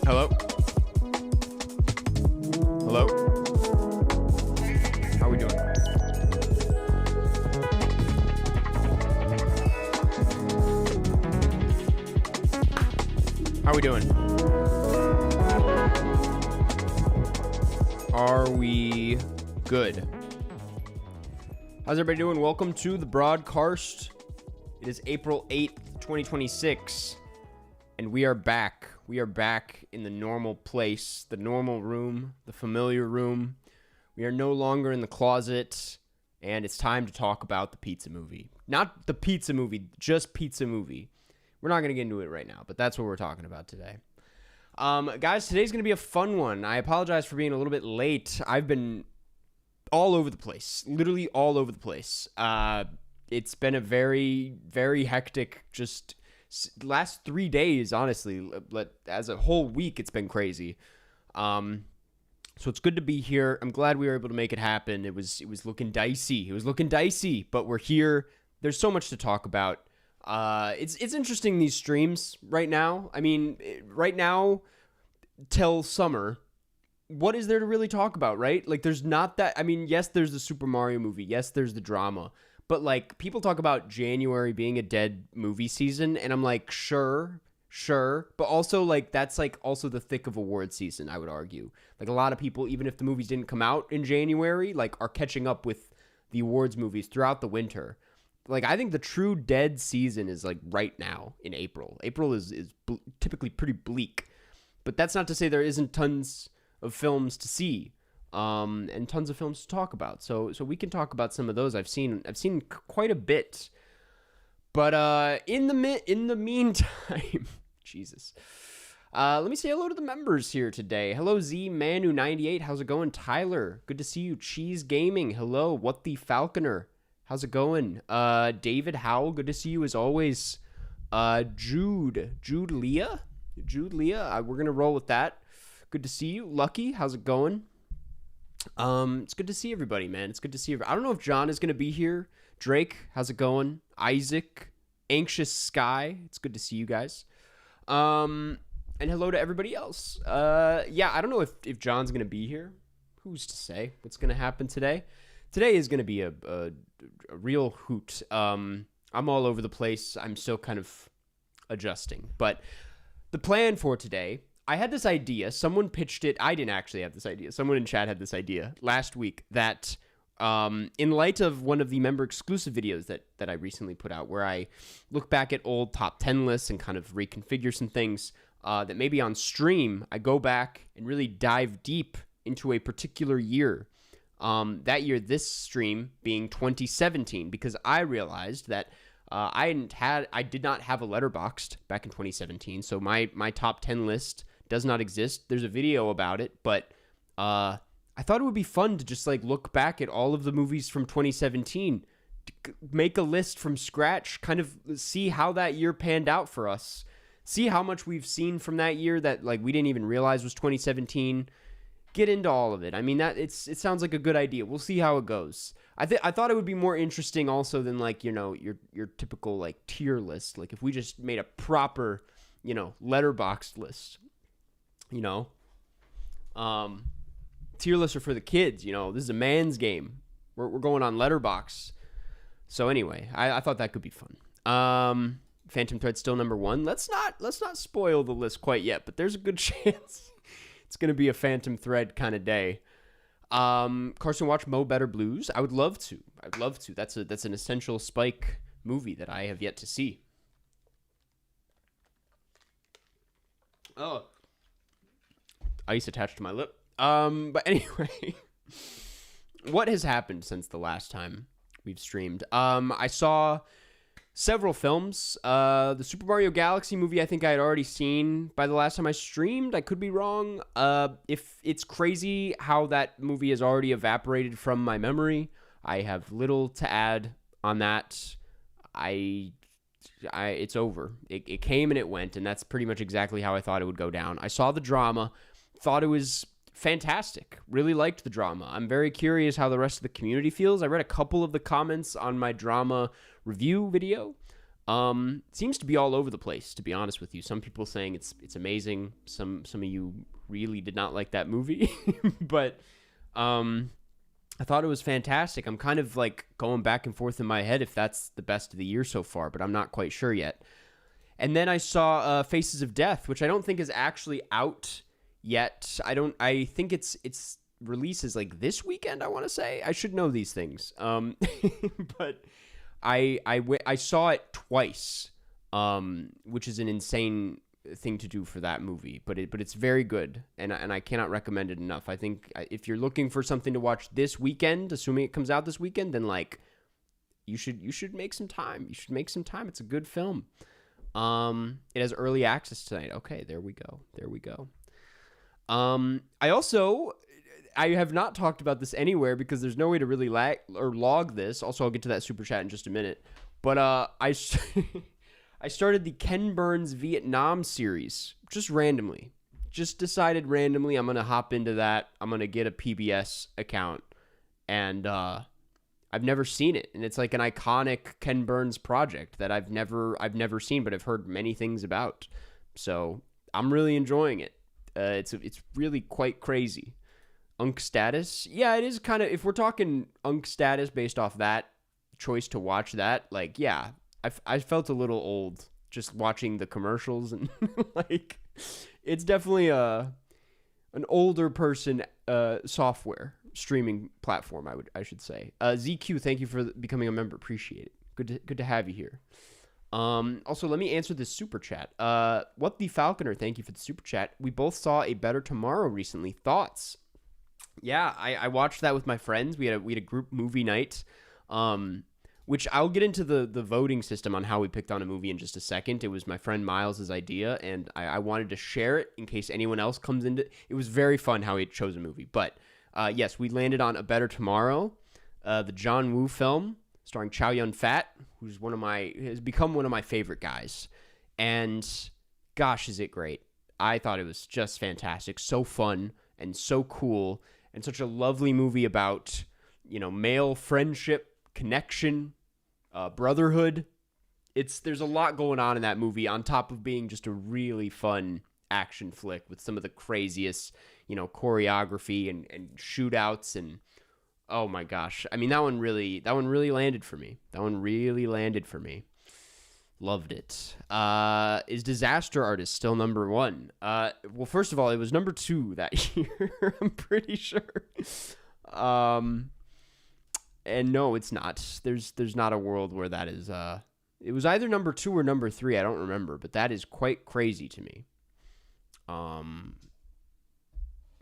Hello? Hello? How are we doing? How are we doing? Are we good? How's everybody doing? Welcome to the broadcast. It is April 8th, 2026, and we are back. We are back in the normal place, the normal room, the familiar room. We are no longer in the closet, and it's time to talk about the pizza movie. Not the pizza movie, just pizza movie. We're not going to get into it right now, but that's what we're talking about today. Guys, today's going to be a fun one. I apologize for being a little bit late. I've been all over the place, literally all over the place. It's been a very, very hectic, just last 3 days, honestly. As a whole week, it's been crazy. So it's good to be here. I'm glad we were able to make it happen. It was looking dicey. It was looking dicey, but we're here. There's so much to talk about. It's interesting, these streams right now. I mean, right now till summer, what is there to really talk about, right? Like, there's not that. I mean, yes, there's the Super Mario movie. Yes, there's the drama. But, like, people talk about January being a dead movie season, and I'm like, sure. But also, like, that's, like, also the thick of award season, I would argue. Like, a lot of people, even if the movies didn't come out in January, like, are catching up with the awards movies throughout the winter. Like, I think the true dead season is, like, right now in April. April is typically pretty bleak. But that's not to say there isn't tons of films to see. And tons of films to talk about. So we can talk about some of those. I've seen quite a bit. But in the meantime, Jesus. Let me say hello to the members here today. Hello Z Manu98. How's it going? Tyler, good to see you. Cheese Gaming. Hello. What the Falconer. How's it going? David Howell, good to see you as always. Jude Leah. We're gonna roll with that. Good to see you. Lucky, how's it going? It's good to see everybody, man. It's good to see everybody. I don't know if John is going to be here. Drake, how's it going? Isaac, Anxious Sky, it's good to see you guys. And hello to everybody else. Yeah, I don't know if John's going to be here. Who's to say what's going to happen today? Today is going to be a real hoot. I'm all over the place. I'm still kind of adjusting. But the plan for today, I had this idea. Someone pitched it. I didn't actually have this idea. Someone in chat had this idea last week that in light of one of the member exclusive videos that I recently put out, where I look back at old top 10 lists and kind of reconfigure some things, that maybe on stream I go back and really dive deep into a particular year. That year, this stream being 2017, because I realized that I did not have a Letterboxd back in 2017. So my top 10 list does not exist. There's a video about it, but I thought it would be fun to just like look back at all of the movies from 2017, make a list from scratch, kind of see how that year panned out for us, see how much we've seen from that year that like we didn't even realize was 2017. Get into all of it. I mean, it sounds like a good idea. We'll see how it goes. I thought it would be more interesting also than like, you know, your typical like tier list. Like if we just made a proper, you know, Letterboxd list. You know, tier lists are for the kids. You know, this is a man's game. We're going on Letterboxd. So anyway, I thought that could be fun. Phantom Thread still number one. Let's not spoil the list quite yet, but there's a good chance it's gonna be a Phantom Thread kind of day. Carson, watch Mo Better Blues. I would love to. That's an essential Spike movie that I have yet to see. Oh. Ice attached to my lip. But anyway, what has happened since the last time we've streamed? I saw several films. The Super Mario Galaxy movie, I think I had already seen by the last time I streamed. I could be wrong. If it's crazy how that movie has already evaporated from my memory, I have little to add on that. It's over. It came and it went, and that's pretty much exactly how I thought it would go down. I saw the drama. Thought it was fantastic. Really liked the drama. I'm very curious how the rest of the community feels. I read a couple of the comments on my drama review video. Seems to be all over the place, to be honest with you. Some people saying it's amazing. Some of you really did not like that movie, but I thought it was fantastic. I'm kind of like going back and forth in my head if that's the best of the year so far, but I'm not quite sure yet. And then I saw Faces of Death, which I don't think is actually out yet. I think it's releases like this weekend, I want to say. I should know these things. But I saw it twice, which is an insane thing to do for that movie, but it's very good, and I cannot recommend it enough. I think if you're looking for something to watch this weekend, assuming it comes out this weekend, then like you should make some time. You should make some time. It's a good film. It has early access tonight. Okay, there we go. I have not talked about this anywhere because there's no way to really log this. Also, I'll get to that super chat in just a minute. But I started the Ken Burns Vietnam series just randomly. Just decided randomly I'm going to hop into that. I'm going to get a PBS account. And I've never seen it. And it's like an iconic Ken Burns project that I've never seen, but I've heard many things about. So I'm really enjoying it. It's really quite crazy. Unk status? Yeah, it is kind of, if we're talking Unk status based off that choice to watch that, like, yeah, I felt a little old just watching the commercials and like, it's definitely an older person software streaming platform, I should say. ZQ, thank you for becoming a member. Appreciate it. Good to have you here. Also, let me answer this super chat. What the Falconer, thank you for the super chat. We both saw A Better Tomorrow recently. Thoughts? Yeah, I watched that with my friends. We had a group movie night, which I'll get into the voting system on how we picked on a movie in just a second. It was my friend Miles' idea, and I wanted to share it in case anyone else comes into it. It was very fun how he chose a movie. But yes, we landed on A Better Tomorrow, the John Woo film starring Chow Yun-fat, who's has become one of my favorite guys. And gosh, is it great. I thought it was just fantastic. So fun and so cool. And such a lovely movie about, male friendship, connection, brotherhood. There's a lot going on in that movie on top of being just a really fun action flick with some of the craziest, choreography and shootouts and oh my gosh. I mean, that one really landed for me. Loved it. Is Disaster Artist still number one? Well, first of all, it was number 2 that year. I'm pretty sure. And no, it's not. There's not a world where that is. It was either number 2 or number 3. I don't remember, but that is quite crazy to me.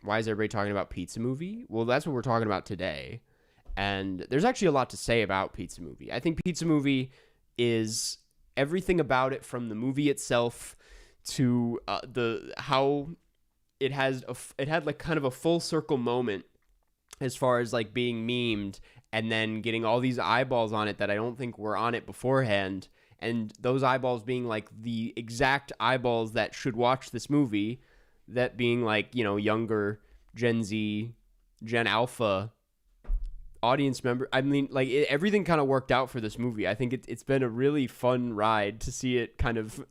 Why is everybody talking about Pizza Movie? Well, that's what we're talking about today. And there's actually a lot to say about Pizza Movie. I think Pizza Movie is everything about it, from the movie itself to how it had like kind of a full circle moment as far as like being memed and then getting all these eyeballs on it that I don't think were on it beforehand, and those eyeballs being like the exact eyeballs that should watch this movie, that being like, younger Gen Z, Gen Alpha audience member. I mean, like, everything kind of worked out for this movie. I think it's been a really fun ride to see it kind of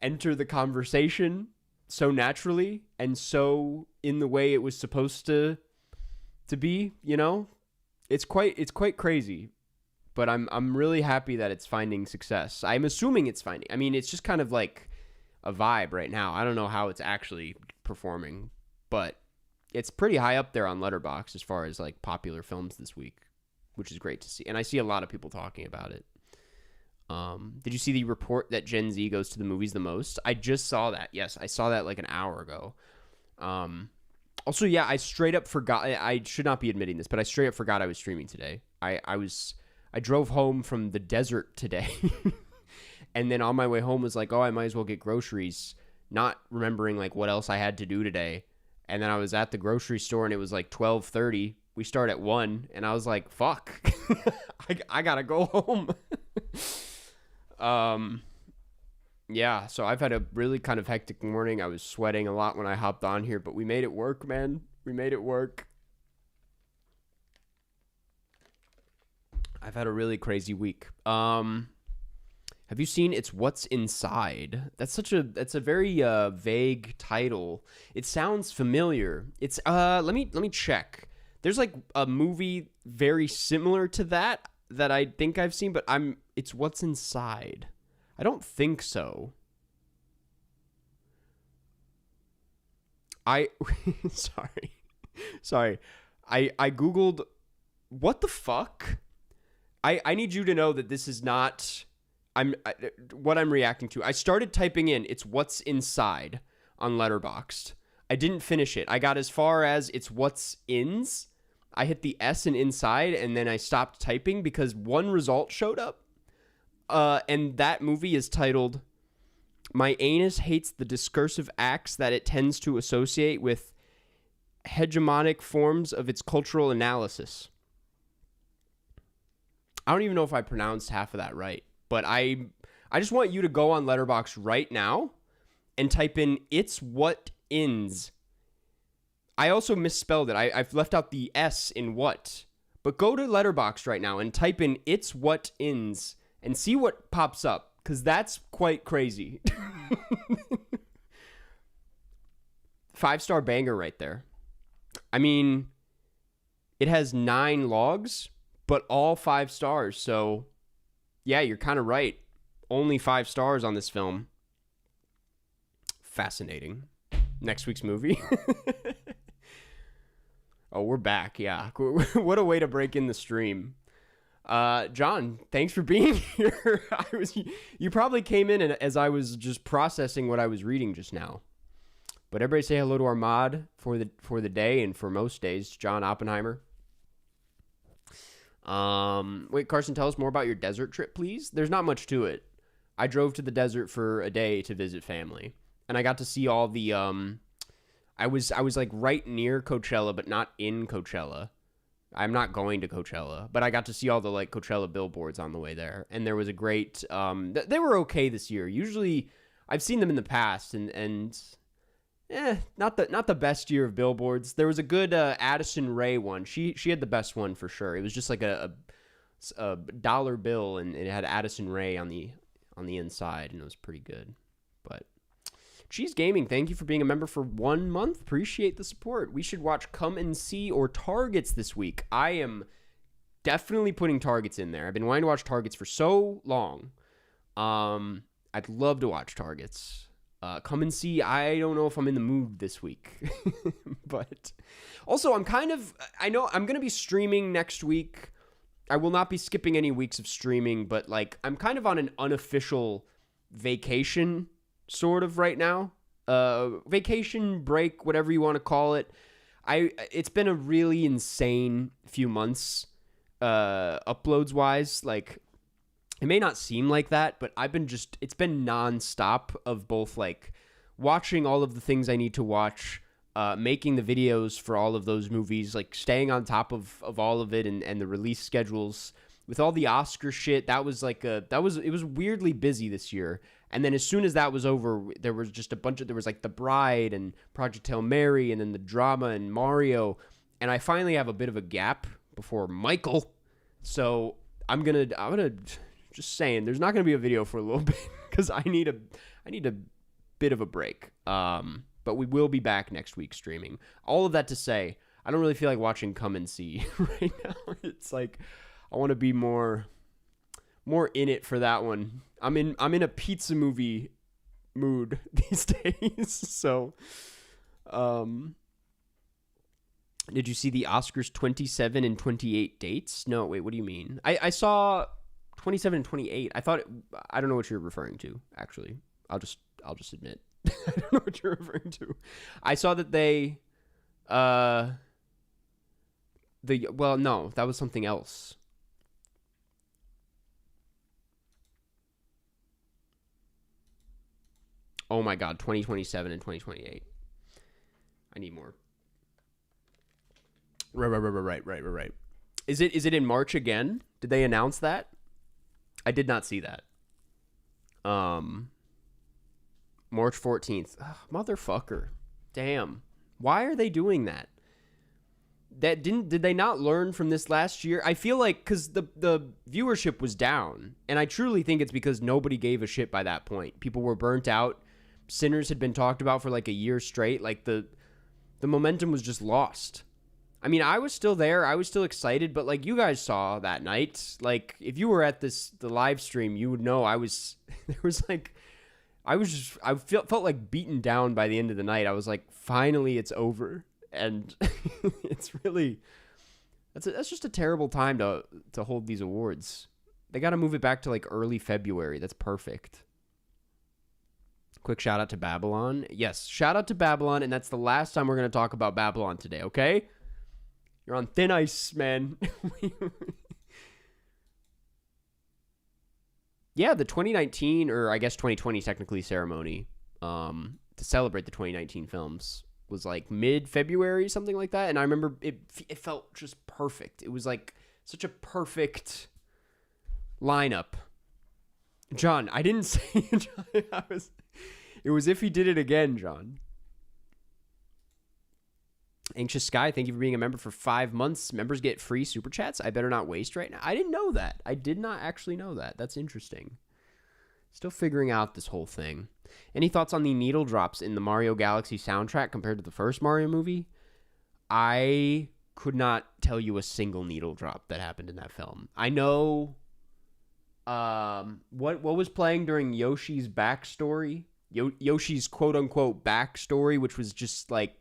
enter the conversation so naturally and so in the way it was supposed to be. It's quite crazy, but I'm really happy that it's finding success. I'm assuming it's finding. I mean, it's just kind of like a vibe right now. I don't know how it's actually performing, but it's pretty high up there on Letterboxd as far as like popular films this week, which is great to see. And I see a lot of people talking about it. Did you see the report that Gen Z goes to the movies the most? I just saw that. Yes, I saw that like an hour ago. Also, yeah, I straight up forgot. I should not be admitting this, but I straight up forgot I was streaming today. I drove home from the desert today. And then on my way home was like, oh, I might as well get groceries, not remembering like what else I had to do today. And then I was at the grocery store and it was like 12:30. We start at 1 and I was like, fuck, I gotta go home. Yeah, so I've had a really kind of hectic morning. I was sweating a lot when I hopped on here, but we made it work, man. We made it work. I've had a really crazy week. Have you seen It's What's Inside? That's a very vague title. It sounds familiar. It's let me check. There's like a movie very similar to that I think I've seen, but It's What's Inside. I don't think so. Sorry. I googled what the fuck? I need you to know that this is not what I'm reacting to. I started typing in It's What's Inside on Letterboxd. I didn't finish it. I got as far as It's What's Ins. I hit the S in inside, and then I stopped typing because one result showed up. And that movie is titled My Anus Hates the Discursive Acts That It Tends to Associate with Hegemonic Forms of Its Cultural Analysis. I don't even know if I pronounced half of that right, but I just want you to go on Letterboxd right now and type in It's What Ins. I also misspelled it. I've left out the S in what. But go to Letterboxd right now and type in It's What Ins and see what pops up, because that's quite crazy. 5-star banger right there. I mean, it has 9 logs, but all 5 stars. So, yeah, you're kind of right. Only 5 stars on this film. Fascinating. Next week's movie. Oh, we're back. Yeah. What a way to break in the stream. John, thanks for being here. You probably came in as I was just processing what I was reading just now. But everybody say hello to our mod for the day and for most days, John Oppenheimer. Wait, Carson, tell us more about your desert trip, please. There's not much to it. I drove to the desert for a day to visit family, and I got to see all the I was like right near Coachella, but not in Coachella. I'm not going to Coachella, but I got to see all the like Coachella billboards on the way there, and there was a great. They were okay this year. Usually, I've seen them in the past, and not the best year of billboards. There was a good Addison Rae one. She had the best one for sure. It was just like a dollar bill, and it had Addison Rae on the inside, and it was pretty good. But Cheese Gaming, thank you for being a member for 1 month. Appreciate the support. We should watch Come and See or Targets this week. I am definitely putting Targets in there. I've been wanting to watch Targets for so long. I'd love to watch Targets. Come and See, I don't know if I'm in the mood this week. But also, I know I'm going to be streaming next week. I will not be skipping any weeks of streaming, but like I'm kind of on an unofficial vacation sort of right now. Vacation, break, whatever you want to call it. It's been a really insane few months uploads wise. Like, it may not seem like that, but it's been nonstop of both like watching all of the things I need to watch, making the videos for all of those movies, like staying on top of all of it and the release schedules with all the Oscar shit. It was weirdly busy this year. And then as soon as that was over, there was just there was like The Bride and Project Hail Mary and then the drama and Mario. And I finally have a bit of a gap before Michael. So I'm gonna just saying, there's not gonna be a video for a little bit because I need a bit of a break. But we will be back next week streaming. All of that to say, I don't really feel like watching Come and See right now. It's like I want to be more in it for that one. I'm in a pizza movie mood these days. So, did you see the Oscars 27 and 28 dates? No, wait, what do you mean? I saw 27 and 28. I don't know what you're referring to, actually. I'll just admit. I don't know what you're referring to. I saw that no, that was something else. Oh my God, 2027 and 2028. I need more. Right. Is it in March again? Did they announce that? I did not see that. March 14th. Ugh, motherfucker. Damn. Why are they doing that? Did they not learn from this last year? I feel like because the viewership was down, and I truly think it's because nobody gave a shit by that point. People were burnt out. Sinners had been talked about for like a year straight. Like the momentum was just lost. I mean, I was still there. I was still excited, but like you guys saw that night, like if you were at the live stream, you would know I was there was like I felt like beaten down by the end of the night. I was like, finally it's over. And it's really that's just a terrible time to hold these awards. They got to move it back to like early February. That's perfect. Quick shout out to Babylon. Yes, shout out to Babylon, and that's the last time we're going to talk about Babylon today, okay? You're on thin ice, man. Yeah, the 2019, or I guess 2020 technically, ceremony to celebrate the 2019 films was like mid-February, something like that. And I remember it felt just perfect. It was like such a perfect lineup. John, I didn't say John, it was if he did it again, John. Anxious Sky, thank you for being a member for 5 months. Members get free super chats. I better not waste right now. I didn't know that. I did not actually know that. That's interesting. Still figuring out this whole thing. Any thoughts on the needle drops in the Mario Galaxy soundtrack compared to the first Mario movie? I could not tell you a single needle drop that happened in that film. I know what was playing during Yoshi's backstory. Yoshi's quote-unquote backstory, which was just like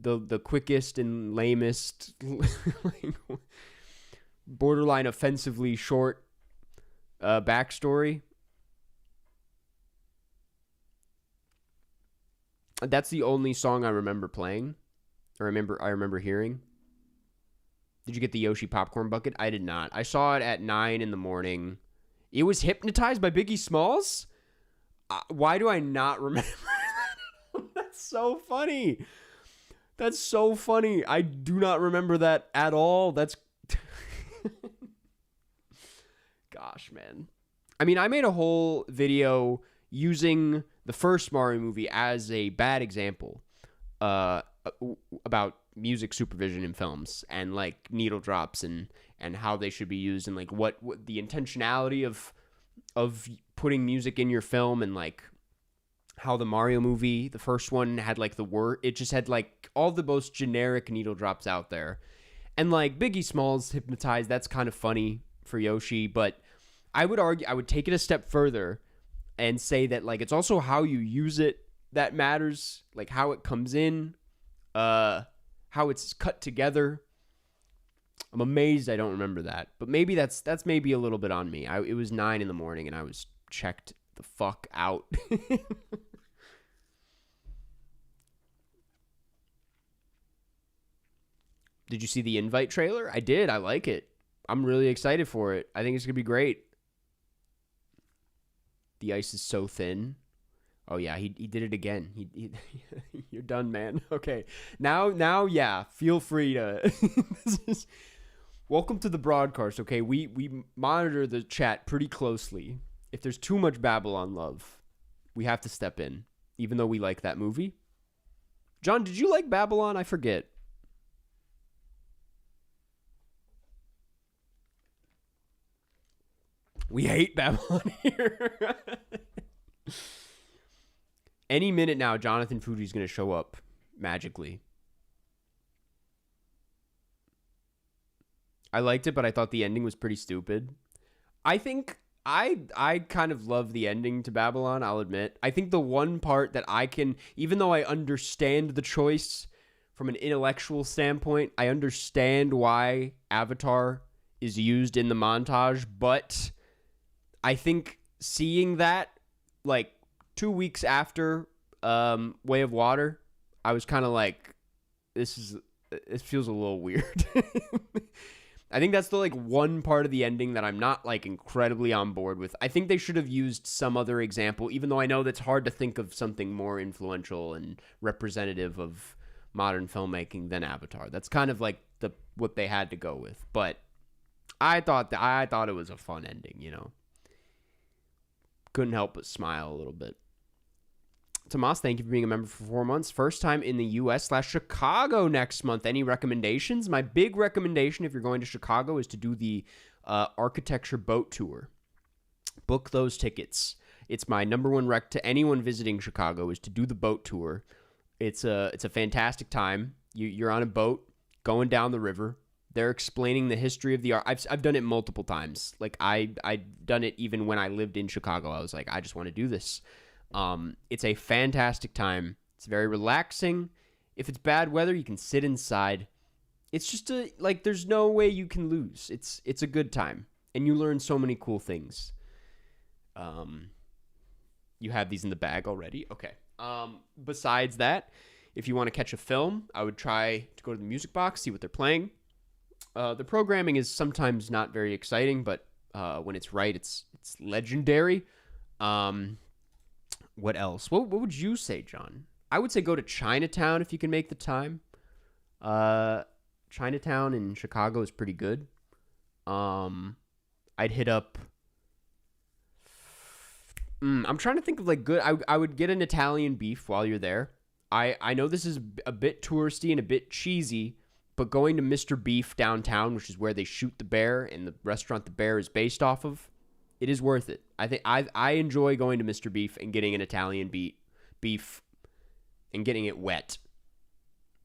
the quickest and lamest, like, borderline offensively short backstory. That's the only song I remember playing, or I remember hearing. Did you get the Yoshi popcorn bucket? I did not. I saw it at 9 in the morning. It was Hypnotized by Biggie Smalls? Why do I not remember that? That's so funny. That's so funny. I do not remember that at all. That's... Gosh, man. I mean, I made a whole video using the first Mario movie as a bad example about music supervision in films and like needle drops and how they should be used and like what the intentionality of putting music in your film, and like how the Mario movie, the first one, had like it just had like all the most generic needle drops out there. And like Biggie Smalls Hypnotized, that's kind of funny for Yoshi, but I would argue, I would take it a step further and say that like it's also how you use it that matters, like how it comes in, how it's cut together. I'm amazed I don't remember that, but maybe that's maybe a little bit on me. It was 9 in the morning and I was checked the fuck out. Did you see the Invite trailer? I did. I like it. I'm really excited for it. I think it's gonna be great. The ice is so thin. Oh yeah, he did it again. He You're done, man. Okay. Now yeah, feel free to welcome to the broadcast, okay? We monitor the chat pretty closely. If there's too much Babylon love, we have to step in, even though we like that movie. John, did you like Babylon? I forget. We hate Babylon here. Any minute now, Jonathan Fuji's going to show up magically. I liked it, but I thought the ending was pretty stupid. I think I kind of love the ending to Babylon, I'll admit. I think the one part that I can, even though I understand the choice from an intellectual standpoint, I understand why Avatar is used in the montage, but I think seeing that like 2 weeks after Way of Water, I was kind of like, it feels a little weird. I think that's the like one part of the ending that I'm not like incredibly on board with. I think they should have used some other example, even though I know that's hard to think of something more influential and representative of modern filmmaking than Avatar. That's kind of like what they had to go with. But I thought it was a fun ending, you know. Couldn't help but smile a little bit. Tomas, thank you for being a member for 4 months. First time in the U.S./Chicago next month. Any recommendations? My big recommendation if you're going to Chicago is to do the architecture boat tour. Book those tickets. It's my number one rec to anyone visiting Chicago is to do the boat tour. It's a fantastic time. You're on a boat going down the river. They're explaining the history of the art. I've done it multiple times. Like I've done it even when I lived in Chicago. I was like, I just want to do this. It's a fantastic time. It's very relaxing. If it's bad weather, you can sit inside. It's just there's no way you can lose. It's a good time, and you learn so many cool things. You have these in the bag already? Okay. Besides that, if you want to catch a film, I would try to go to the music box, see what they're playing. The programming is sometimes not very exciting, but when it's right, it's legendary. What else? What would you say, John? I would say go to Chinatown if you can make the time. Chinatown in Chicago is pretty good. I'd hit up... I'm trying to think of good... I would get an Italian beef while you're there. I know this is a bit touristy and a bit cheesy, but going to Mr. Beef downtown, which is where they shoot the bear and the restaurant the bear is based off of, it is worth it. I think I enjoy going to Mr. Beef and getting an Italian beef and getting it wet.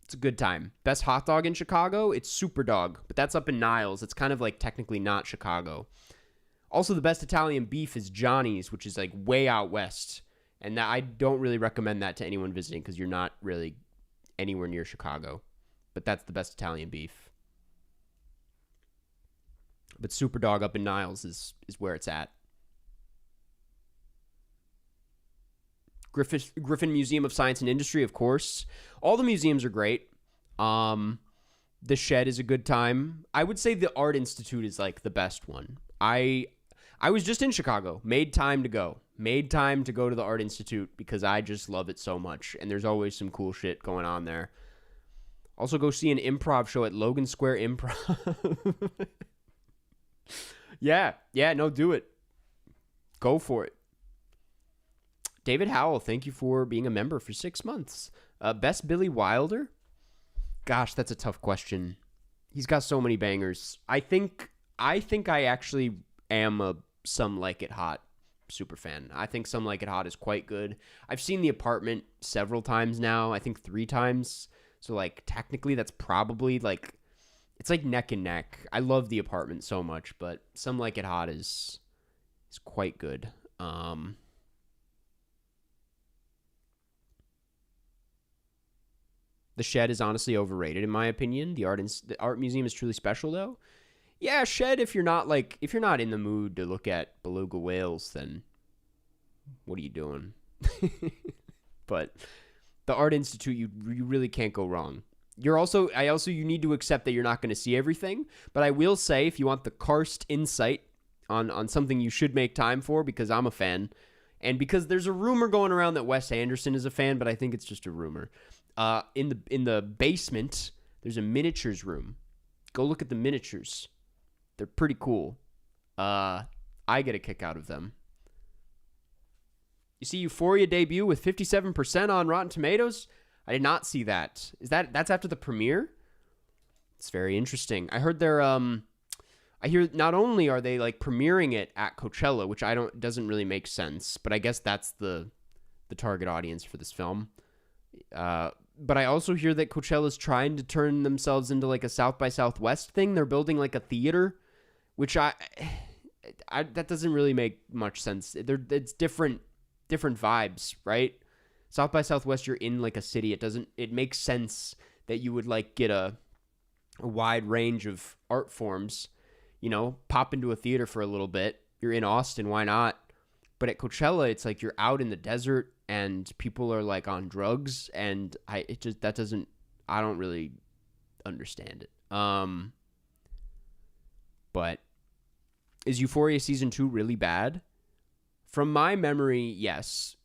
It's a good time. Best hot dog in Chicago? It's Super Dog, but that's up in Niles. It's kind of technically not Chicago. Also, the best Italian beef is Johnny's, which is way out west. And I don't really recommend that to anyone visiting because you're not really anywhere near Chicago. But that's the best Italian beef. But Super Dog up in Niles is where it's at. Griffin Museum of Science and Industry, of course. All the museums are great. The Shed is a good time. I would say the Art Institute is the best one. I was just in Chicago. Made time to go to the Art Institute because I just love it so much. And there's always some cool shit going on there. Also go see an improv show at Logan Square Improv. Yeah, no, do it. Go for it. David Howell, thank you for being a member for 6 months. Best Billy Wilder? Gosh, that's a tough question. He's got so many bangers. I think I actually am a Some Like It Hot super fan. I think Some Like It Hot is quite good. I've seen The Apartment several times now. I think 3 times. So technically that's probably it's neck and neck. I love The Apartment so much, but Some Like It Hot is quite good. The Shed is honestly overrated in my opinion. The art museum is truly special though. Yeah, Shed if you're not in the mood to look at beluga whales, then what are you doing? But the Art Institute, you really can't go wrong. You need to accept that you're not going to see everything, but I will say if you want the Karst insight on something you should make time for, because I'm a fan, and because there's a rumor going around that Wes Anderson is a fan, but I think it's just a rumor. In the basement, there's a miniatures room. Go look at the miniatures. They're pretty cool. I get a kick out of them. You see Euphoria debut with 57% on Rotten Tomatoes? I did not see that. That's after the premiere? It's very interesting. I heard I hear not only are they premiering it at Coachella, which doesn't really make sense, but I guess that's the target audience for this film. But I also hear that Coachella's trying to turn themselves into a South by Southwest thing. They're building a theater, which I that doesn't really make much sense. It's different vibes, right? South by Southwest, you're in a city. It makes sense that you would get a wide range of art forms, pop into a theater for a little bit. You're in Austin, why not? But at Coachella, it's you're out in the desert and people are on drugs, and I don't really understand it. But is Euphoria season 2 really bad? From my memory, yes.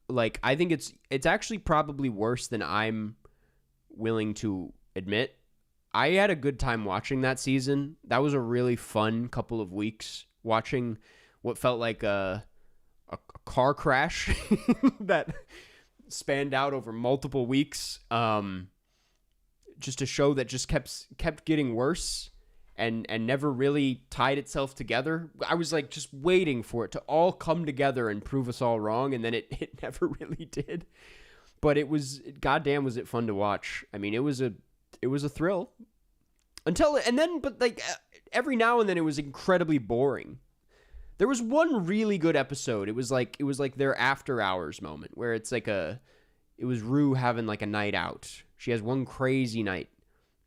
I think it's actually probably worse than I'm willing to admit. I had a good time watching that season. That was a really fun couple of weeks watching what felt like a car crash that spanned out over multiple weeks. Just a show that just kept getting worse and never really tied itself together. I was like just waiting for it to all come together and prove us all wrong, and then it never really did. But goddamn, was it fun to watch. I mean, it was a thrill but like every now and then it was incredibly boring. There was one really good episode. It was like their after hours moment where it's like it was Rue having like a night out. She has one crazy night.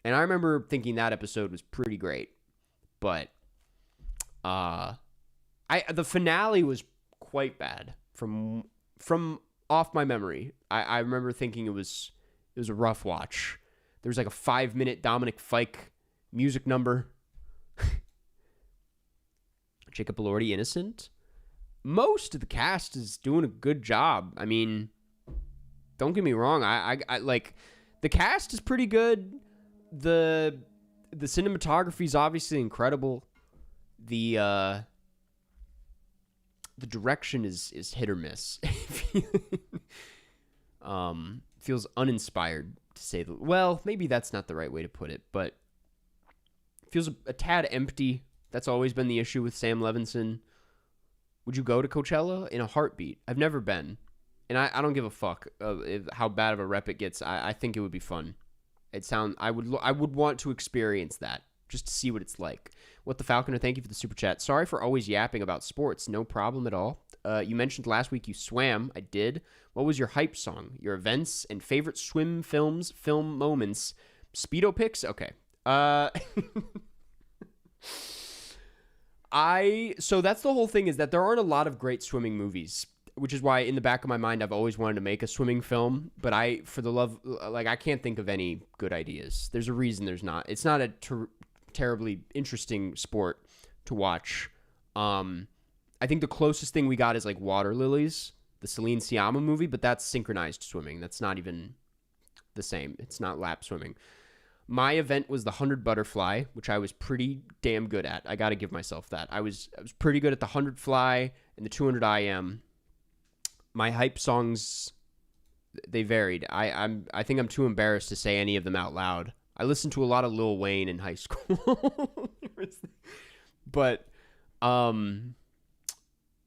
And I remember thinking that episode was pretty great. But the finale was quite bad from off my memory. I remember thinking it was a rough watch. There was like a 5-minute Dominic Fike music number. Jacob Elordi innocent. Most of the cast is doing a good job. I mean, don't get me wrong. I like the cast is pretty good. The cinematography is obviously incredible. The direction is hit or miss. Feels uninspired to say well, maybe that's not the right way to put it, but feels a tad empty. That's always been the issue with Sam Levinson. Would you go to Coachella? In a heartbeat. I've never been. And I don't give a fuck how bad of a rep it gets. I think it would be fun. I would want to experience that just to see what it's like. What the Falconer, thank you for the super chat. Sorry for always yapping about sports. No problem at all. You mentioned last week you swam. I did. What was your hype song? Your events and favorite swim film moments? Speedo pics? Okay. So that's the whole thing, is that there aren't a lot of great swimming movies, which is why in the back of my mind I've always wanted to make a swimming film, but I can't think of any good ideas. There's a reason there's not. It's not a terribly interesting sport to watch. I think the closest thing we got is like Water Lilies, the Celine Sciamma movie, but that's synchronized swimming. That's not even the same. It's not lap swimming. My event was the 100 butterfly, which I was pretty damn good at. I got to give myself that. I was pretty good at the 100 fly and the 200 IM. My hype songs, they varied. I think I'm too embarrassed to say any of them out loud. I listened to a lot of Lil Wayne in high school. But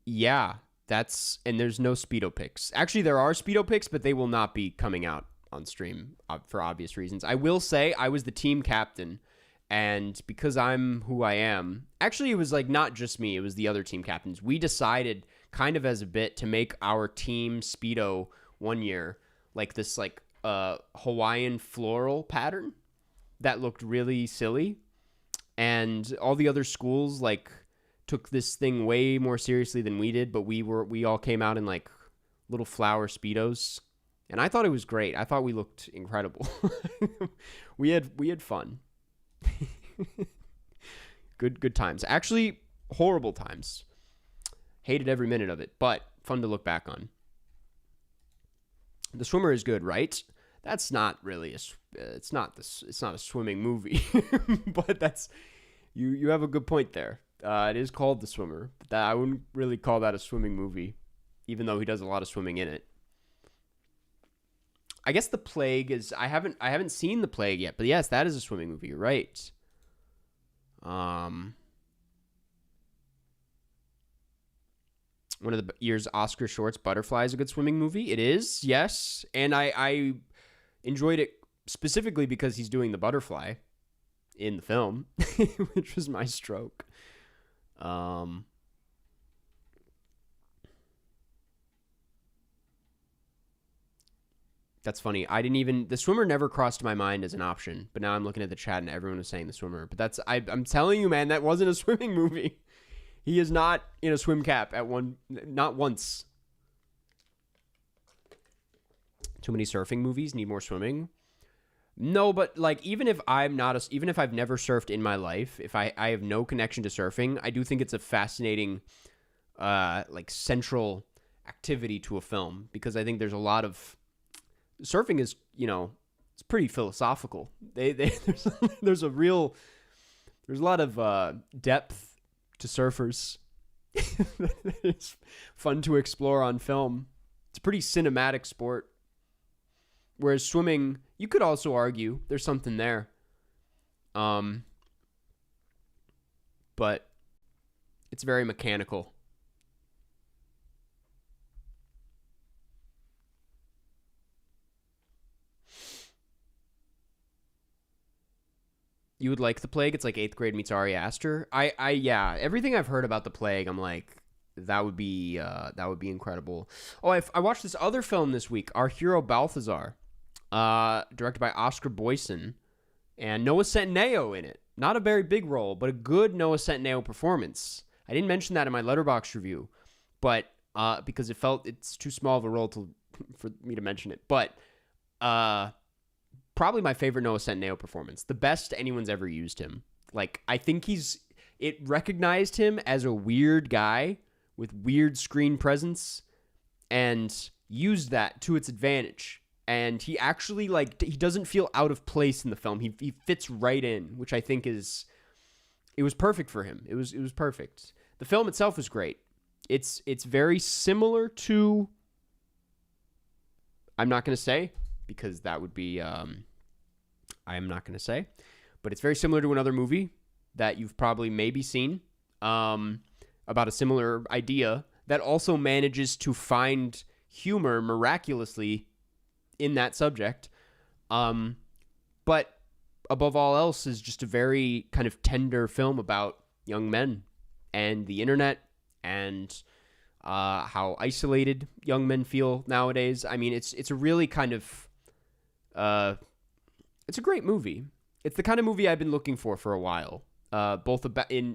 yeah, and there's no Speedo pics. Actually, there are Speedo pics, but they will not be coming out on stream for obvious reasons. I will say I was the team captain, and because I'm who I am, actually it was like not just me, it was the other team captains. We decided kind of as a bit to make our team Speedo one year like this like Hawaiian floral pattern that looked really silly, and all the other schools like took this thing way more seriously than we did, but we all came out in like little flower Speedos. And I thought it was great. I thought we looked incredible. we had fun. Good times. Actually, horrible times. Hated every minute of it, but fun to look back on. The Swimmer is good, right? That's not really it's not a swimming movie, but that's you have a good point there. It is called The Swimmer, but I wouldn't really call that a swimming movie, even though he does a lot of swimming in it. I guess The Plague is... I haven't seen The Plague yet, but yes, that is a swimming movie. You're right. One of the year's Oscar shorts, Butterfly, is a good swimming movie. It is, yes. And I enjoyed it specifically because he's doing the butterfly in the film, which was my stroke. That's funny. The Swimmer never crossed my mind as an option, but now I'm looking at the chat and everyone was saying The Swimmer. But I'm telling you, man, that wasn't a swimming movie. He is not in a swim cap not once. Too many surfing movies, need more swimming. No, but like even if I've never surfed in my life, if I have no connection to surfing, I do think it's a fascinating like central activity to a film, because I think there's a lot of surfing is, it's pretty philosophical. There's a lot of depth to surfers. It's fun to explore on film. It's a pretty cinematic sport. Whereas swimming, you could also argue there's something there. But it's very mechanical. You would like The Plague? It's like 8th grade meets Ari Aster. Yeah, everything I've heard about The Plague, I'm like, that would be incredible. Oh, I watched this other film this week, Our Hero Balthazar, directed by Oscar Boyson, and Noah Centineo in it. Not a very big role, but a good Noah Centineo performance. I didn't mention that in my Letterboxd review, but because it's too small of a role for me to mention it. But probably my favorite Noah Centineo performance. The best anyone's ever used him. Like, I think it recognized him as a weird guy with weird screen presence and used that to its advantage. And he actually, like, he doesn't feel out of place in the film. He fits right in, which I think it was perfect for him. It was perfect. The film itself is great. It's very similar to, I'm not going to say, because that would be, I'm not going to say, but it's very similar to another movie that you've probably maybe seen, about a similar idea that also manages to find humor miraculously in that subject. But above all else is just a very kind of tender film about young men and the internet and how isolated young men feel nowadays. I mean, it's a really kind of it's a great movie. It's the kind of movie I've been looking for a while, both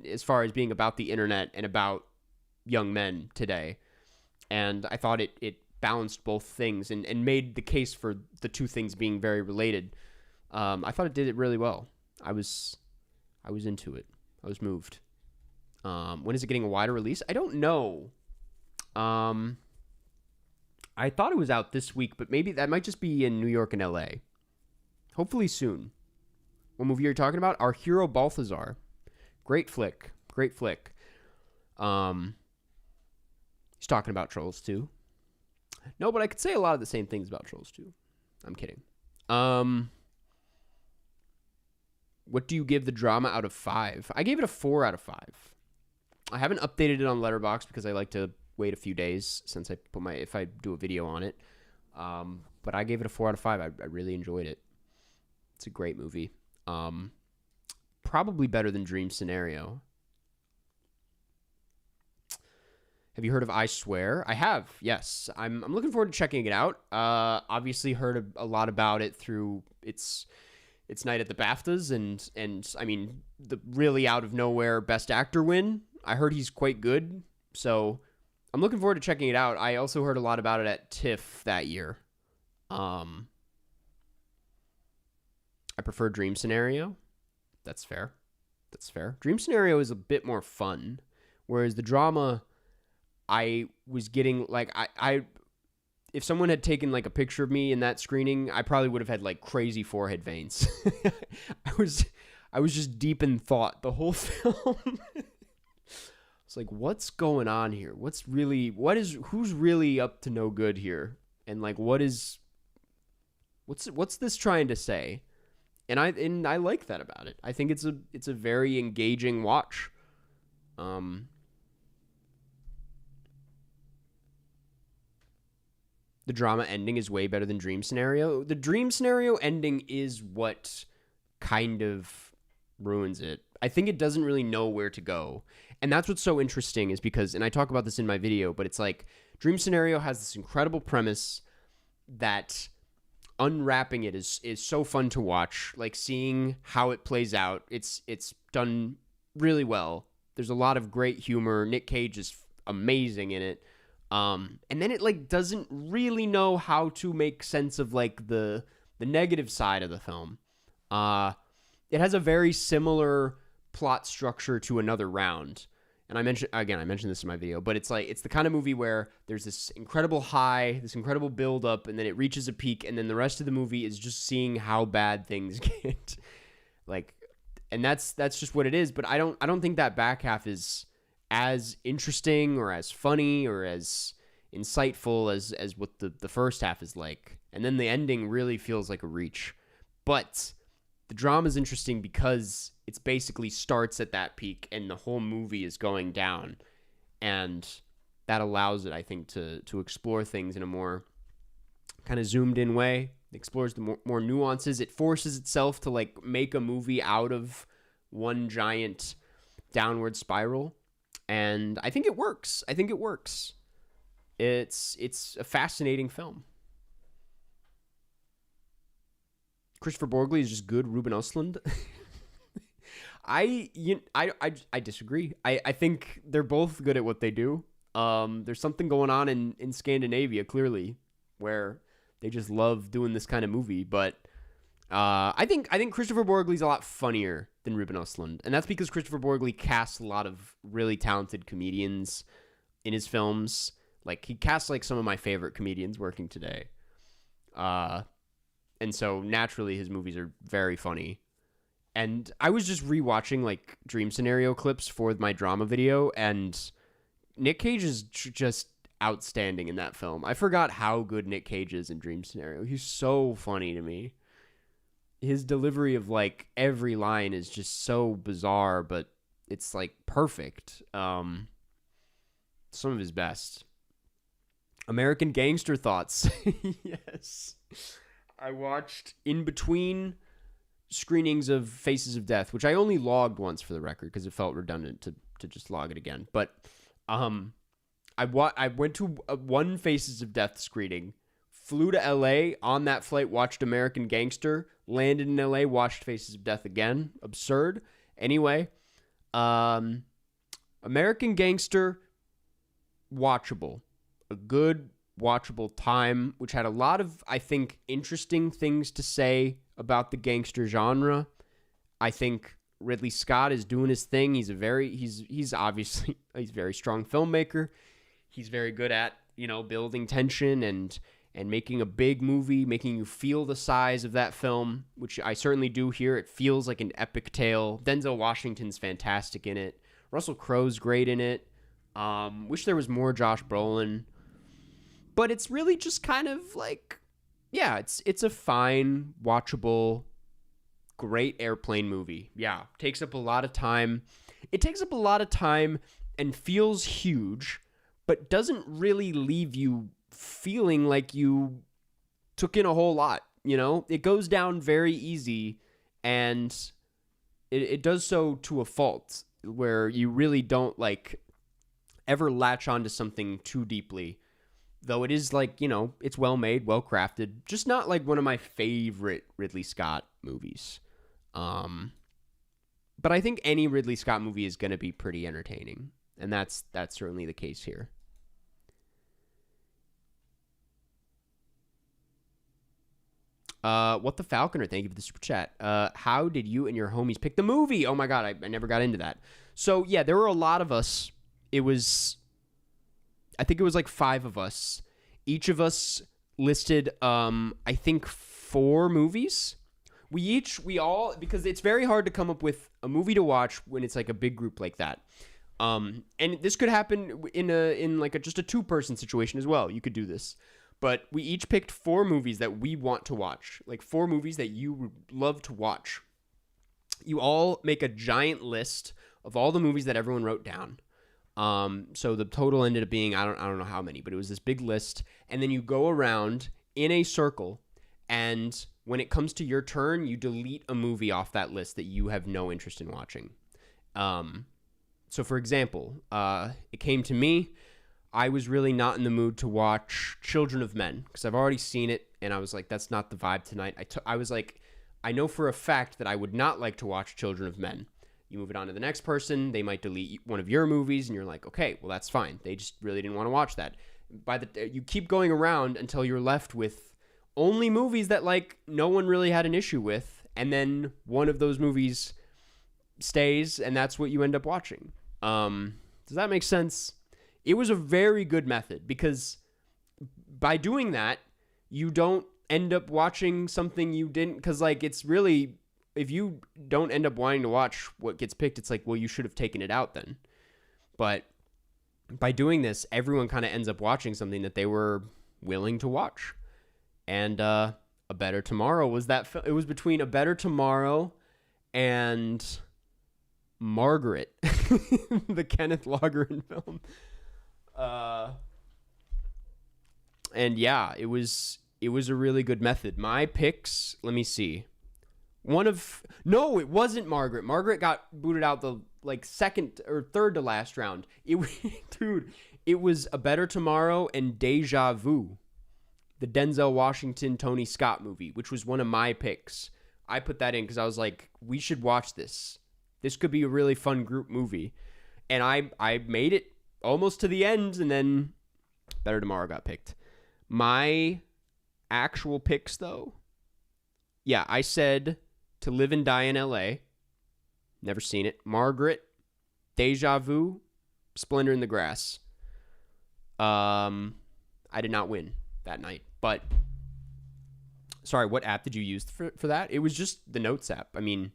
as far as being about the internet and about young men today. And I thought it balanced both things and made the case for the two things being very related. I thought it did it really well. I was into it. I was moved. When is it getting a wider release? I don't know. I thought it was out this week, but maybe that might just be in New York and LA. Hopefully soon. What movie are you talking about? Our Hero Balthazar. Great flick. Great flick. He's talking about Trolls 2. No, but I could say a lot of the same things about Trolls 2. I'm kidding. What do you give the drama out of 5? I gave it a 4 out of 5. I haven't updated it on Letterboxd because I like to wait a few days since if I do a video on it. But I gave it a 4 out of 5. I really enjoyed it. It's a great movie. Probably better than Dream Scenario. Have you heard of I Swear? I have, yes. I'm looking forward to checking it out. Obviously heard a lot about it through its night at the BAFTAs and I mean, the really out of nowhere Best Actor win. I heard he's quite good, so I'm looking forward to checking it out. I also heard a lot about it at TIFF that year. I prefer Dream Scenario. That's fair. Dream Scenario is a bit more fun, whereas the drama, I was getting, like, I if someone had taken, like, a picture of me in that screening, I probably would have had, like, crazy forehead veins. I was just deep in thought the whole film. It's like, what's going on here? Who's really up to no good here? And, like, what's this trying to say? And I like that about it. I think it's a very engaging watch. The drama ending is way better than Dream Scenario. The Dream Scenario ending is what kind of ruins it. I think it doesn't really know where to go. And that's what's so interesting is because, and I talk about this in my video, but it's like Dream Scenario has this incredible premise that unwrapping it is so fun to watch. Like, seeing how it plays out, it's done really well. There's a lot of great humor. Nick Cage is amazing in it. And then it, like, doesn't really know how to make sense of, like, the negative side of the film. It has a very similar plot structure to Another Round. And I mentioned this in my video, but it's the kind of movie where there's this incredible high, this incredible build up, and then it reaches a peak, and then the rest of the movie is just seeing how bad things get. Like, and that's just what it is. But I don't think that back half is as interesting or as funny or as insightful as what the first half is like. And then the ending really feels like a reach. But the drama is interesting because it's basically starts at that peak and the whole movie is going down. And that allows it, I think, to explore things in a more kind of zoomed in way. It explores the more nuances. It forces itself to like make a movie out of one giant downward spiral. And I think it works. It's a fascinating film. Christopher Borgli is just good Ruben Östlund. I disagree. I think they're both good at what they do. There's something going on in Scandinavia, clearly, where they just love doing this kind of movie. But I think Christopher Borgli's a lot funnier than Ruben Östlund, and that's because Christopher Borgli casts a lot of really talented comedians in his films. Like, he casts like some of my favorite comedians working today. And so naturally his movies are very funny. And I was just rewatching like dream scenario clips for my drama video, and Nick Cage is just outstanding in that film. I forgot how good Nick Cage is in Dream Scenario. He's so funny to me. His delivery of like every line is just so bizarre, but it's like perfect. Some of his best. American Gangster thoughts. Yes. I watched in between screenings of Faces of Death, which I only logged once for the record because it felt redundant to just log it again. But I went to one Faces of Death screening, flew to LA on that flight, watched American Gangster, landed in LA, watched Faces of Death again. Absurd. Anyway, American Gangster, watchable. A good watchable time, which had a lot of, I think, interesting things to say about the gangster genre. I think Ridley Scott is doing his thing. He's obviously a very strong filmmaker. He's very good at, building tension and making a big movie, making you feel the size of that film, which I certainly do here. It feels like an epic tale. Denzel Washington's fantastic in it. Russell Crowe's great in it. Wish there was more Josh Brolin. But it's really just kind of like, yeah, it's a fine, watchable, great airplane movie. Yeah, takes up a lot of time. It takes up a lot of time and feels huge, but doesn't really leave you feeling like you took in a whole lot, It goes down very easy, and it does so to a fault where you really don't, like, ever latch onto something too deeply. Though it is like, it's well made, well crafted. Just not like one of my favorite Ridley Scott movies. But I think any Ridley Scott movie is going to be pretty entertaining. And that's certainly the case here. What the Falconer, thank you for the super chat. How did you and your homies pick the movie? Oh my God, I never got into that. So yeah, there were a lot of us. I think it was like 5 of us. Each of us listed, I think 4 movies. We all, because it's very hard to come up with a movie to watch when it's like a big group like that. And this could happen in like just a 2-person situation as well. You could do this. But we each picked 4 movies that we want to watch. Like 4 movies that you would love to watch. You all make a giant list of all the movies that everyone wrote down. So the total ended up being, I don't know how many, but it was this big list. And then you go around in a circle, and when it comes to your turn, you delete a movie off that list that you have no interest in watching. So for example, it came to me, I was really not in the mood to watch Children of Men because I've already seen it, and I was like, that's not the vibe tonight. I was like, I know for a fact that I would not like to watch Children of Men. You move it on to the next person, they might delete one of your movies, and you're like, okay, well, that's fine. They just really didn't want to watch that. You keep going around until you're left with only movies that, like, no one really had an issue with, and then one of those movies stays, and that's what you end up watching. Does that make sense? It was a very good method, because by doing that, you don't end up watching something you didn't, because, like, it's really... If you don't end up wanting to watch what gets picked, it's like, well, you should have taken it out then. But by doing this, everyone kind of ends up watching something that they were willing to watch. And A Better Tomorrow was that. It was between A Better Tomorrow and Margaret, the Kenneth Lonergan film. And yeah, it was a really good method. My picks, let me see. No, it wasn't Margaret. Margaret got booted out the second or third to last round. Dude, it was A Better Tomorrow and Deja Vu, the Denzel Washington, Tony Scott movie, which was one of my picks. I put that in because I was like, we should watch this. This could be a really fun group movie. And I made it almost to the end, and then Better Tomorrow got picked. My actual picks, though, yeah, I said To Live and Die in L.A. Never seen it. Margaret, Deja Vu, Splendor in the Grass. I did not win that night, but sorry, what app did you use for that? It was just the Notes app. I mean,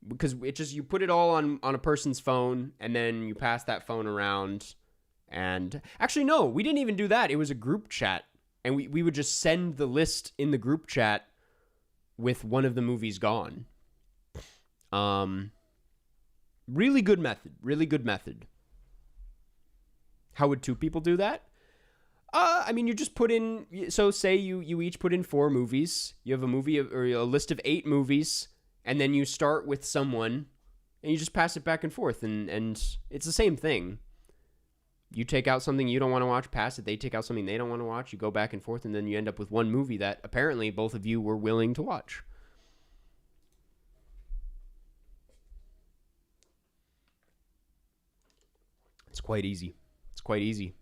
because it just, you put it all on a person's phone, and then you pass that phone around. And actually, no, we didn't even do that. It was a group chat, and we would just send the list in the group chat with one of the movies gone. Really good method. Really good method. How would two people do that? I mean, you just put in, so say you each put in 4 movies. You have a movie or a list of 8 movies, and then you start with someone, and you just pass it back and forth, and it's the same thing. You take out something you don't want to watch, pass it. They take out something they don't want to watch. You go back and forth, and then you end up with one movie that apparently both of you were willing to watch. It's quite easy. It's quite easy.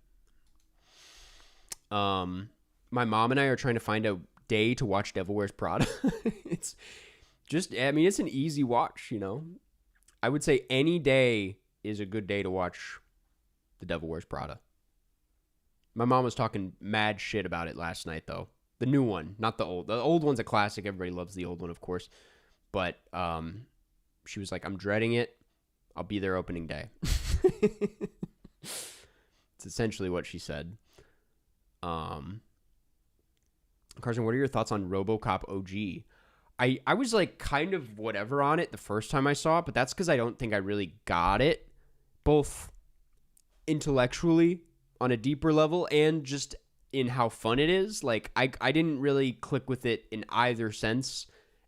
My mom and I are trying to find a day to watch Devil Wears Prada. It's just, I mean, it's an easy watch, you know. I would say any day is a good day to watch The Devil Wears Prada. My mom was talking mad shit about it last night, though. The new one, not the old. The old one's a classic. Everybody loves the old one, of course. But she was like, I'm dreading it. I'll be there opening day. It's essentially what she said. Carson, what are your thoughts on Robocop OG? I was like kind of whatever on it the first time I saw it, but that's because I don't think I really got it, both intellectually on a deeper level and just in how fun it is. Like I didn't really click with it in either sense.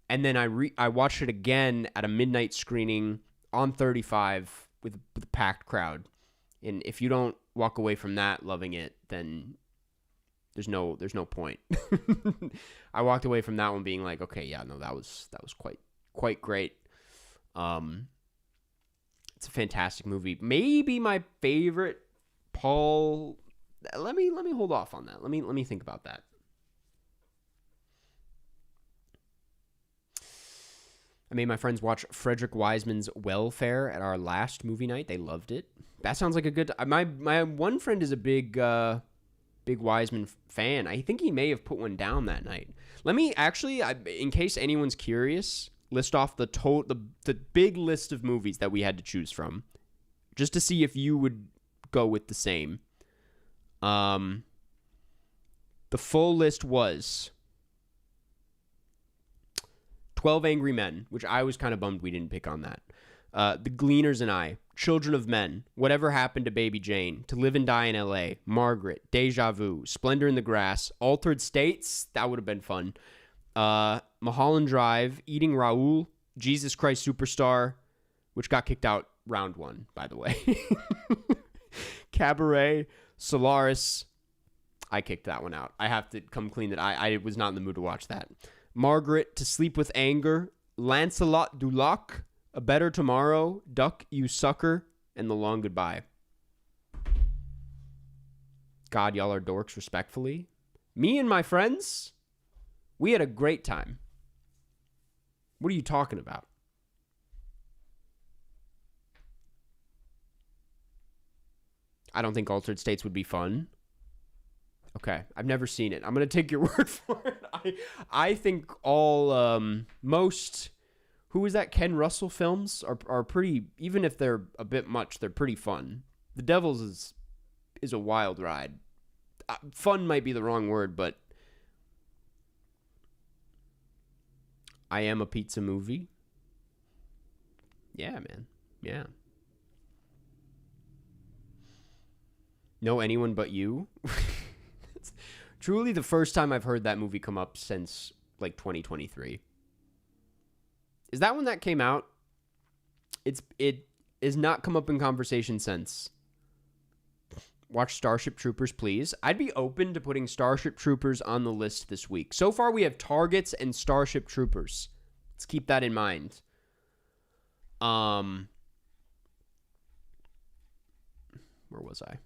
And then I watched it again at a midnight screening on 35 with a packed crowd. And if you don't walk away from that loving it, then there's no point. I walked away from that one being like, okay, yeah, no, that was quite great. It's a fantastic movie. Maybe my favorite Paul. Let me hold off on that. Let me think about that. I made my friends watch Frederick Wiseman's Welfare at our last movie night. They loved it. That sounds like a good. My one friend is a big Wiseman fan. I think he may have put one down that night. Let me actually, in case anyone's curious, list off the big list of movies that we had to choose from, just to see if you would go with the same. The full list was 12 Angry Men, which I was kind of bummed we didn't pick on that. The Gleaners and I, Children of Men, Whatever Happened to Baby Jane, To Live and Die in L.A., Margaret, Deja Vu, Splendor in the Grass, Altered States, that would have been fun, Mulholland Drive, Eating Raoul, Jesus Christ Superstar, which got kicked out round 1, by the way, Cabaret, Solaris, I kicked that one out. I have to come clean that I was not in the mood to watch that. Margaret, To Sleep with Anger, Lancelot du Lac, A Better Tomorrow, Duck, You Sucker, and The Long Goodbye. God, y'all are dorks, respectfully. Me and my friends, we had a great time. What are you talking about? I don't think Altered States would be fun. Okay, I've never seen it. I'm going to take your word for it. I think all, most... Who is that? Ken Russell films are pretty, even if they're a bit much, they're pretty fun. The Devils is a wild ride. Fun might be the wrong word, but I Am a Pizza Movie. Yeah, man. Yeah. No Anyone But You. It's truly the first time I've heard that movie come up since like 2023. Is that when that came out? It has not come up in conversation since. Watch Starship Troopers, please. I'd be open to putting Starship Troopers on the list this week. So far, we have Targets and Starship Troopers. Let's keep that in mind. Where was I?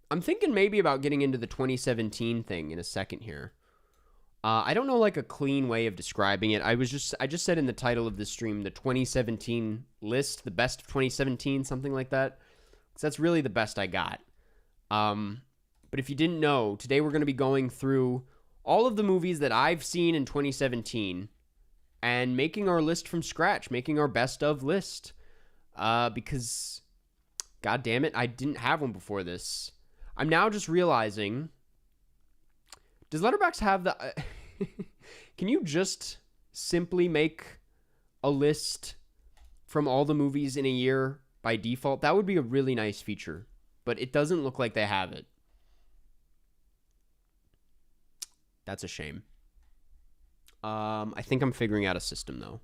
I'm thinking maybe about getting into the 2017 thing in a second here. I don't know like a clean way of describing it. I just said in the title of this stream, the 2017 list, the best of 2017, something like that. Because that's really the best I got. But if you didn't know, today we're going to be going through all of the movies that I've seen in 2017 and making our list from scratch, making our best of list. Because, god damn it, I didn't have one before this. I'm now just realizing, does Letterboxd have the... Can you just simply make a list from all the movies in a year by default? That would be a really nice feature, but it doesn't look like they have it. That's a shame. I think I'm figuring out a system, though.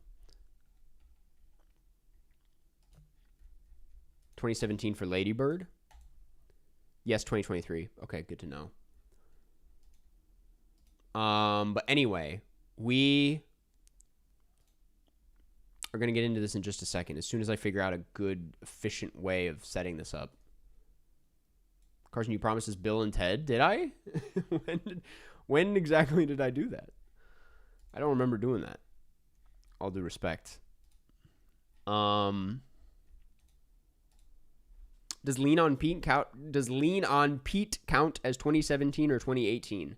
2017 for Lady Bird? Yes, 2023. Okay, good to know. But anyway, we are going to get into this in just a second, as soon as I figure out a good, efficient way of setting this up. Carson, you promised us Bill and Ted. Did I? When exactly did I do that? I don't remember doing that. All due respect. Does Lean on Pete count as 2017 or 2018?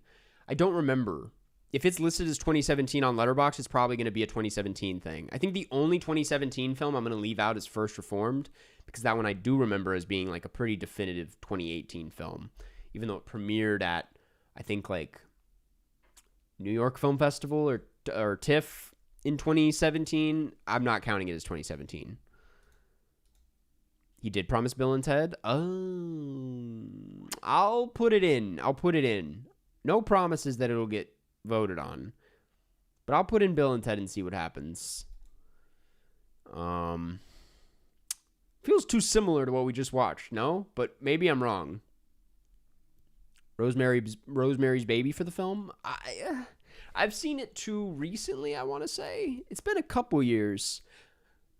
I don't remember. If it's listed as 2017 on Letterboxd, it's probably going to be a 2017 thing. I think the only 2017 film I'm going to leave out is First Reformed, because that one I do remember as being like a pretty definitive 2018 film, even though it premiered at, I think, like New York Film Festival or TIFF in 2017. I'm not counting it as 2017. He did promise Bill and Ted? I'll put it in. No promises that it'll get voted on. But I'll put in Bill and Ted and see what happens. Feels too similar to what we just watched, no? But maybe I'm wrong. Rosemary's Baby for the film? I've seen it too recently, I want to say. It's been a couple years.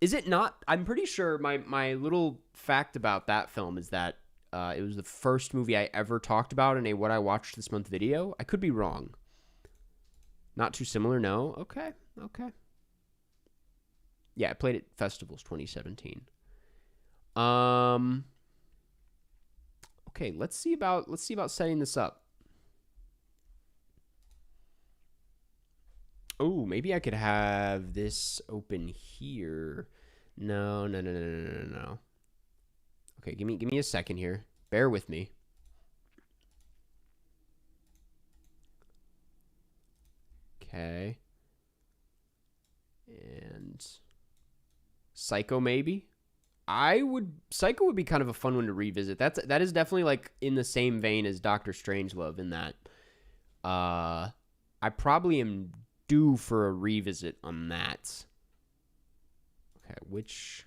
Is it not? I'm pretty sure my little fact about that film is that it was the first movie I ever talked about in a What I Watched This Month video. I could be wrong. Not too similar, no? Okay. Yeah, I played at festivals 2017. Okay, let's see about setting this up. Oh, maybe I could have this open here. No. Okay, give me a second here. Bear with me. Okay. And Psycho maybe? Psycho would be kind of a fun one to revisit. That is definitely like in the same vein as Doctor Strangelove in that I probably am due for a revisit on that. Okay, which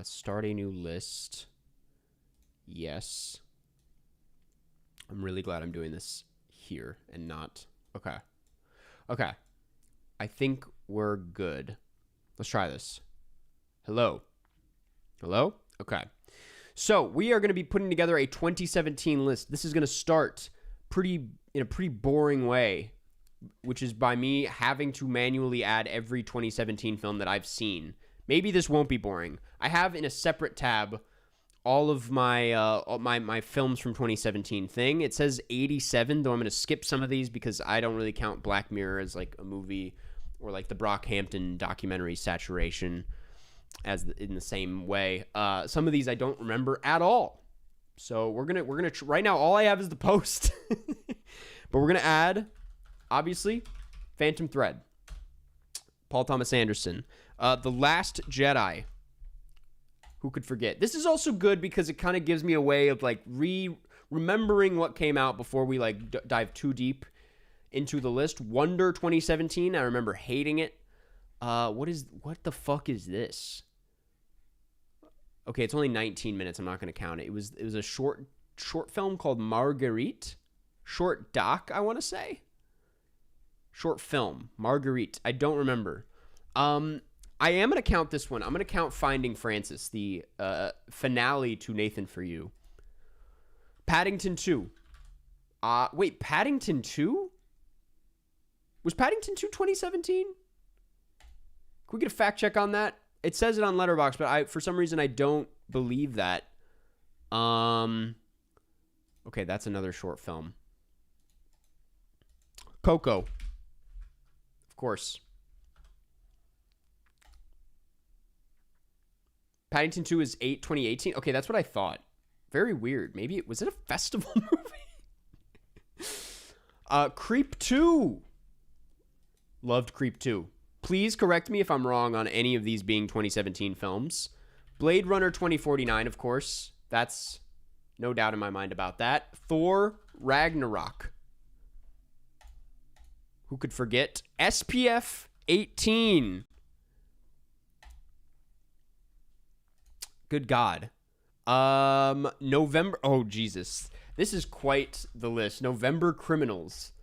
start a new list. Yes. I'm really glad I'm doing this here and not. Okay. I think we're good. Let's try this. Hello? Okay. So we are going to be putting together a 2017 list. This is going to start in a pretty boring way, which is by me having to manually add every 2017 film that I've seen. Maybe this won't be boring. I have in a separate tab all of my films from 2017 thing. It says 87, though I'm going to skip some of these because I don't really count Black Mirror as like a movie, or like the Brockhampton documentary Saturation as in the same way. Some of these I don't remember at all. So we're gonna right now. All I have is the post, but we're gonna add, obviously, Phantom Thread, Paul Thomas Anderson, The Last Jedi. Who could forget? This is also good because it kind of gives me a way of like remembering what came out before we like dive too deep into the list. Wonder 2017. I remember hating it. What the fuck is this? Okay, it's only 19 minutes. I'm not going to count it. It was a short film called Marguerite. Short doc, I want to say. Short film, Marguerite. I don't remember. I am going to count this one. I'm going to count Finding Francis, the finale to Nathan For You. Paddington 2. Wait, Paddington 2? Was Paddington 2 2017? Can we get a fact check on that? It says it on Letterboxd, but for some reason I don't believe that. Okay, that's another short film. Coco. Of course. Paddington 2 is 2018. Okay, that's what I thought. Very weird. Maybe was it a festival movie? Creep 2. Loved Creep 2. Please correct me if I'm wrong on any of these being 2017 films. Blade Runner 2049, of course. That's no doubt in my mind about that. Thor Ragnarok. Who could forget? SPF 18. Good God. November. Oh, Jesus. This is quite the list. November Criminals.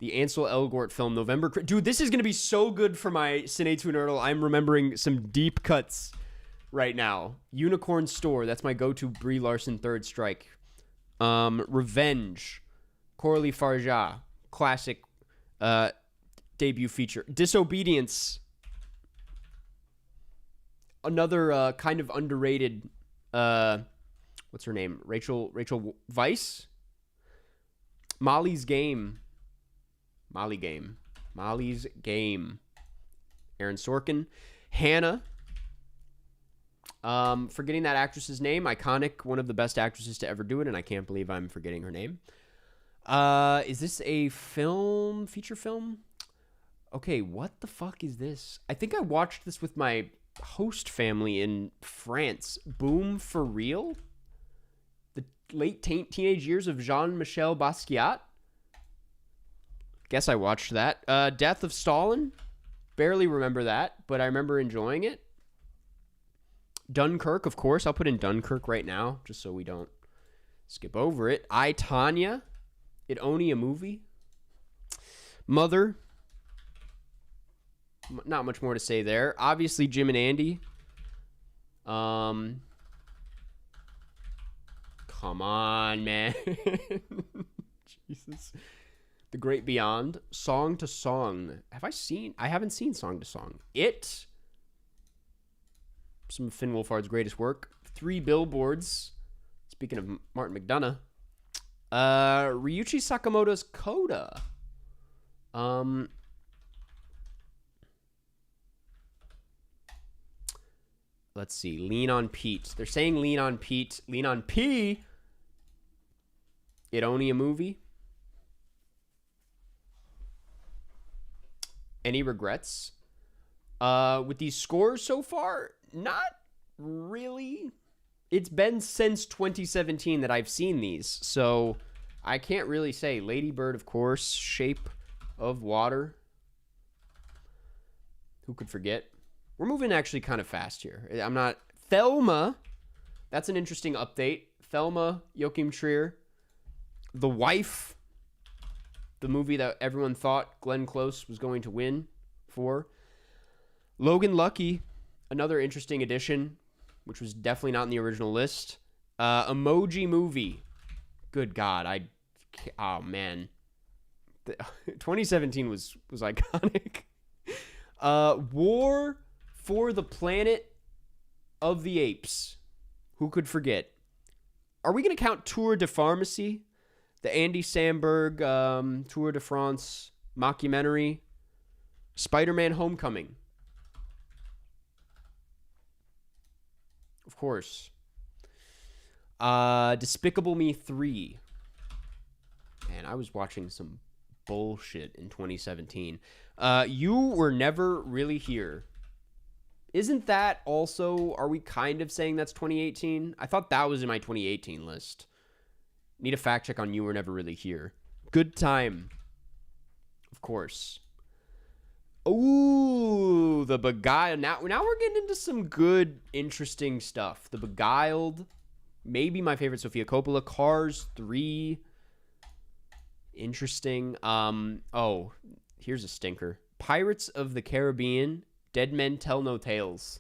The Ansel Elgort film, November. Dude, this is going to be so good for my Cine 2 Nerdle. I'm remembering some deep cuts right now. Unicorn Store. That's my go-to Brie Larson Third Strike. Revenge. Coralie Farja. Classic debut feature. Disobedience. Another kind of underrated, what's her name? Rachel Weisz? Molly's Game. Molly's Game. Aaron Sorkin. Hannah. Forgetting that actress's name. Iconic. One of the best actresses to ever do it, and I can't believe I'm forgetting her name. Is this a film? Feature film? Okay, what the fuck is this? I think I watched this with my host family in France. Boom for Real? The late teenage years of Jean-Michel Basquiat? Guess I watched that. Death of Stalin? Barely remember that, but I remember enjoying it. Dunkirk, of course. I'll put in Dunkirk right now, just so we don't skip over it. I, Tonya. It Only a Movie. Mother. Not much more to say there. Obviously, Jim and Andy. Come on, man. Jesus. The Great Beyond. Song to Song. I haven't seen Song to Song. It. Some of Finn Wolfhard's greatest work. 3 Billboards. Speaking of Martin McDonagh. Ryuichi Sakamoto's Coda. Let's see. Lean on Pete. They're saying Lean on Pete. Lean on P. It Only a Movie. Any regrets? With these scores so far, not really. It's been since 2017 that I've seen these, so I can't really say. Lady Bird, of course. Shape of Water. Who could forget? We're moving actually kind of fast here. I'm not... Thelma. That's an interesting update. Thelma, Joachim Trier. The Wife. The movie that everyone thought Glenn Close was going to win for. Logan Lucky. Another interesting addition, which was definitely not in the original list. Emoji Movie. Good God. Oh, man. 2017 was iconic. War for the Planet of the Apes. Who could forget? Are we going to count Tour de Pharmacy? The Andy Samberg Tour de France mockumentary? Spider-Man Homecoming. Of course. Despicable Me 3. Man, I was watching some bullshit in 2017. You Were Never Really Here. Isn't that also, are we kind of saying that's 2018? I thought that was in my 2018 list. Need a fact check on You Were Never Really Here. Good Time. Of course. Ooh, The Beguiled. Now we're getting into some good, interesting stuff. The Beguiled. Maybe my favorite Sofia Coppola. Cars 3. Interesting. Oh, here's a stinker. Pirates of the Caribbean. Dead Men Tell No Tales.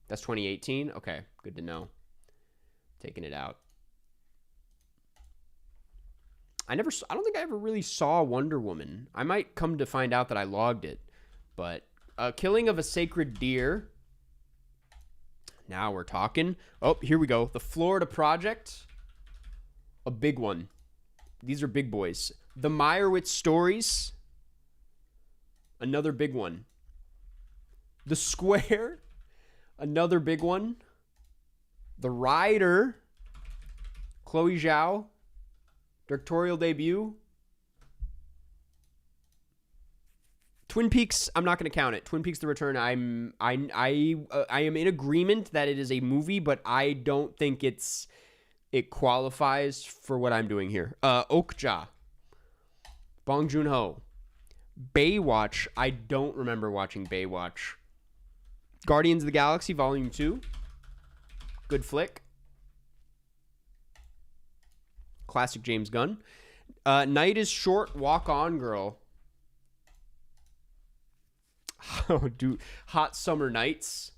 That's 2018? Okay, good to know. Taking it out. I don't think I ever really saw Wonder Woman. I might come to find out that I logged it. But Killing of a Sacred Deer. Now we're talking. Oh, here we go. The Florida Project. A big one. These are big boys. The Meyerowitz Stories. Another big one. The Square. Another big one. The Rider. Chloe Zhao. Directorial debut. Twin Peaks, I'm not going to count it. Twin Peaks: The Return, I am in agreement that it is a movie, but I don't think it qualifies for what I'm doing here. Okja. Bong Joon-ho. Baywatch. I don't remember watching Baywatch. Guardians of the Galaxy Volume 2. Good flick. Classic James Gunn. Night is Short, Walk On Girl. Oh, dude. Hot Summer Nights.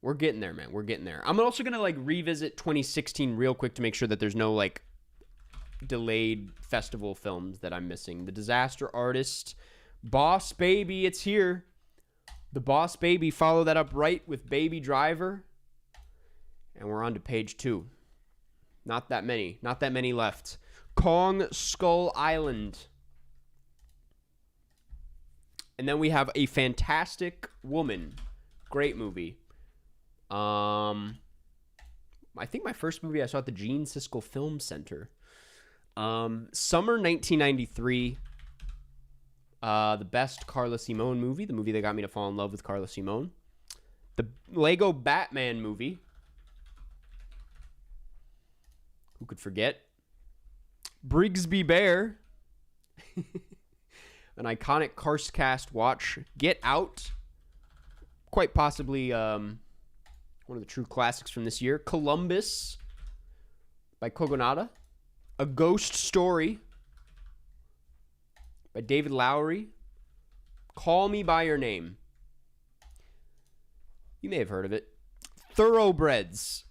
We're getting there, man. We're getting there. I'm also going to revisit 2016 real quick to make sure that there's no delayed festival films that I'm missing. The Disaster Artist. Boss Baby, it's here. The Boss Baby, follow that up right with Baby Driver. And we're on to page 2. Not that many left. Kong Skull Island. And then we have A Fantastic Woman. Great movie. I think my first movie I saw at the Gene Siskel Film Center. Summer 1993. The best Carla Simone movie. The movie that got me to fall in love with Carla Simone. The Lego Batman movie. Who could forget? Brigsby Bear. An iconic Cast watch. Get Out. Quite possibly one of the true classics from this year. Columbus by Kogonada. A Ghost Story by David Lowery. Call Me By Your Name. You may have heard of it. Thoroughbreds.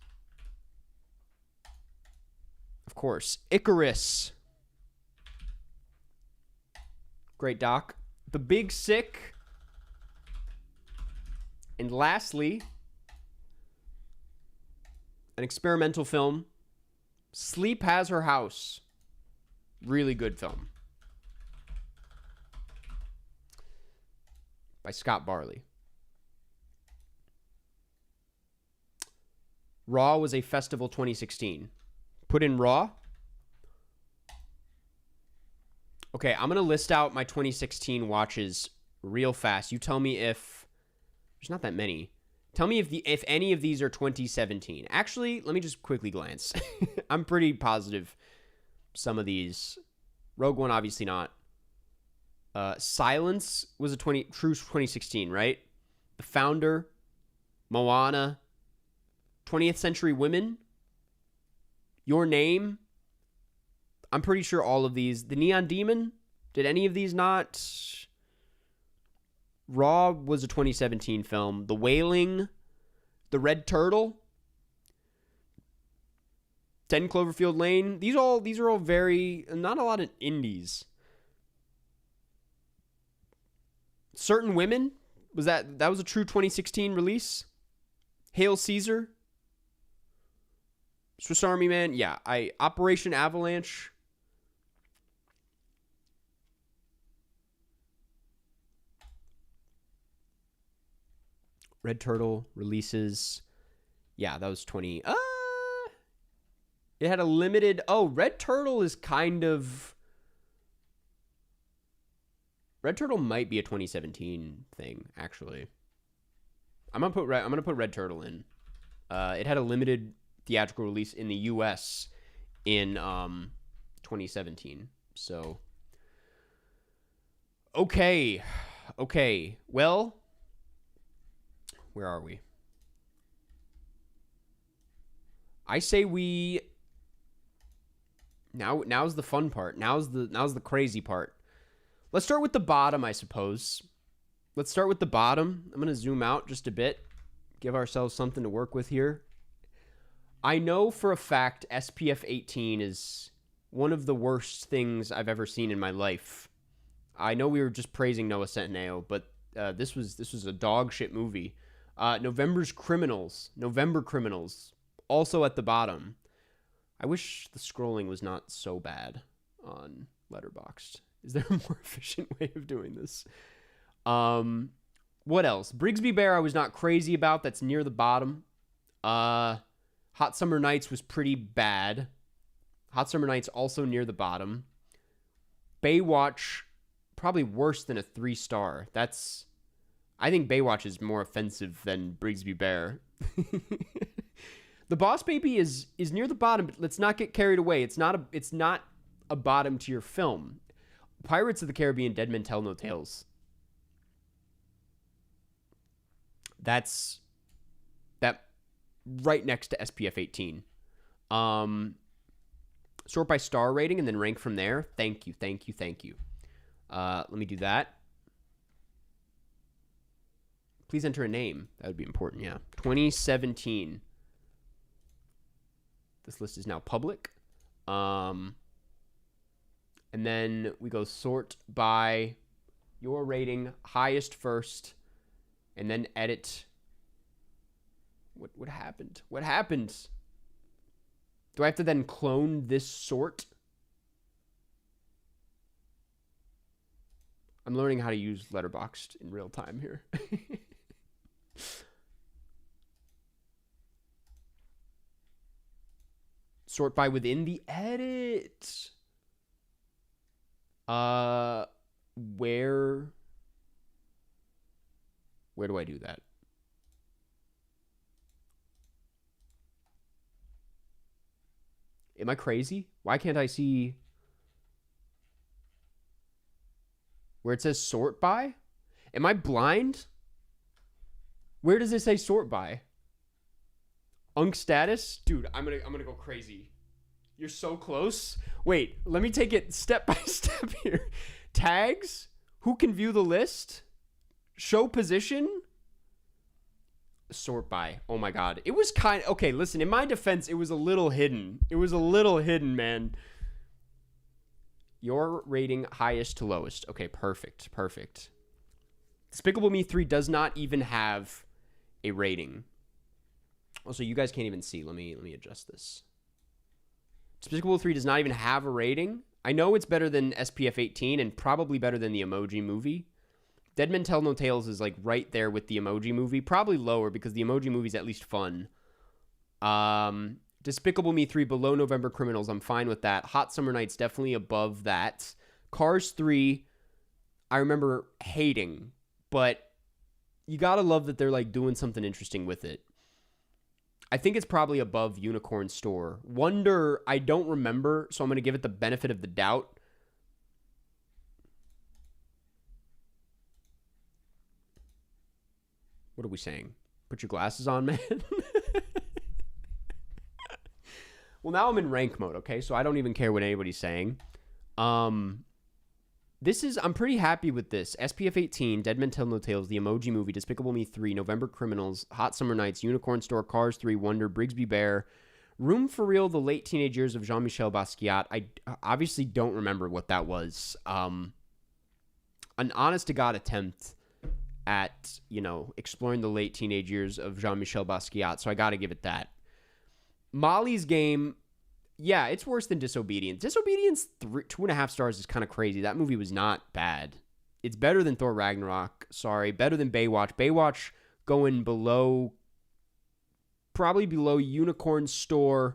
Of course. Icarus. Great doc. The Big Sick. And lastly, an experimental film. Sleep Has Her House. Really good film. By Scott Barley. Raw was a festival 2016. Put in Raw. Okay, I'm going to list out my 2016 watches real fast. You tell me if... There's not that many. Tell me if any of these are 2017. Actually, let me just quickly glance. I'm pretty positive some of these. Rogue One, obviously not. Silence was a true 2016, right? The Founder, Moana, 20th Century Women, Your Name. I'm pretty sure all of these. The Neon Demon, did any of these not? Raw was a 2017 film. The Wailing, The Red Turtle, 10 Cloverfield Lane. These are all very, not a lot of indies. Certain Women, was that was a true 2016 release? Hail Caesar. Swiss Army Man. Yeah, Operation Avalanche. Red Turtle releases. Yeah, that was 20. It had a limited. Oh, Red Turtle is kind of. Red Turtle might be a 2017 thing, actually. I'm gonna put Red Turtle in. It had a limited theatrical release in the U.S. in 2017. So, okay. Well, where are we? I say we. Now's the fun part. Now's the crazy part. Let's start with the bottom, I suppose. Let's start with the bottom. I'm going to zoom out just a bit. Give ourselves something to work with here. I know for a fact SPF 18 is one of the worst things I've ever seen in my life. I know we were just praising Noah Centineo, but this was a dog shit movie. November Criminals, also at the bottom. I wish the scrolling was not so bad on Letterboxd. Is there a more efficient way of doing this? What else? Brigsby Bear I was not crazy about. That's near the bottom. Hot Summer Nights was pretty bad. Hot Summer Nights also near the bottom. Baywatch, probably worse than a 3-star. I think Baywatch is more offensive than Brigsby Bear. The Boss Baby is near the bottom, but let's not get carried away. It's not a bottom tier film. Pirates of the Caribbean, Dead Men Tell No Tales. That's that right next to SPF 18. Sort by star rating and then rank from there. Thank you. Let me do that. Please enter a name. That would be important, yeah. 2017. This list is now public. And then we go sort by your rating, highest first, and then edit. What happened? What happened? Do I have to then clone this sort? I'm learning how to use Letterboxd in real time here. Sort by within the edit. Where do I do that? Am I crazy? Why can't I see where it says sort by? Am I blind? Where does it say sort by? Unk status? Dude, I'm gonna go crazy. You're so close. Wait, let me take it step by step here. Tags? Who can view the list? Show position? Sort by. Oh my god. It was okay, listen, in my defense, it was a little hidden. Man. Your rating highest to lowest. Okay, perfect. Despicable Me 3 does not even have a rating. Also, you guys can't even see. Let me adjust this. Despicable 3 does not even have a rating. I know it's better than SPF 18 and probably better than the Emoji Movie. Dead Men Tell No Tales is like right there with the Emoji Movie. Probably lower because the Emoji Movie is at least fun. Despicable Me 3 below November Criminals. I'm fine with that. Hot Summer Nights definitely above that. Cars 3, I remember hating. But you gotta love that they're like doing something interesting with it. I think it's probably above Unicorn Store. Wonder, I don't remember, so I'm going to give it the benefit of the doubt. What are we saying? Put your glasses on, man. Well, now I'm in rank mode, okay? So I don't even care what anybody's saying. I'm pretty happy with this. SPF 18, Dead Men Tell No Tales, The Emoji Movie, Despicable Me 3, November Criminals, Hot Summer Nights, Unicorn Store, Cars 3, Wonder, Brigsby Bear, Room for Real, The Late Teenage Years of Jean-Michel Basquiat. I obviously don't remember what that was. An honest-to-God attempt at, exploring the late teenage years of Jean-Michel Basquiat, so I got to give it that. Molly's Game, yeah, it's worse than Disobedience. Disobedience, 2.5 stars is kind of crazy. That movie was not bad. It's better than Thor Ragnarok, sorry. Better than Baywatch. Baywatch going probably below Unicorn Store.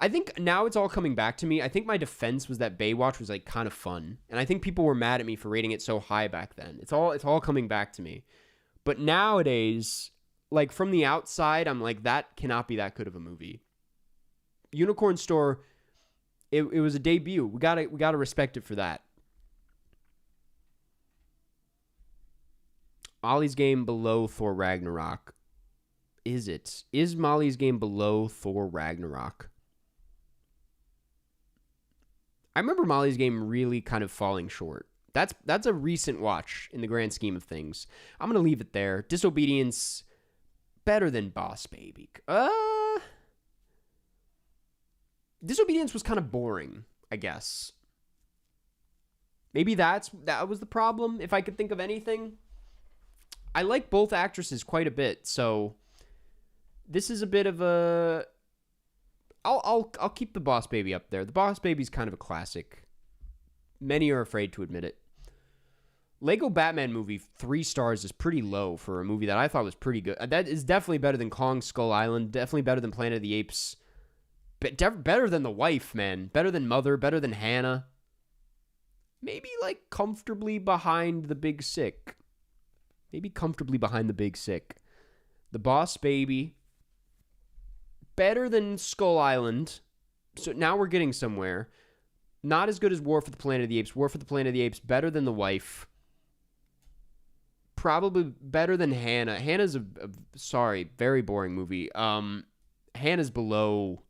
I think now it's all coming back to me. I think my defense was that Baywatch was like kind of fun, and I think people were mad at me for rating it so high back then. It's all coming back to me. But nowadays, like from the outside, I'm like, that cannot be that good of a movie. Unicorn Store, it was a debut. We gotta respect it for that. Molly's Game below Thor Ragnarok. Is it? Is Molly's Game below Thor Ragnarok? I remember Molly's Game really kind of falling short. That's a recent watch in the grand scheme of things. I'm going to leave it there. Disobedience, better than Boss Baby. Disobedience was kind of boring, I guess. Maybe that was the problem, if I could think of anything. I like both actresses quite a bit, so this is a bit of a... I'll keep the Boss Baby up there. The Boss Baby's kind of a classic. Many are afraid to admit it. Lego Batman movie, 3 stars is pretty low for a movie that I thought was pretty good. That is definitely better than Kong Skull Island. Definitely better than Planet of the Apes. Better than The Wife, man. Better than Mother. Better than Hannah. Maybe like comfortably behind The Big Sick. Maybe comfortably behind The Big Sick. The Boss Baby. Better than Skull Island. So now we're getting somewhere. Not as good as War for the Planet of the Apes. War for the Planet of the Apes, better than The Wife. Probably better than Hannah. Hannah's sorry, very boring movie. Hannah's below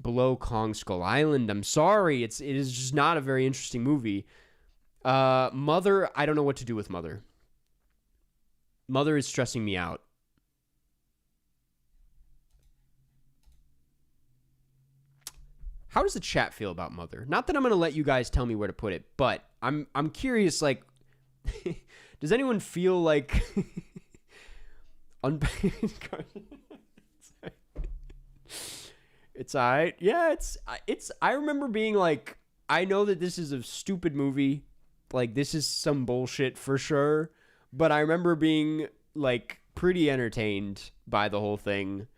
Kong Skull Island. I'm sorry. It is just not a very interesting movie. Mother, I don't know what to do with Mother. Mother is stressing me out. How does the chat feel about Mother? Not that I'm going to let you guys tell me where to put it, but I'm curious, like, does anyone feel like... It's all right. Yeah, it's... I remember being like, I know that this is a stupid movie. Like, this is some bullshit for sure. But I remember being, like, pretty entertained by the whole thing.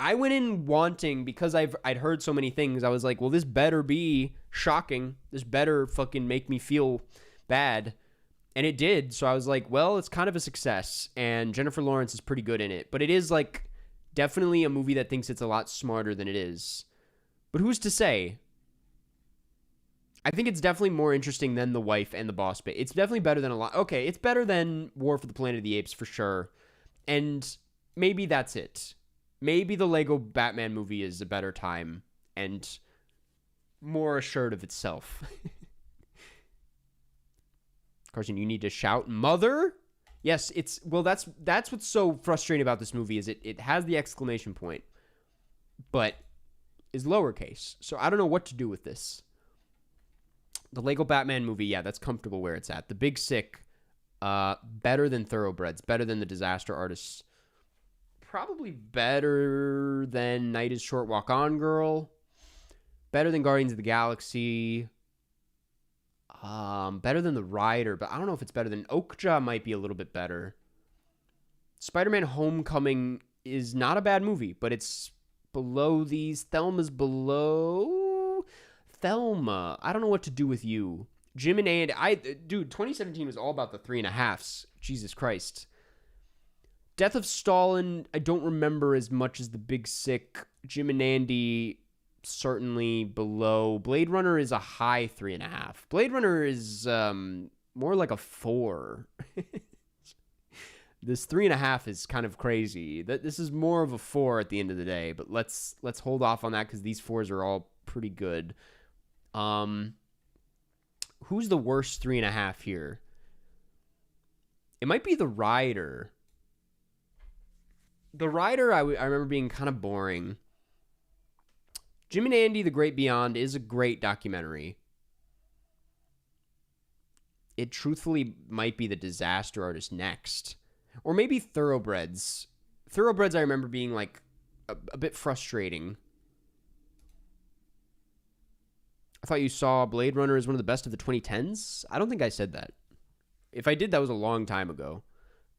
I went in wanting, because I'd heard so many things, I was like, well, this better be shocking. This better fucking make me feel bad. And it did. So I was like, well, it's kind of a success. And Jennifer Lawrence is pretty good in it. But it is like definitely a movie that thinks it's a lot smarter than it is. But who's to say? I think it's definitely more interesting than The Wife and The Boss Baby. It's definitely better than a lot. Okay, it's better than War for the Planet of the Apes for sure. And maybe that's it. Maybe the Lego Batman movie is a better time and more assured of itself. Carson, you need to shout, Mother? Yes, that's what's so frustrating about this movie is it has the exclamation point, but is lowercase. So I don't know what to do with this. The Lego Batman movie, yeah, that's comfortable where it's at. The Big Sick, better than Thoroughbreds, better than The Disaster Artists. Probably better than Night is Short, Walk On Girl. Better than Guardians of the Galaxy. Better than The Rider, but I don't know if it's better than Okja. Might be a little bit better. Spider-Man Homecoming is not a bad movie, but it's below these. Thelma's below. Thelma, I don't know what to do with you. Jim and Andy, dude, 2017 was all about the 3.5s. Jesus Christ. Death of Stalin, I don't remember as much as The Big Sick. Jim and Andy, certainly below. Blade Runner is a high 3.5. Blade Runner is more like a 4. This 3.5 is kind of crazy. This is more of a 4 at the end of the day, but let's hold off on that because these 4s are all pretty good. Who's the worst 3.5 here? It might be The Rider. The Rider, I remember being kind of boring. Jim and Andy, The Great Beyond is a great documentary. it truthfully might be the Disaster Artist next. Or maybe Thoroughbreds. Thoroughbreds I remember being like a bit frustrating. I thought you saw Blade Runner as one of the best of the 2010s. I don't think I said that. If I did, that was a long time ago.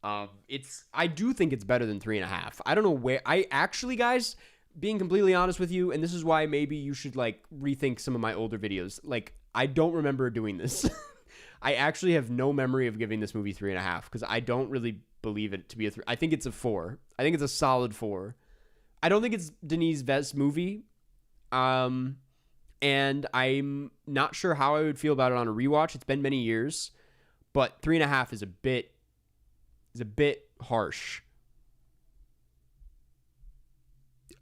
I do think it's better than 3.5. I don't know where. I actually, guys, being completely honest with you, and this is why maybe you should like rethink some of my older videos. Like, I don't remember doing this. I actually have no memory of giving this movie 3.5 because I don't really believe it to be a 3. I think it's a 4. I think it's a solid 4. I don't think it's Denis' best movie. And I'm not sure how I would feel about it on a rewatch. It's been many years, but 3.5 is a bit harsh.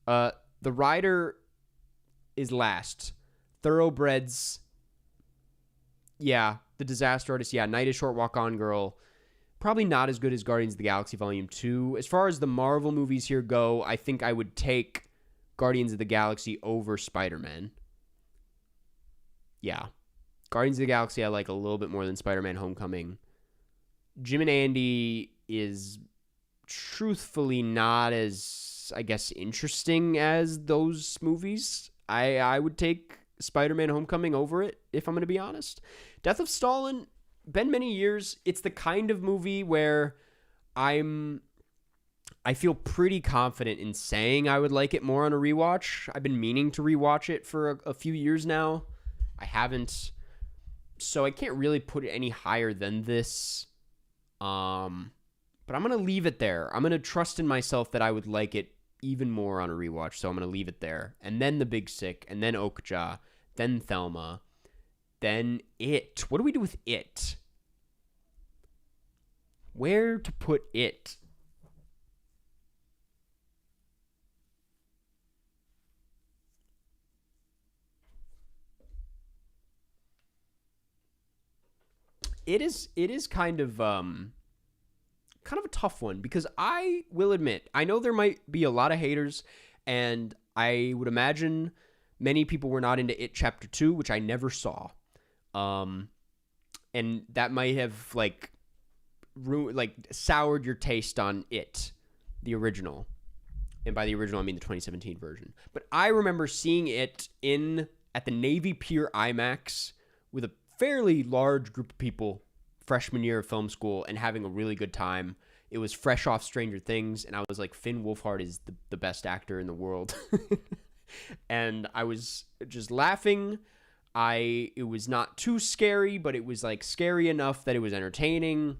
The Rider is last. Thoroughbreds, yeah. The Disaster Artist, yeah. Night is Short, Walk On Girl, probably not as good as Guardians of the Galaxy Volume 2. As far as the Marvel movies here go, I think I would take Guardians of the Galaxy over Spider-Man. Yeah. Guardians of the Galaxy I like a little bit more than Spider-Man Homecoming. Jim and Andy is truthfully not as, I guess, interesting as those movies. I would take Spider-Man Homecoming over it, if I'm going to be honest. Death of Stalin, been many years. It's the kind of movie where I feel pretty confident in saying I would like it more on a rewatch. I've been meaning to rewatch it for a few years now. I haven't. So I can't really put it any higher than this. But I'm going to leave it there. I'm going to trust in myself that I would like it even more on a rewatch. So I'm going to leave it there. And then The Big Sick, and then Okja, then Thelma, then It. What do we do with It? Where to put It? It is kind of a tough one because I will admit, I know there might be a lot of haters, and I would imagine many people were not into It Chapter 2, which I never saw. And that might have soured your taste on It, the original. And by the original, I mean the 2017 version. But I remember seeing it at the Navy Pier IMAX with a fairly large group of people freshman year of film school and having a really good time. It was fresh off Stranger Things, and I was like, Finn Wolfhard is the best actor in the world. And I was just laughing. It was not too scary, but it was like scary enough that it was entertaining.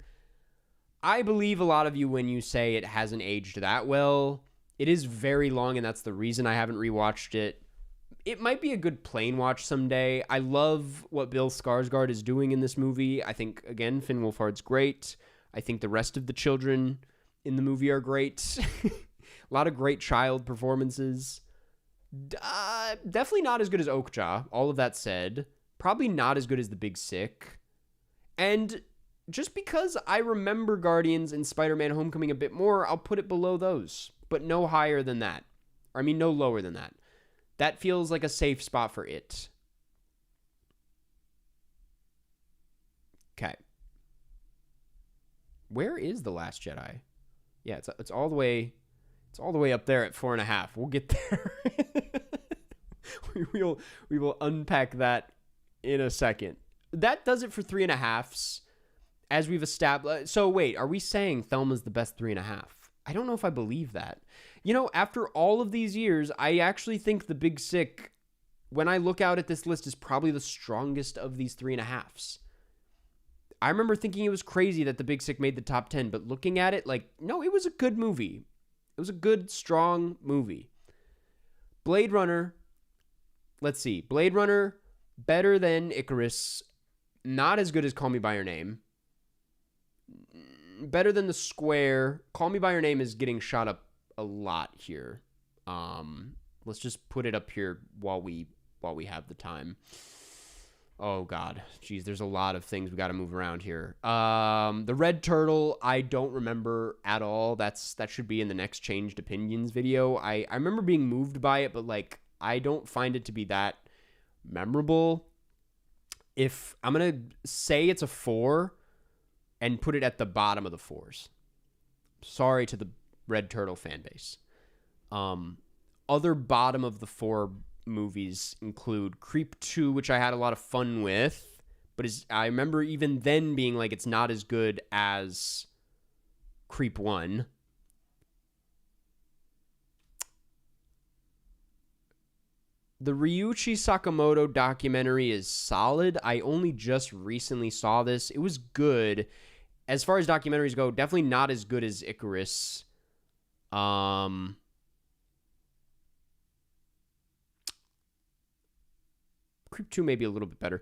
I believe a lot of you when you say it hasn't aged that well. It is very long, and that's the reason I haven't rewatched it. It might be a good plane watch someday. I love what Bill Skarsgård is doing in this movie. I think, again, Finn Wolfhard's great. I think the rest of the children in the movie are great. A lot of great child performances. Definitely not as good as Okja, all of that said. Probably not as good as The Big Sick. And just because I remember Guardians and Spider-Man Homecoming a bit more, I'll put it below those. But no higher than that. I mean, no lower than that. That feels like a safe spot for It. Okay. Where is The Last Jedi? Yeah, it's all the way up there at 4.5. We'll get there. we will unpack that in a second. That does it for 3.5s, as we've established. So wait, are we saying Thelma's the best 3.5? I don't know if I believe that. You know, after all of these years, I actually think The Big Sick, when I look out at this list, is probably the strongest of these 3.5s. I remember thinking it was crazy that The Big Sick made the top 10, but looking at it, no, it was a good movie. It was a good, strong movie. Blade Runner, let's see. Blade Runner, better than Icarus, not as good as Call Me By Your Name. Better than The Square. Call Me By Your Name is getting shot up a lot here. Let's just put it up here while we have the time. Oh God, geez, there's a lot of things we got to move around here. The Red Turtle, I don't remember at all. That should be in the next Changed Opinions video. I remember being moved by it, but I don't find it to be that memorable. if I'm going to say it's a 4 and put it at the bottom of the 4s. Sorry to the Red Turtle fan base. Other bottom of the 4 movies include Creep 2, which I had a lot of fun with, but I remember even then being like, it's not as good as Creep 1. The Ryuichi Sakamoto documentary is solid. I only just recently saw this. It was good. As far as documentaries go, definitely not as good as Icarus. Creep 2 may be a little bit better.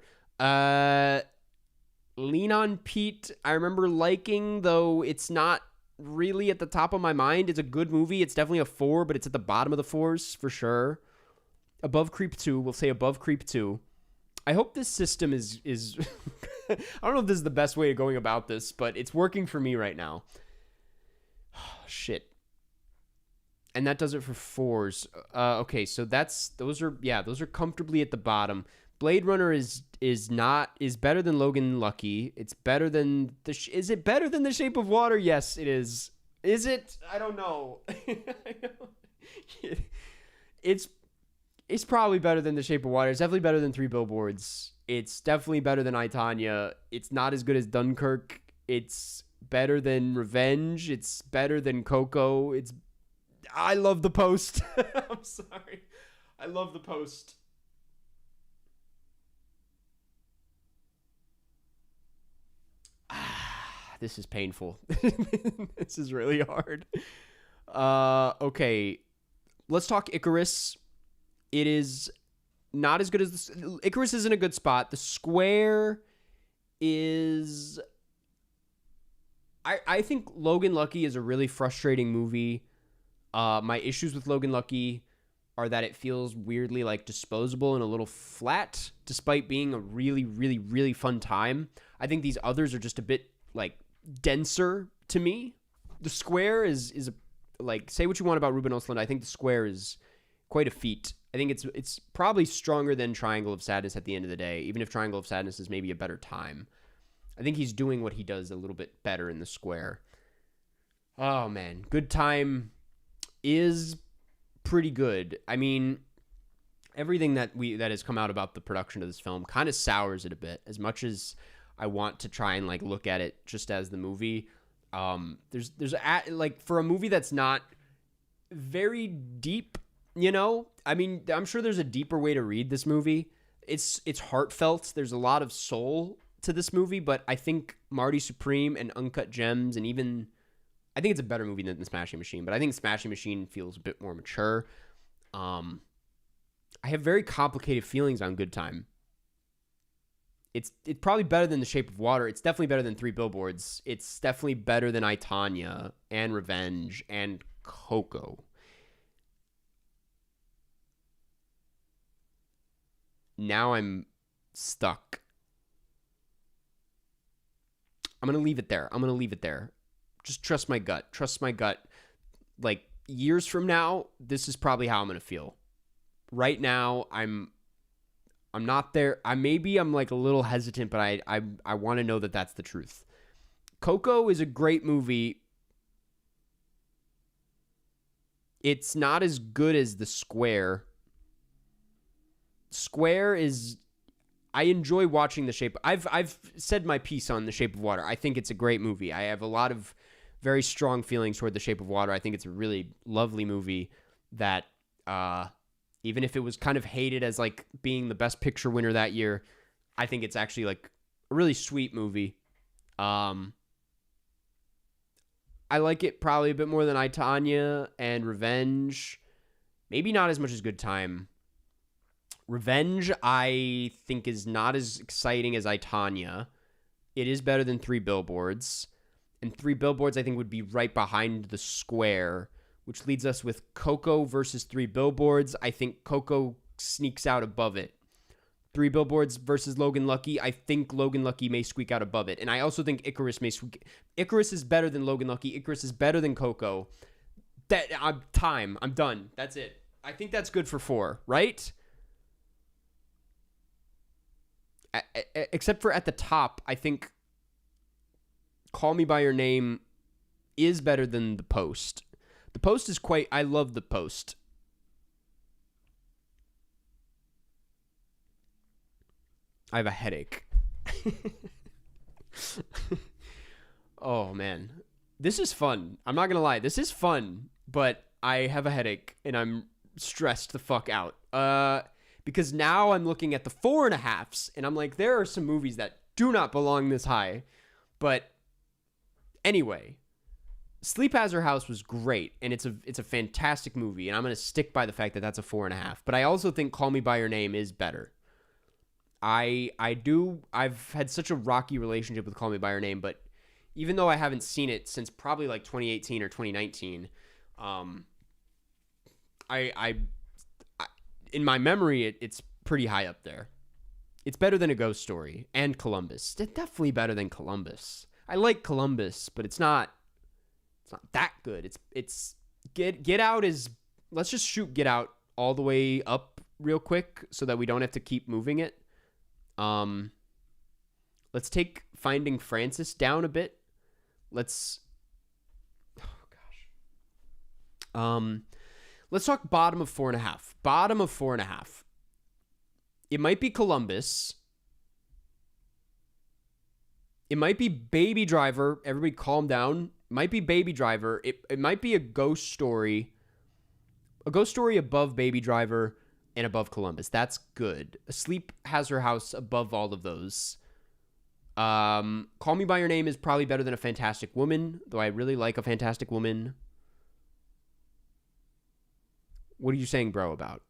Lean on Pete, I remember liking, though it's not really at the top of my mind. It's a good movie. It's definitely a 4, but it's at the bottom of the 4s for sure. Above Creep 2, we'll say above Creep 2. I hope this system is I don't know if this is the best way of going about this, but it's working for me right now. Shit. And that does it for 4s. Okay, so those are comfortably at the bottom. Blade Runner is better than Logan Lucky. It's better than is it better than The Shape of Water? Yes, it is. Is it? I don't know. It's probably better than The Shape of Water. It's definitely better than Three Billboards. It's definitely better than I, Tonya. It's not as good as Dunkirk. It's better than Revenge. It's better than Coco. I love The Post. I'm sorry. I love The Post. This is painful. This is really hard. Okay. Let's talk Icarus. It is not as good as this. Icarus is in a good spot. The Square is... I think Logan Lucky is a really frustrating movie. My issues with Logan Lucky are that it feels weirdly like disposable and a little flat, despite being a really, really, really fun time. I think these others are just a bit like denser to me. The Square is like, say what you want about Ruben Östlund. I think The Square is quite a feat. I think it's probably stronger than Triangle of Sadness at the end of the day, even if Triangle of Sadness is maybe a better time. I think he's doing what he does a little bit better in The Square. Oh, man. Good Time is pretty good. I mean, everything that has come out about the production of this film kind of sours it a bit. As much as I want to try and like look at it just as the movie, there's like, for a movie that's not very deep, you know, I mean, I'm sure there's a deeper way to read this movie. It's heartfelt. There's a lot of soul to this movie, but I think Marty Supreme and Uncut Gems, and even I think it's a better movie than Smashing Machine, but I think Smashing Machine feels a bit more mature. I have very complicated feelings on Good Time. It's probably better than The Shape of Water. It's definitely better than Three Billboards. It's definitely better than I, Tonya and Revenge and Coco. Now I'm stuck. I'm going to leave it there. Just trust my gut. Like, years from now, this is probably how I'm going to feel. Right now, I'm not there. I'm like a little hesitant, but I want to know that that's the truth. Coco is a great movie. It's not as good as The Square. Square is... I enjoy watching The Shape... I've said my piece on The Shape of Water. I think it's a great movie. I have a lot of very strong feelings toward The Shape of Water. I think it's a really lovely movie that... even if it was kind of hated as like being the best picture winner that year, I think it's actually like a really sweet movie. I like it probably a bit more than I, Tonya and Revenge. Maybe not as much as Good Time. Revenge, I think, is not as exciting as I, Tonya. It is better than Three Billboards. And Three Billboards, I think, would be right behind The Square, which leads us with Coco versus Three Billboards. I think Coco sneaks out above it. Three Billboards versus Logan Lucky. I think Logan Lucky may squeak out above it. And I also think Icarus may squeak. Icarus is better than Logan Lucky. Icarus is better than Coco. I'm done. That's it. I think that's good for 4, right? except for at the top, I think Call Me by Your Name is better than The Post. The Post is quite... I love The Post. I have a headache. Oh, man. This is fun. I'm not going to lie. This is fun, but I have a headache, and I'm stressed the fuck out. Because now I'm looking at the 4.5s, and I'm like, there are some movies that do not belong this high. But anyway, Sleep Has Her House was great, and it's a fantastic movie, and I'm going to stick by the fact that that's a 4.5. But I also think Call Me by Your Name is better. I've had such a rocky relationship with Call Me by Your Name, but even though I haven't seen it since probably like 2018 or 2019, I in my memory, it's pretty high up there. It's better than A Ghost Story and Columbus. It's definitely better than Columbus. I like Columbus, but it's not that good. It's Get Out is... Let's just shoot Get Out all the way up real quick so that we don't have to keep moving it. Let's take Finding Francis down a bit. Let's talk bottom of 4.5. Bottom of 4.5. It might be Columbus. It might be Baby Driver. Everybody calm down. It might be Baby Driver. It might be A Ghost Story. A Ghost Story above Baby Driver and above Columbus. That's good. Sleep Has Her House above all of those. Call Me by Your Name is probably better than A Fantastic Woman, though I really like A Fantastic Woman. What are you saying, bro, about?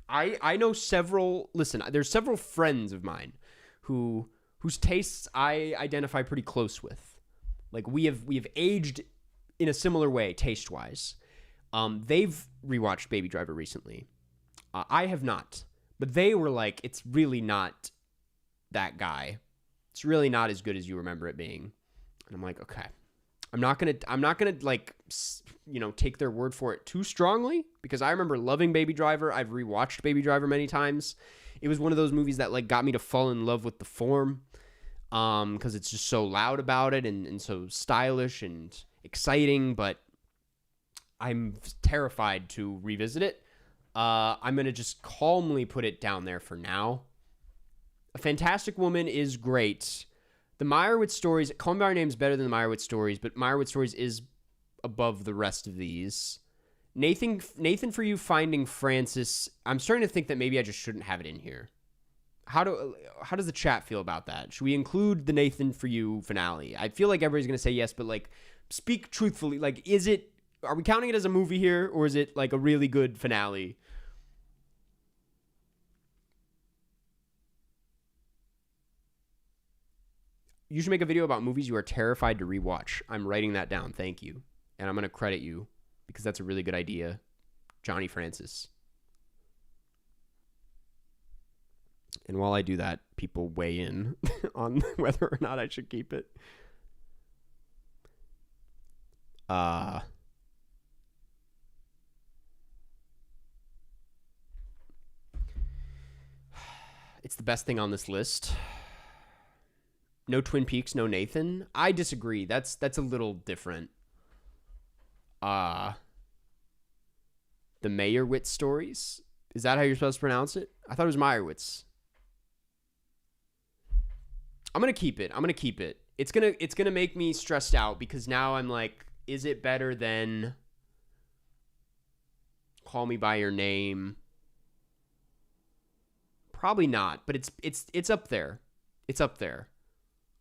I know several... Listen, there's several friends of mine whose tastes I identify pretty close with. Like, we have aged in a similar way, taste-wise. They've rewatched Baby Driver recently. I have not. But they were like, it's really not that guy. It's really not as good as you remember it being. And I'm like, okay. I'm not gonna like, you know, take their word for it too strongly, because I remember loving Baby Driver. I've rewatched Baby Driver many times. It was one of those movies that like got me to fall in love with the form, because it's just so loud about it and so stylish and exciting. But I'm terrified to revisit it. I'm gonna just calmly put it down there for now. A Fantastic Woman is great. The Meyerowitz Stories, Call Me by Your Name is better than the Meyerowitz Stories, but Meyerowitz Stories is above the rest of these. Nathan For You, Finding Francis, I'm starting to think that maybe I just shouldn't have it in here. How does the chat feel about that? Should we include the Nathan For You finale? I feel like everybody's going to say yes, but like, speak truthfully. Like, are we counting it as a movie here, or is it like a really good finale? You should make a video about movies you are terrified to rewatch. I'm writing that down. Thank you. And I'm going to credit you because that's a really good idea. Johnny Francis. And while I do that, people weigh in on whether or not I should keep it. It's the best thing on this list. No Twin Peaks, no Nathan. I disagree. That's a little different. The Meyerowitz Stories. Is that how you're supposed to pronounce it? I thought it was Meyerowitz. I'm gonna keep it. It's gonna make me stressed out because now I'm like, is it better than Call Me by Your Name? Probably not, but it's up there. It's up there.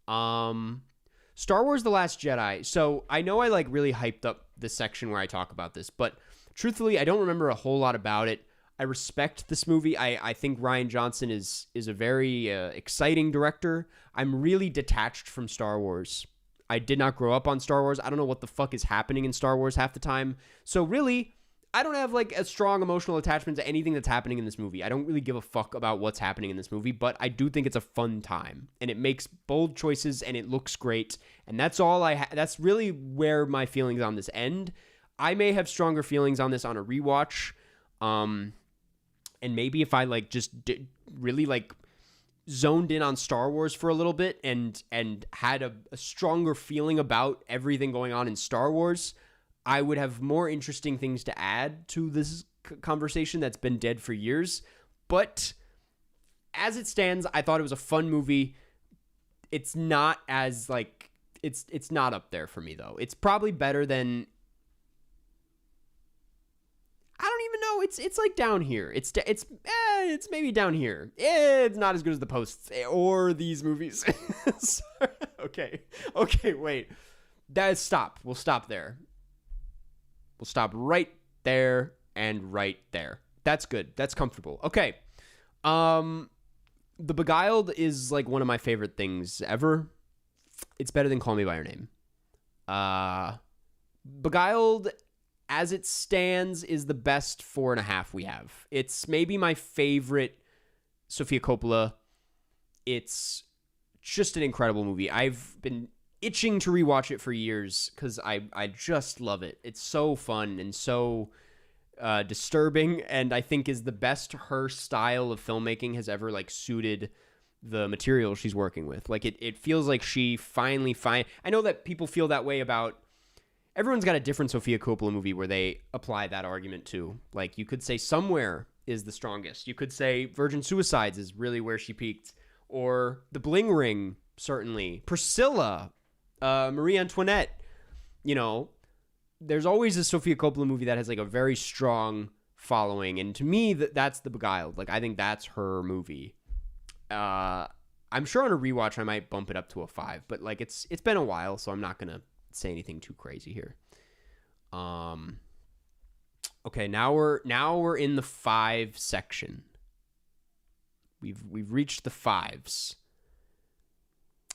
Star Wars The Last Jedi. So I know I like really hyped up this section where I talk about this, but truthfully, I don't remember a whole lot about it. I respect this movie. I think Rian Johnson is a very exciting director. I'm really detached from Star Wars. I did not grow up on Star Wars. I don't know what the fuck is happening in Star Wars half the time. So really, I don't have like a strong emotional attachment to anything that's happening in this movie. I don't really give a fuck about what's happening in this movie, but I do think it's a fun time, and it makes bold choices, and it looks great, and that's all that's really where my feelings on this end. I may have stronger feelings on this on a rewatch, and maybe if I like just really like zoned in on Star Wars for a little bit and had a stronger feeling about everything going on in Star Wars, I would have more interesting things to add to this conversation that's been dead for years. But as it stands, I thought it was a fun movie. It's not as like it's not up there for me though. It's probably better than, I don't even know. It's like down here. It's maybe down here. It's not as good as The Posts or these movies. Okay, wait. Stop. We'll stop there. We'll stop right there and right there. That's good. That's comfortable. Okay. The Beguiled is like one of my favorite things ever. It's better than Call Me by Your Name. Beguiled, as it stands, is the best 4.5 we have. It's maybe my favorite Sofia Coppola. It's just an incredible movie. I've been itching to rewatch it for years because I just love it. It's so fun and so disturbing, and I think is the best her style of filmmaking has ever like suited the material she's working with. Like it feels like she finally I know that people feel that way about, everyone's got a different Sofia Coppola movie where they apply that argument to. Like you could say Somewhere is the strongest. You could say Virgin Suicides is really where she peaked, or The Bling Ring, certainly. Priscilla, Marie Antoinette. You know, there's always a Sofia Coppola movie that has like a very strong following, and to me that's The Beguiled. Like I think that's her movie. I'm sure on a rewatch I might bump it up to a 5, but like it's been a while, so I'm not gonna say anything too crazy here. Okay, now we're in the 5 section. We've reached the 5s.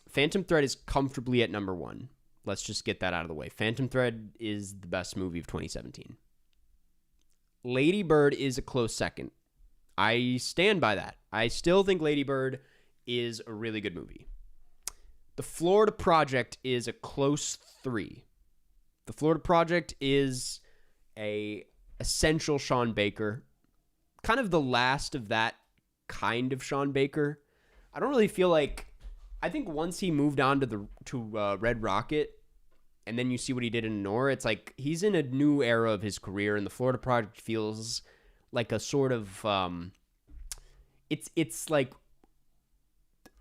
Phantom Thread is comfortably at number 1. Let's just get that out of the way. Phantom Thread is the best movie of 2017. Lady Bird is a close second. I stand by that. I still think Lady Bird is a really good movie. The Florida Project is a close 3. The Florida Project is a essential Sean Baker. Kind of the last of that kind of Sean Baker. I don't really feel like, I think once he moved on to Red Rocket, and then you see what he did in Nora, it's like he's in a new era of his career, and the Florida Project feels like a sort of it's like,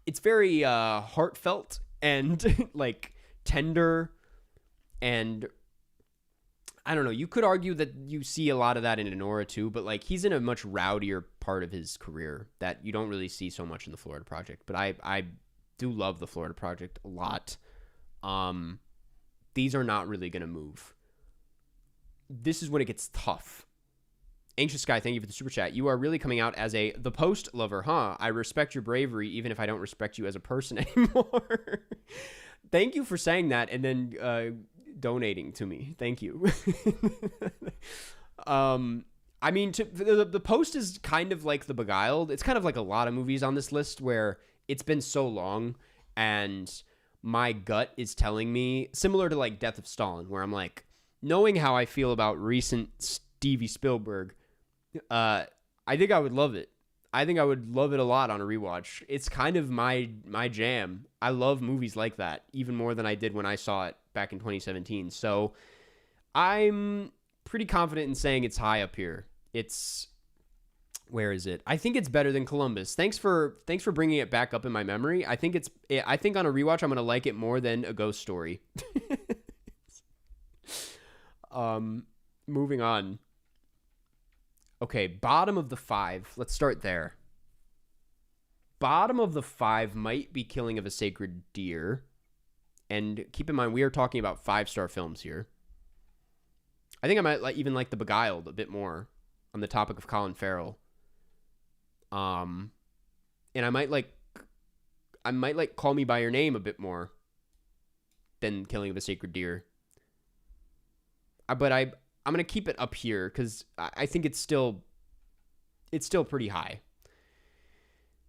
it's very heartfelt and like tender, and I don't know, you could argue that you see a lot of that in Nora too, but like he's in a much rowdier part of his career that you don't really see so much in the Florida Project. But I do love the Florida Project a lot. These are not really going to move. This is when it gets tough. Anxious Guy, thank you for the super chat. You are really coming out as a The Post lover, huh? I respect your bravery, even if I don't respect you as a person anymore. Thank you for saying that and then donating to me. Thank you. I mean, the Post is kind of like The Beguiled. It's kind of like a lot of movies on this list where it's been so long and my gut is telling me, similar to like Death of Stalin, where I'm like, knowing how I feel about recent Stevie Spielberg, I think I would love it. I think I would love it a lot on a rewatch. It's kind of my jam. I love movies like that, even more than I did when I saw it back in 2017. So I'm pretty confident in saying it's high up here. Where is it? I think it's better than Columbus. Thanks for bringing it back up in my memory. I think on a rewatch I'm going to like it more than A Ghost Story. Moving on. Okay, bottom of the 5. Let's start there. Bottom of the 5 might be Killing of a Sacred Deer. And keep in mind, we are talking about 5-star films here. I think I might even like The Beguiled a bit more on the topic of Colin Farrell. And I might like Call Me by Your Name a bit more than Killing of a Sacred Deer. But gonna keep it up here because I think it's still pretty high.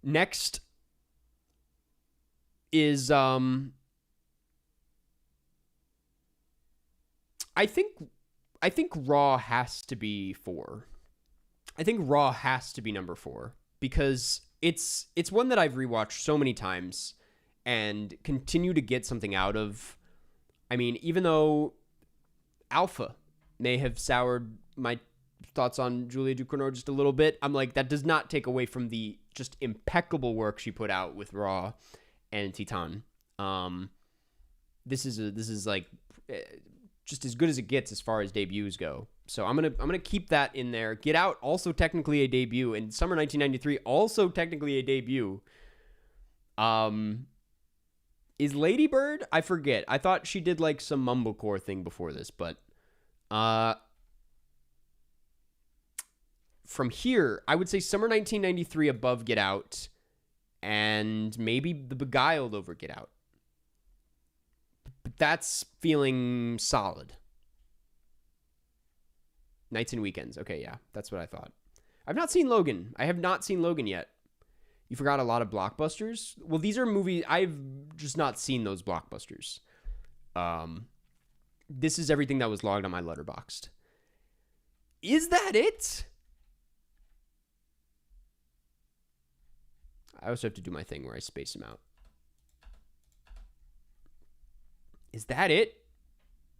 Next is I think Raw has to be 4. I think Raw has to be number 4 because it's one that I've rewatched so many times and continue to get something out of. I mean, even though Alpha may have soured my thoughts on Julia Ducournau just a little bit, I'm like, that does not take away from the just impeccable work she put out with Raw and Titan. This is like just as good as it gets as far as debuts go. So I'm gonna keep that in there. Get Out, also technically a debut, and Summer 1993 also technically a debut. Is Lady Bird? I forget. I thought she did like some mumblecore thing before this, but from here, I would say Summer 1993 above Get Out, and maybe The Beguiled over Get Out. But that's feeling solid. Nights and Weekends. Okay, yeah, that's what I thought. I've not seen Logan. I have not seen Logan yet. You forgot a lot of blockbusters? Well, these are movies. I've just not seen those blockbusters. This is everything that was logged on my Letterboxd. Is that it? I also have to do my thing where I space them out. Is that it?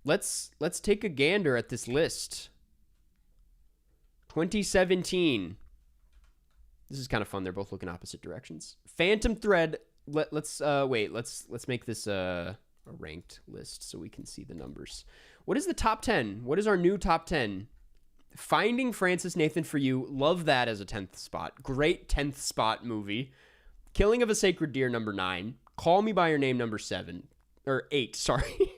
Let's take a gander at this list. 2017. This is kind of fun. They're both looking opposite directions. Phantom Thread. Let's make this a ranked list so we can see the numbers. What is the top 10? What is our new top 10? Finding Francis Nathan for You. Love that as a 10th spot. Great 10th spot movie. Killing of a Sacred Deer, number 9. Call Me by Your Name, number 7. Or 8, sorry.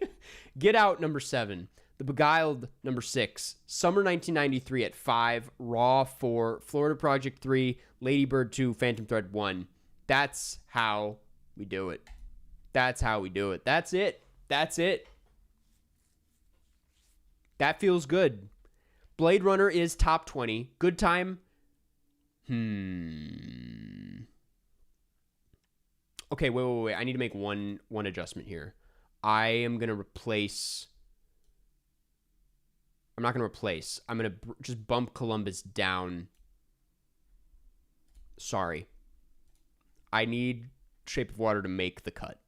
Get Out, number 7. The Beguiled, number 6. Summer 1993 at 5. Raw, 4. Florida Project, 3. Lady Bird, 2. Phantom Thread, 1. That's how we do it. That's how we do it. That's it. That's it. That feels good. Blade Runner is top 20. Good Time. Okay, wait. I need to make one adjustment here. I'm not going to replace. I'm going to just bump Columbus down. Sorry. I need Shape of Water to make the cut.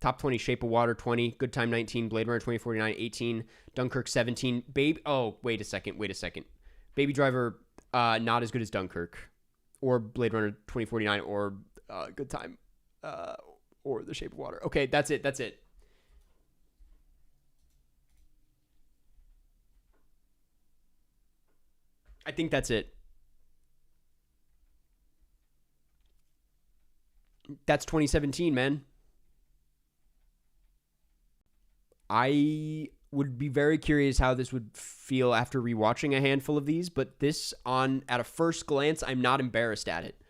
Top 20, Shape of Water, 20. Good Time, 19. Blade Runner, 2049, 18. Dunkirk, 17. Wait a second. Baby Driver, not as good as Dunkirk. Or Blade Runner, 2049, or Good Time. Or The Shape of Water. Okay, that's it. I think that's it. That's 2017, man. I would be very curious how this would feel after rewatching a handful of these, but this at a first glance, I'm not embarrassed at it.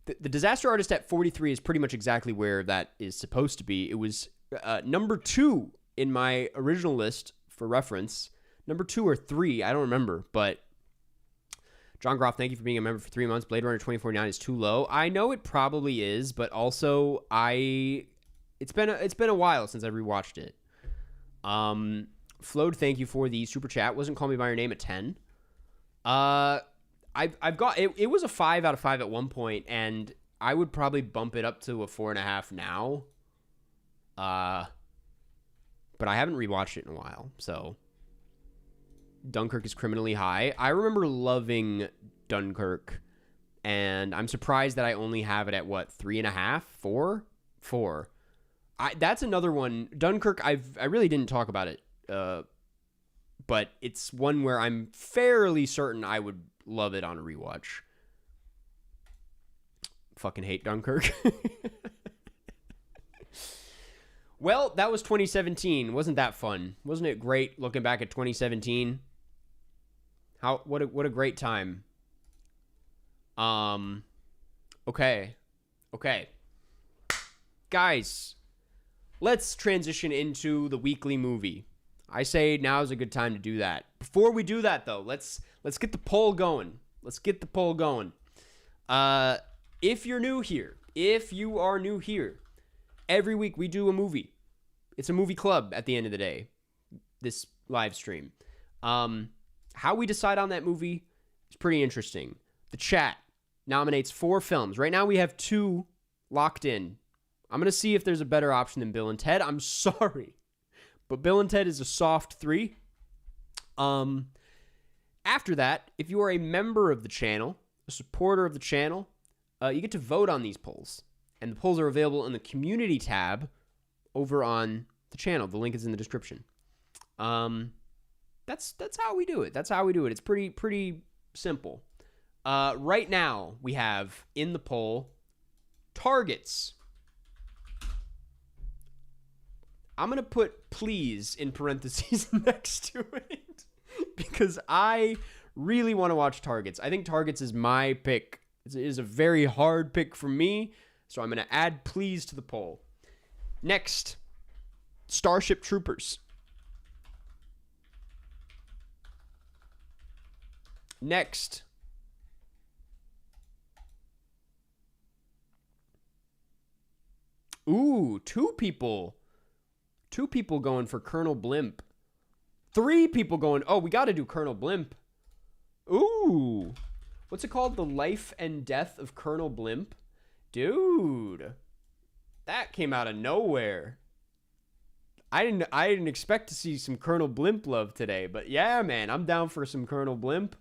The Disaster Artist at 43 is pretty much exactly where that is supposed to be. It was number 2 in my original list for reference. Number 2 or 3, I don't remember, but John Groff, thank you for being a member for 3 months. Blade Runner 2049 is too low. I know it probably is, but also it's been a while since I rewatched it. Flowed, thank you for the super chat. Wasn't Call Me by Your Name at 10. I've got it was a 5 out of 5 at one point, and I would probably bump it up to a 4.5 now. But I haven't rewatched it in a while, so Dunkirk is criminally high. I remember loving Dunkirk, and I'm surprised that I only have it at 3.5, 4. That's another one. Dunkirk, I really didn't talk about it, but it's one where I'm fairly certain I would love it on a rewatch. Fucking hate Dunkirk. Well, that was 2017. Wasn't that fun? Wasn't it great looking back at 2017? What a great time. Okay. Guys, let's transition into the weekly movie. I say now is a good time to do that. Before we do that, though, let's get the poll going. Let's get the poll going. If you're new here, if you are new here, every week we do a movie. It's a movie club at the end of the day, this live stream. How we decide on that movie is pretty interesting. The chat nominates 4 films. Right now we have 2 locked in. I'm going to see if there's a better option than Bill and Ted. I'm sorry, but Bill and Ted is a soft 3. After that, if you are a member of the channel, a supporter of the channel, you get to vote on these polls. And the polls are available in the community tab over on the channel. The link is in the description. That's how we do it. That's how we do it. It's pretty simple. Right now, we have in the poll targets. I'm going to put please in parentheses next to it because I really want to watch Targets. I think Targets is my pick. It is a very hard pick for me, so I'm going to add please to the poll. Next, Starship Troopers. Next, ooh, 2 people. 2 people going for Colonel Blimp. 3 people going, oh, we got to do Colonel Blimp. Ooh. What's it called? The Life and Death of Colonel Blimp? Dude. That came out of nowhere. I didn't expect to see some Colonel Blimp love today, but yeah, man, I'm down for some Colonel Blimp.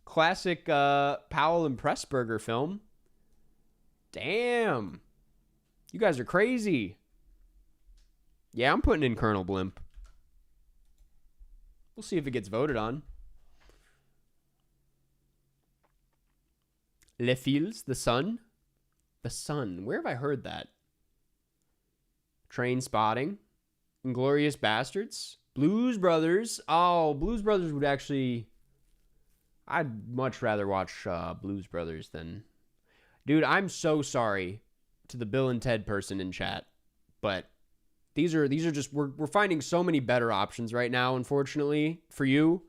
Classic Powell and Pressburger film. Damn. You guys are crazy. Yeah, I'm putting in Colonel Blimp. We'll see if it gets voted on. Les Fils, The Sun. The Sun. Where have I heard that? Train Spotting. Inglourious Bastards. Blues Brothers. Oh, Blues Brothers would actually... I'd much rather watch Blues Brothers than... Dude, I'm so sorry to the Bill and Ted person in chat, but... These are just, we're finding so many better options right now, unfortunately, for you.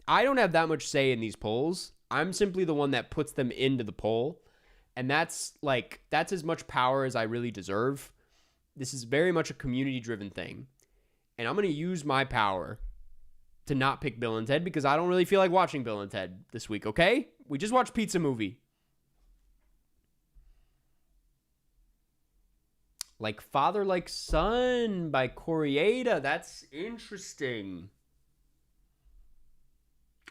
I don't have that much say in these polls. I'm simply the one that puts them into the poll. And that's as much power as I really deserve. This is very much a community-driven thing. And I'm going to use my power to not pick Bill and Ted because I don't really feel like watching Bill and Ted this week, okay? We just watched Pizza Movie. Like Father, Like Son by Coriata. That's interesting.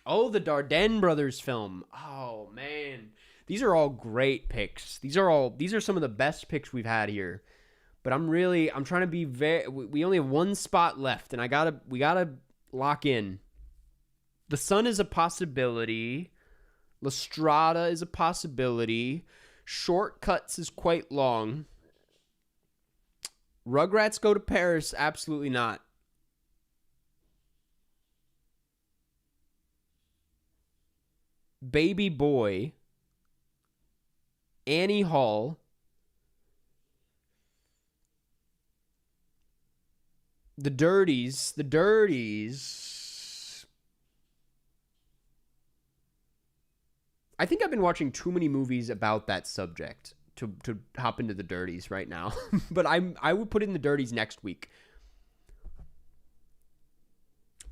Oh, the Dardenne Brothers film. Oh, man. These are all great picks. These are some of the best picks we've had here. But I'm trying to be we only have 1 spot left, and we gotta lock in. The Sun is a possibility. La Strada is a possibility. Shortcuts is quite long. Rugrats Go to Paris? Absolutely not. Baby Boy. Annie Hall. The Dirties. I think I've been watching too many movies about that subject to hop into the Dirties right now. But I would put in the Dirties next week.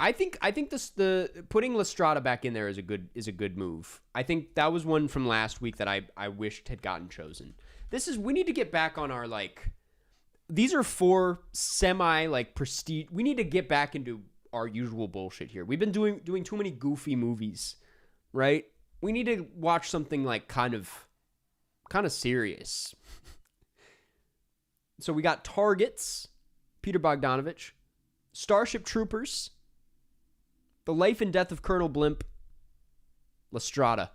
I think the putting La Strada back in there is a good move. I think that was one from last week that I wished had gotten chosen. We need to get back on our these are 4 semi prestige. We need to get back into our usual bullshit here. We've been doing too many goofy movies, right? We need to watch something kind of serious. So we got Targets, Peter Bogdanovich, Starship Troopers, The Life and Death of Colonel Blimp, La Strada.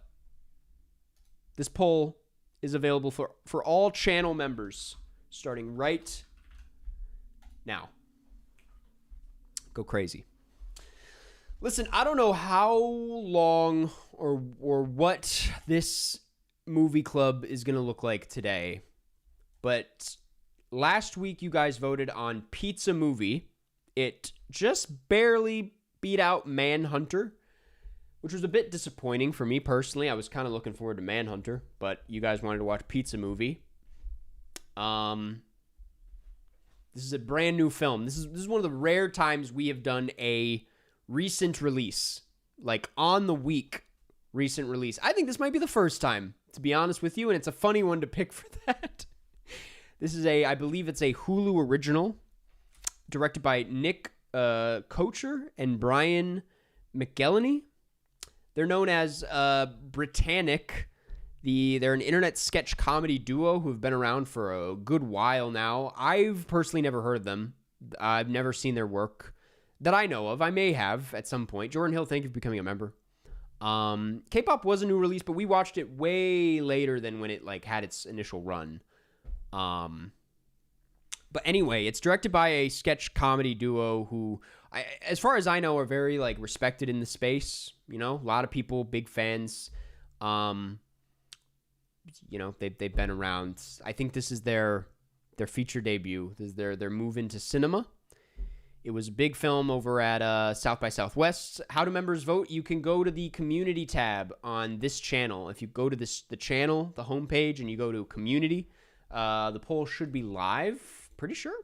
This poll is available for all channel members starting right now. Go crazy. Listen, I don't know how long or what this movie club is going to look like today, but last week you guys voted on Pizza Movie It just barely beat out Manhunter, which was a bit disappointing for me personally. I was kind of looking forward to Manhunter, but you guys wanted to watch Pizza Movie. This is a brand new film. This is one of the rare times we have done a recent release, like on the week recent release. I think this might be the first time, to be honest with you, and it's a funny one to pick for that. This is I believe it's a Hulu original, directed by Nick Kocher and Brian McElhenney. They're known as Britannic. They're an internet sketch comedy duo who have been around for a good while now. I've personally never heard of them. I've never seen their work that I know of. I may have at some point. Jordan Hill, thank you for becoming a member. K-pop was a new release, but we watched it way later than when it like had its initial run. But anyway, it's directed by a sketch comedy duo who, as far as I know, are very like respected in the space. You know, a lot of people, big fans. You know, they've been around. I think this is their feature debut. This is their move into cinema. It was a big film over at South by Southwest. How do members vote? You can go to the community tab on this channel. If you go to the channel, the homepage, and you go to community, the poll should be live. Pretty sure.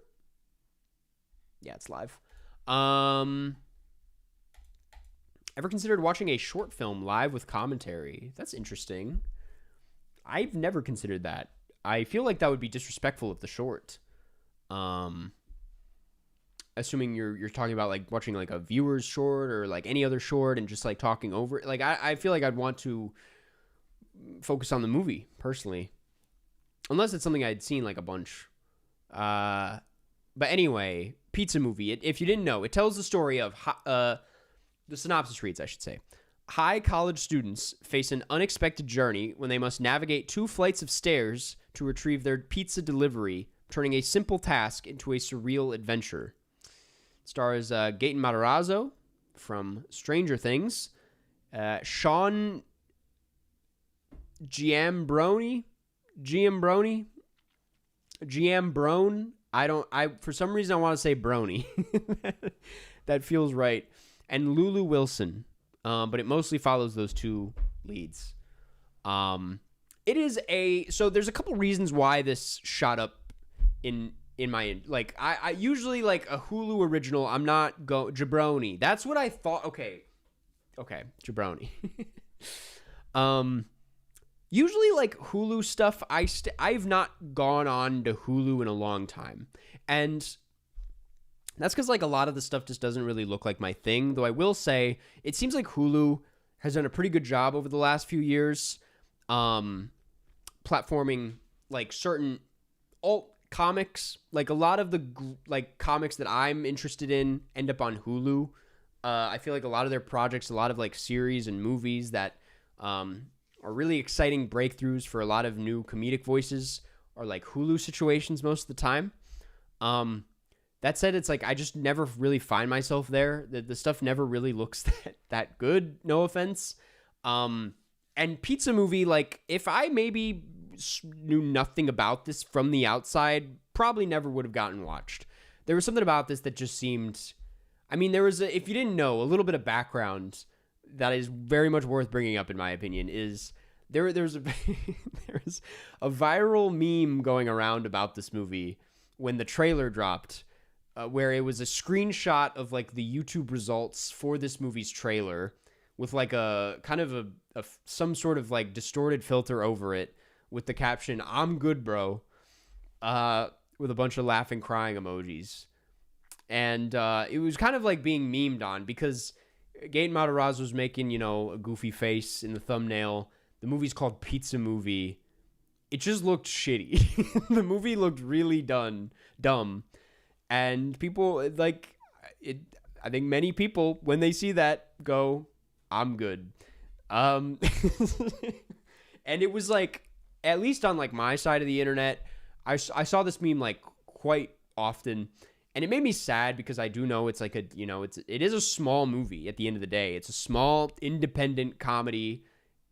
Yeah, it's live. Ever considered watching a short film live with commentary? That's interesting. I've never considered that. I feel like that would be disrespectful of the short. Assuming you're talking about like watching like a viewer's short or like any other short and just like talking over it. Like I feel like I'd want to focus on the movie personally, unless it's something I'd seen like a bunch. But anyway, Pizza Movie. If you didn't know, it tells the story of the synopsis reads, I should say. High college students face an unexpected journey when they must navigate 2 flights of stairs to retrieve their pizza delivery, turning a simple task into a surreal adventure. It stars Gaten Matarazzo from Stranger Things, Sean Giambrone. For some reason I want to say Brony. That feels right. And Lulu Wilson. But it mostly follows those 2 leads. It is so there's a couple reasons why this shot up in my, like, I usually like a Hulu original. I'm not Jabroni. That's what I thought. Okay. Jabroni. Usually like Hulu stuff, I've not gone on to Hulu in a long time. And that's because like a lot of the stuff just doesn't really look like my thing. Though I will say it seems like Hulu has done a pretty good job over the last few years platforming like certain alt comics. Like a lot of the like comics that I'm interested in end up on Hulu. I feel like a lot of their projects, a lot of like series and movies that are really exciting breakthroughs for a lot of new comedic voices are like Hulu situations most of the time. That said, it's like I just never really find myself there. The stuff never really looks that good, no offense. And Pizza Movie, like, if I maybe knew nothing about this from the outside, probably never would have gotten watched. There was something about this that just seemed... I mean, there was, if you didn't know, a little bit of background that is very much worth bringing up, in my opinion, is there's a viral meme going around about this movie when the trailer dropped, where it was a screenshot of like the YouTube results for this movie's trailer with like a kind of a some sort of like distorted filter over it with the caption, "I'm good, bro," with a bunch of laughing, crying emojis. And it was kind of like being memed on because Gaten Matarazzo was making, you know, a goofy face in the thumbnail. The movie's called Pizza Movie. It just looked shitty. The movie looked really dumb. And people, like, I think many people, when they see that, go, "I'm good." And it was like, at least on like my side of the internet, I saw this meme like quite often. And it made me sad because I do know it's like it is a small movie at the end of the day. It's a small independent comedy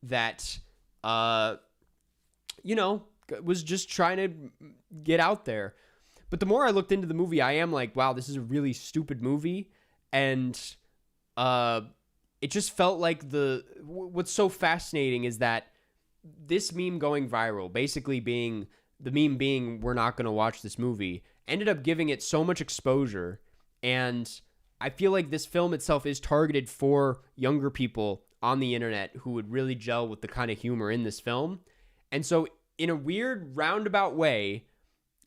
that, was just trying to get out there. But the more I looked into the movie, I am like, wow, this is a really stupid movie. And it just felt like what's so fascinating is that this meme going viral, basically being the meme being we're not going to watch this movie, ended up giving it so much exposure. And I feel like this film itself is targeted for younger people on the internet who would really gel with the kind of humor in this film. And so in a weird roundabout way,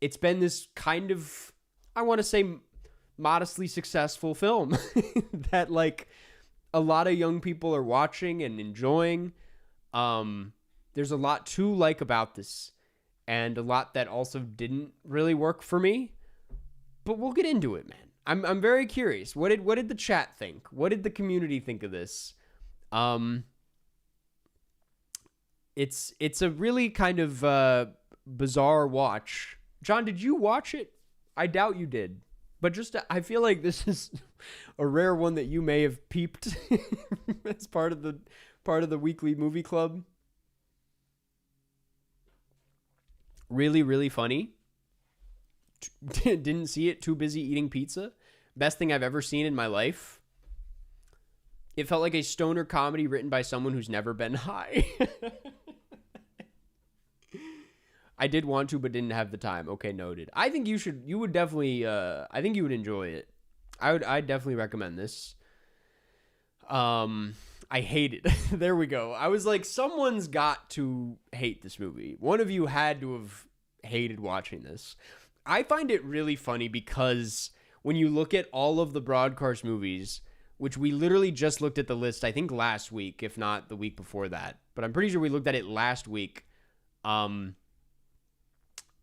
it's been this kind of, I want to say, modestly successful film that like a lot of young people are watching and enjoying. There's a lot to like about this and a lot that also didn't really work for me, but we'll get into it, man. I'm very curious. What did the chat think? What did the community think of this? It's a really kind of bizarre watch. John, did you watch it? I doubt you did. But just I feel like this is a rare one that you may have peeped as part of the weekly movie club. Really, really funny. Didn't see it, too busy eating pizza. Best thing I've ever seen in my life. It felt like a stoner comedy written by someone who's never been high. I did want to, but didn't have the time. Okay, noted. I think you would definitely, I think you would enjoy it. I'd definitely recommend this. I hate it. There we go. I was like, someone's got to hate this movie. One of you had to have hated watching this. I find it really funny because when you look at all of the Broadcast movies, which we literally just looked at the list, I think last week, if not the week before that, but I'm pretty sure we looked at it last week.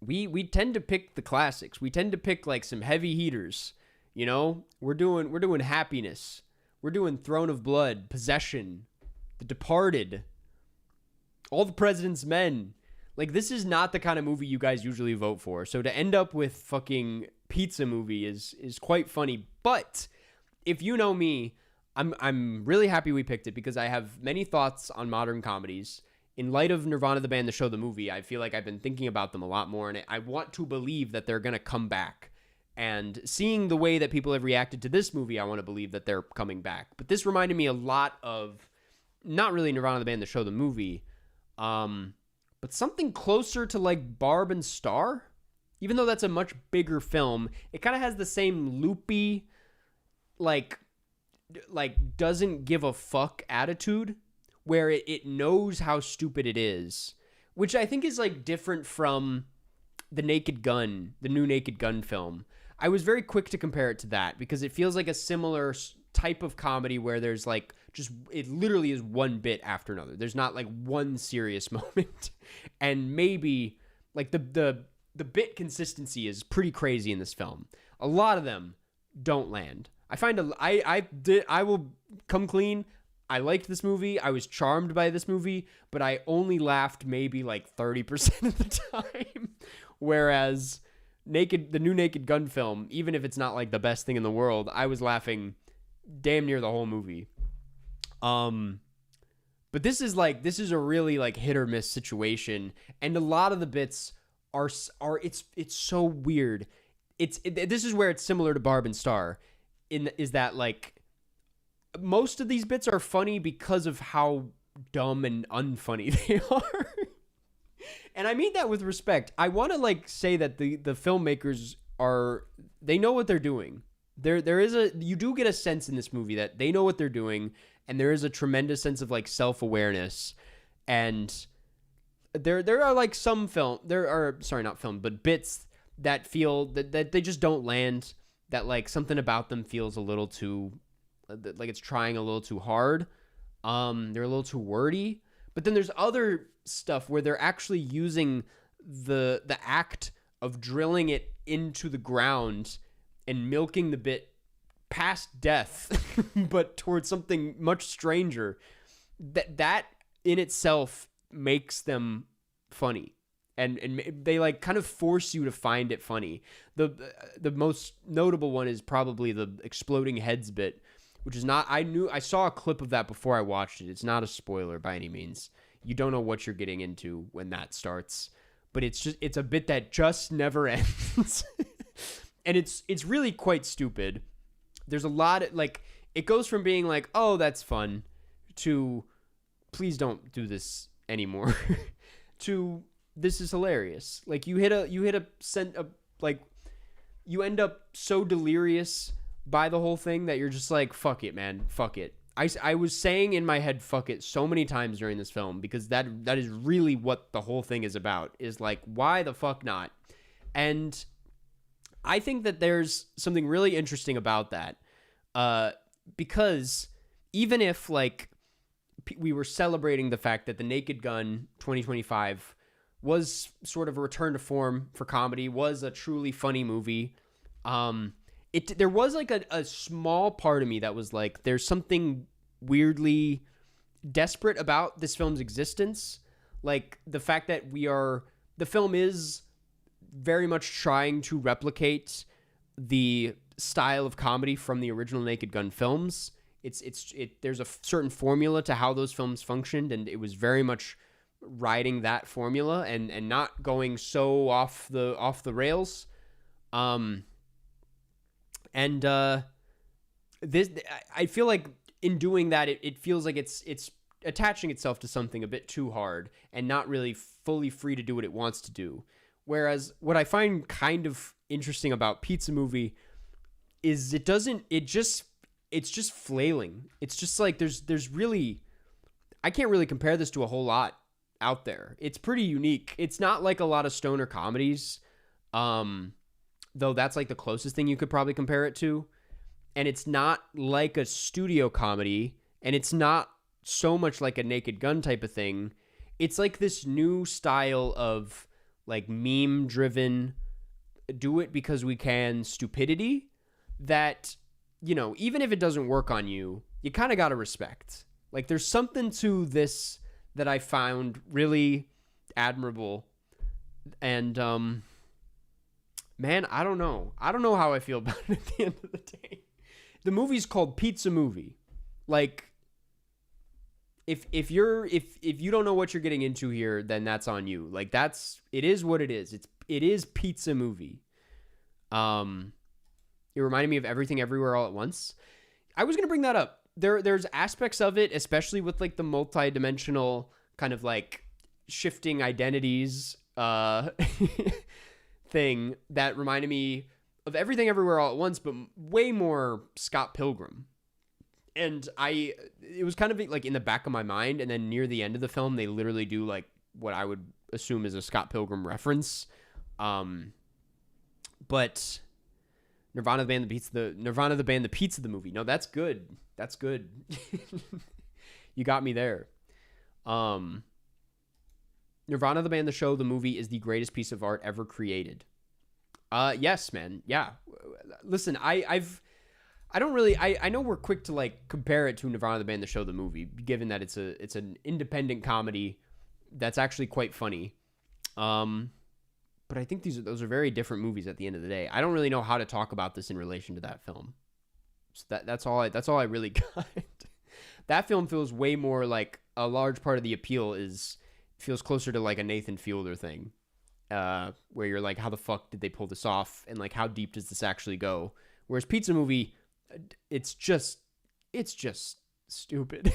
We tend to pick the classics. We tend to pick like some heavy heaters. You know, we're doing Happiness. We're doing Throne of Blood, Possession, The Departed, All the President's Men. Like, this is not the kind of movie you guys usually vote for. So to end up with fucking Pizza Movie is quite funny. But if you know me, I'm really happy we picked it because I have many thoughts on modern comedies. In light of Nirvana the band, the show, the movie, I feel like I've been thinking about them a lot more, and I want to believe that they're going to come back. And seeing the way that people have reacted to this movie, I want to believe that they're coming back. But this reminded me a lot of, not really Nirvana the band, the show, the movie, but something closer to like Barb and Star. Even though that's a much bigger film, it kind of has the same loopy, like doesn't give a fuck attitude, where it knows how stupid it is, which I think is like different from the Naked Gun, the new Naked Gun film. I was very quick to compare it to that because it feels like a similar type of comedy where there's like just, it literally is one bit after another. There's not like one serious moment. And maybe like the bit consistency is pretty crazy in this film. A lot of them don't land. I find I will come clean. I liked this movie. I was charmed by this movie, but I only laughed maybe like 30% of the time. Whereas the new Naked Gun film, even if it's not like the best thing in the world, I was laughing damn near the whole movie. But this is a really like hit or miss situation, and a lot of the bits are it's so weird. This is where it's similar to Barb and Star, is that like most of these bits are funny because of how dumb and unfunny they are. And I mean that with respect. I want to like say that the filmmakers they know what they're doing. You do get a sense in this movie that they know what they're doing, and there is a tremendous sense of like self-awareness. And there are like bits that feel that they just don't land, that like something about them feels a little too like it's trying a little too hard. They're a little too wordy. But then there's other stuff where they're actually using the act of drilling it into the ground and milking the bit past death, but towards something much stranger. That in itself makes them funny. And they like kind of force you to find it funny. The most notable one is probably the exploding heads bit, which is not, I saw a clip of that before I watched it. It's not a spoiler by any means. You don't know what you're getting into when that starts, but it's a bit that just never ends. And it's really quite stupid. There's a lot of, like, it goes from being like, oh, that's fun, to please don't do this anymore, to this is hilarious. Like, you end up so delirious by the whole thing that you're just like, fuck it, man, fuck it. I was saying in my head, fuck it, so many times during this film, because that is really what the whole thing is about, is like, why the fuck not? And I think that there's something really interesting about that, because even if, like, we were celebrating the fact that The Naked Gun 2025 was sort of a return to form for comedy, was a truly funny movie, there was like a small part of me that was like, there's something weirdly desperate about this film's existence. Like, the fact that the film is very much trying to replicate the style of comedy from the original Naked Gun films. There's a certain formula to how those films functioned, and it was very much riding that formula and not going so off the rails. This, I feel like in doing that, it feels like it's attaching itself to something a bit too hard and not really fully free to do what it wants to do. Whereas what I find kind of interesting about Pizza Movie is it's just flailing. It's just like, there's really, I can't really compare this to a whole lot out there. It's pretty unique. It's not like a lot of stoner comedies, though that's like the closest thing you could probably compare it to. And it's not like a studio comedy, and it's not so much like a Naked Gun type of thing. It's like this new style of, like, meme-driven, do it because we can stupidity that, you know, even if it doesn't work on you, you kind of got to respect. Like, there's something to this that I found really admirable. And, man, I don't know. I don't know how I feel about it at the end of the day. The movie's called Pizza Movie. Like, if you don't know what you're getting into here, then that's on you. Like, it is what it is. It is Pizza Movie. It reminded me of Everything Everywhere All at Once. I was gonna bring that up. There's aspects of it, especially with, like, the multi-dimensional kind of, like, shifting identities thing, that reminded me of Everything Everywhere All at Once, but way more Scott Pilgrim. And it was kind of like in the back of my mind, and then near the end of the film, they literally do, like, what I would assume is a Scott Pilgrim reference. But Nirvana the band, the Pizza the movie. No, that's good. That's good. You got me there. Nirvana the band, the show, the movie is the greatest piece of art ever created. Yes, man. Yeah. Listen, I know we're quick to, like, compare it to Nirvana the band, the show, the movie, given that it's an independent comedy that's actually quite funny. But I think those are very different movies at the end of the day. I don't really know how to talk about this in relation to that film. So that's all I really got. That film feels way more like, a large part of the appeal feels closer to, like, a Nathan Fielder thing, where you're like, how the fuck did they pull this off? And, like, how deep does this actually go? Whereas Pizza Movie, it's just stupid.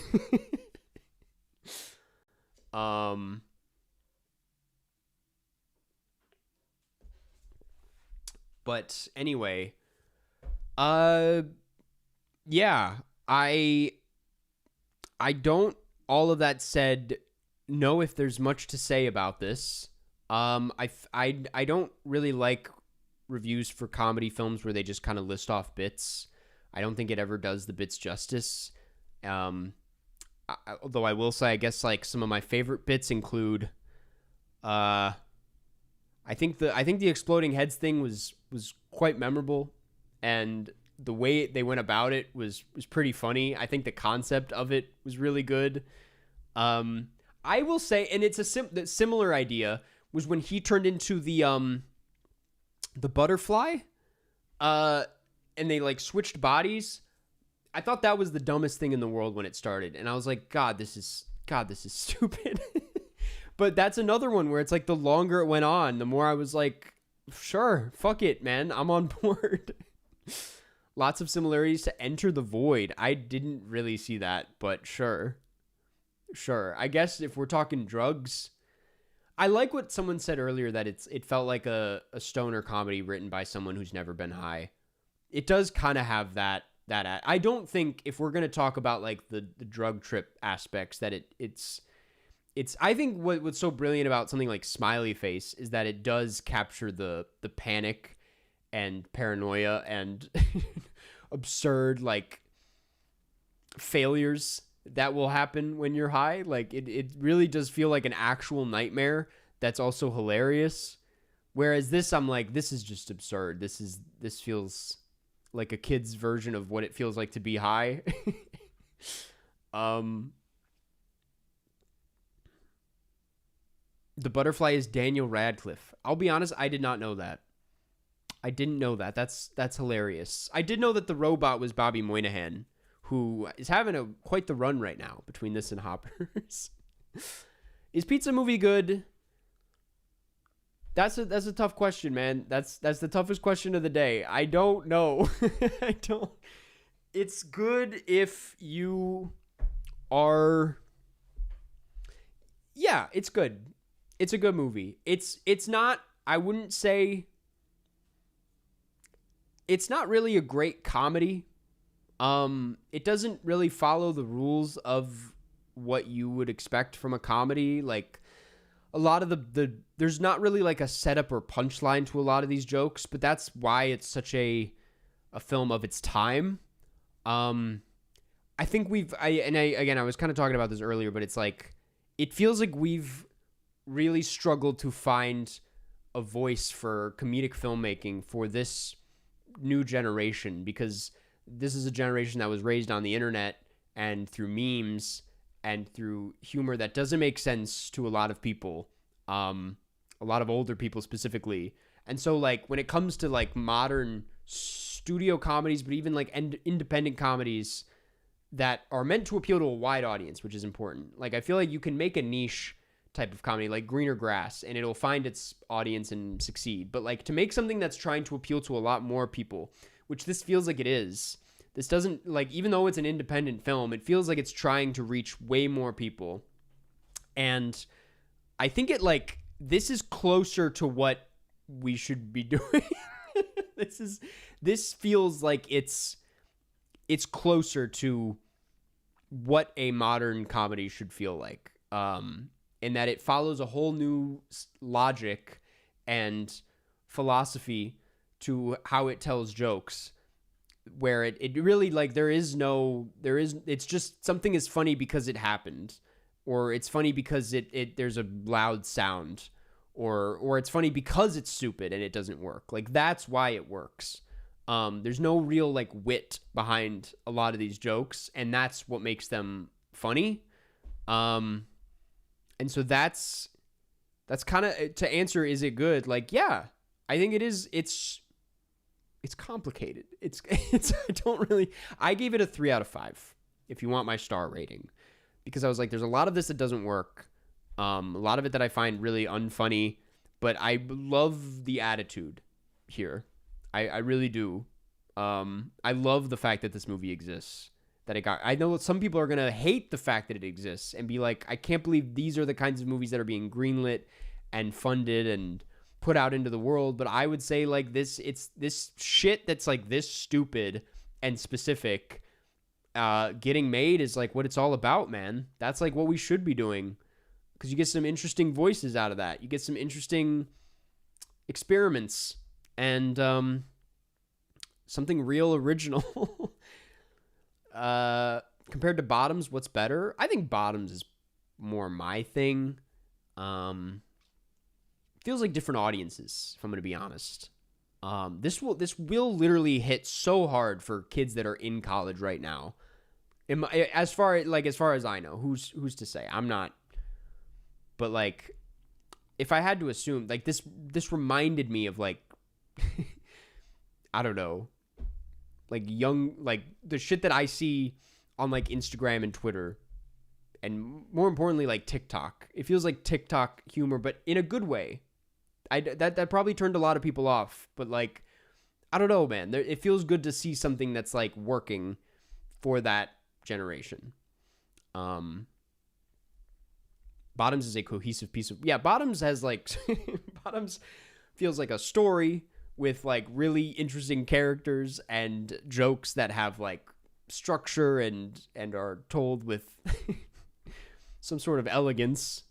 But anyway, yeah, I don't, all of that said, know if there's much to say about this. I don't really like reviews for comedy films where they just kind of list off bits. I don't think it ever does the bits justice. Although I will say, I guess, like, some of my favorite bits include, I think the exploding heads thing was quite memorable, and the way they went about it was pretty funny. I think the concept of it was really good. I will say, and it's a similar idea, was when he turned into the butterfly, and they, like, switched bodies. I thought that was the dumbest thing in the world when it started, and I was like, God, this is stupid. But that's another one where it's like, the longer it went on, the more I was like, Sure, fuck it, man. I'm on board. Lots of similarities to Enter the Void. I didn't really see that, but sure. Sure. I guess if we're talking drugs, I like what someone said earlier that it felt like a stoner comedy written by someone who's never been high. It does kind of have that. I don't think if we're gonna talk about like the drug trip aspects that it's. I think what's so brilliant about something like Smiley Face is that it does capture the panic and paranoia and absurd like failures that will happen when you're high. Like it really does feel like an actual nightmare that's also hilarious. Whereas this, I'm like, this is just absurd. This feels like a kid's version of what it feels like to be high. The butterfly is Daniel Radcliffe. I'll be honest, I did not know that. I didn't know that. That's hilarious. I did know that the robot was Bobby Moynihan, who is having quite the run right now between this and Hoppers. Is Pizza Movie good? That's a tough question, man. That's the toughest question of the day. I don't know. I don't. It's good if you are. Yeah, it's good. It's a good movie. It's not. I wouldn't say. It's not really a great comedy. It doesn't really follow the rules of what you would expect from a comedy. Like a lot of the there's not really like a setup or punchline to a lot of these jokes, but that's why it's such a film of its time. I think I was kind of talking about this earlier, but it's like it feels like we've really struggled to find a voice for comedic filmmaking for this new generation, because this is a generation that was raised on the internet and through memes and through humor that doesn't make sense to a lot of people, a lot of older people specifically. And so like when it comes to like modern studio comedies, but even like independent comedies that are meant to appeal to a wide audience, which is important. Like I feel like you can make a niche type of comedy like Greener Grass and it'll find its audience and succeed. But like to make something that's trying to appeal to a lot more people, which this feels like it is. This doesn't, like, even though it's an independent film, it feels like it's trying to reach way more people. And I think this is closer to what we should be doing. This feels like it's closer to what a modern comedy should feel like. In that it follows a whole new logic and philosophy to how it tells jokes, where it really like it's just something is funny because it happened, or it's funny because it there's a loud sound, or it's funny because it's stupid and it doesn't work. Like that's why it works. There's no real like wit behind a lot of these jokes, and that's what makes them funny. And so that's kind of to answer, is it good? Like, yeah, I think it is. It's complicated. I gave it a 3 out of 5 if you want my star rating, because I was like, there's a lot of this that doesn't work. A lot of it that I find really unfunny, but I love the attitude here. I really do. I love the fact that this movie exists. I know some people are going to hate the fact that it exists and be like, I can't believe these are the kinds of movies that are being greenlit and funded and put out into the world. But I would say like it's this shit that's like this stupid and specific, getting made is like what it's all about, man. That's like what we should be doing, because you get some interesting voices out of that. You get some interesting experiments and something real original. Compared to Bottoms, what's better? I think Bottoms is more my thing. Feels like different audiences, if I'm going to be honest. This will literally hit so hard for kids that are in college right now. As far as I know, who's to say? I'm not. But like, if I had to assume, like this reminded me of like, I don't know, like young, like the shit that I see on like Instagram and Twitter, and more importantly, like TikTok. It feels like TikTok humor, but in a good way. That probably turned a lot of people off, but like, I don't know, man. It feels good to see something that's like working for that generation. Um, Bottoms is a cohesive piece of Bottoms has like Bottoms feels like a story with like really interesting characters and jokes that have like structure and are told with some sort of elegance.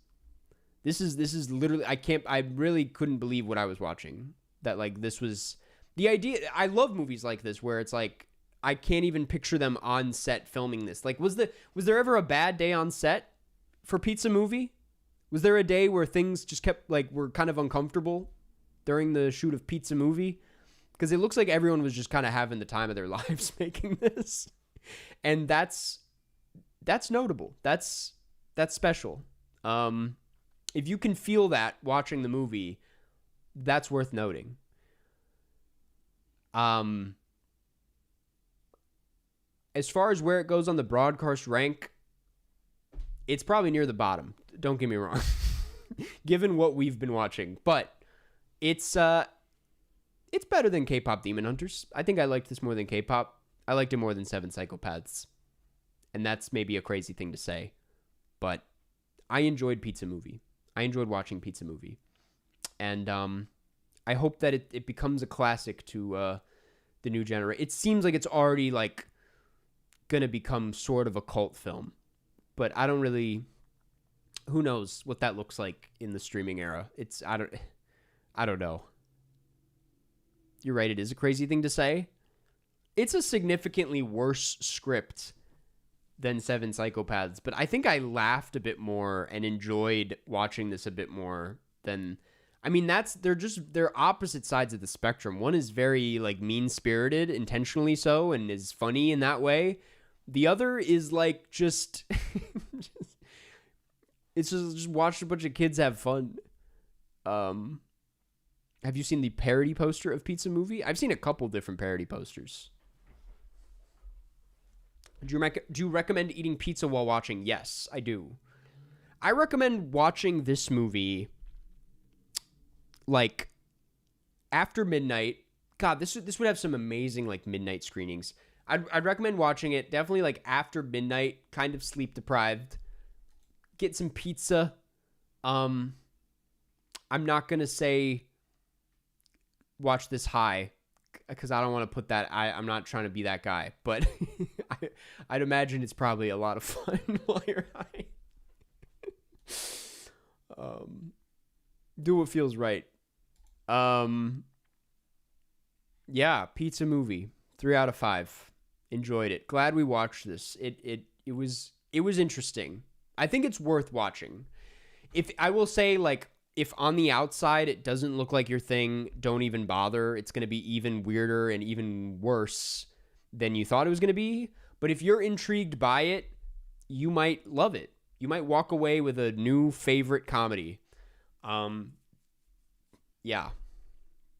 This is literally I really couldn't believe what I was watching. That like this was the idea. I love movies like this where it's like I can't even picture them on set filming this. Like was there ever a bad day on set for Pizza Movie? Was there a day where things just kept like were kind of uncomfortable during the shoot of Pizza Movie? Because it looks like everyone was just kind of having the time of their lives making this. And that's notable. That's special. If you can feel that watching the movie, that's worth noting. As far as where it goes on the broadcast rank, it's probably near the bottom. Don't get me wrong, given what we've been watching, but it's better than K-pop Demon Hunters. I think I liked this more than K-pop. I liked it more than Seven Psychopaths, and that's maybe a crazy thing to say, but I enjoyed Pizza Movie. I enjoyed watching Pizza Movie, and I hope that it becomes a classic to the new generation. It seems like it's already like gonna become sort of a cult film, but I don't really. Who knows what that looks like in the streaming era? I don't know. You're right. It is a crazy thing to say. It's a significantly worse script than Seven Psychopaths, but I think I laughed a bit more and enjoyed watching this a bit more than. I mean, they're opposite sides of the spectrum. One is very like mean-spirited, intentionally so, and is funny in that way. The other is like just it's just watch a bunch of kids have fun. Have you seen the parody poster of Pizza Movie? I've seen a couple different parody posters. Do you recommend eating pizza while watching? Yes, I do. I recommend watching this movie like after midnight. God, this would have some amazing like midnight screenings. I'd recommend watching it definitely like after midnight, kind of sleep deprived. Get some pizza. I'm not gonna say watch this high because I don't want to put that. I'm not trying to be that guy, but I'd imagine it's probably a lot of fun while you're high. Do what feels right. Yeah, Pizza Movie, 3 out of 5. Enjoyed it. Glad we watched this. It was interesting. I think it's worth watching. If I will say, like, if on the outside it doesn't look like your thing, don't even bother. It's going to be even weirder and even worse than you thought it was going to be. But if you're intrigued by it, you might love it. You might walk away with a new favorite comedy. Yeah.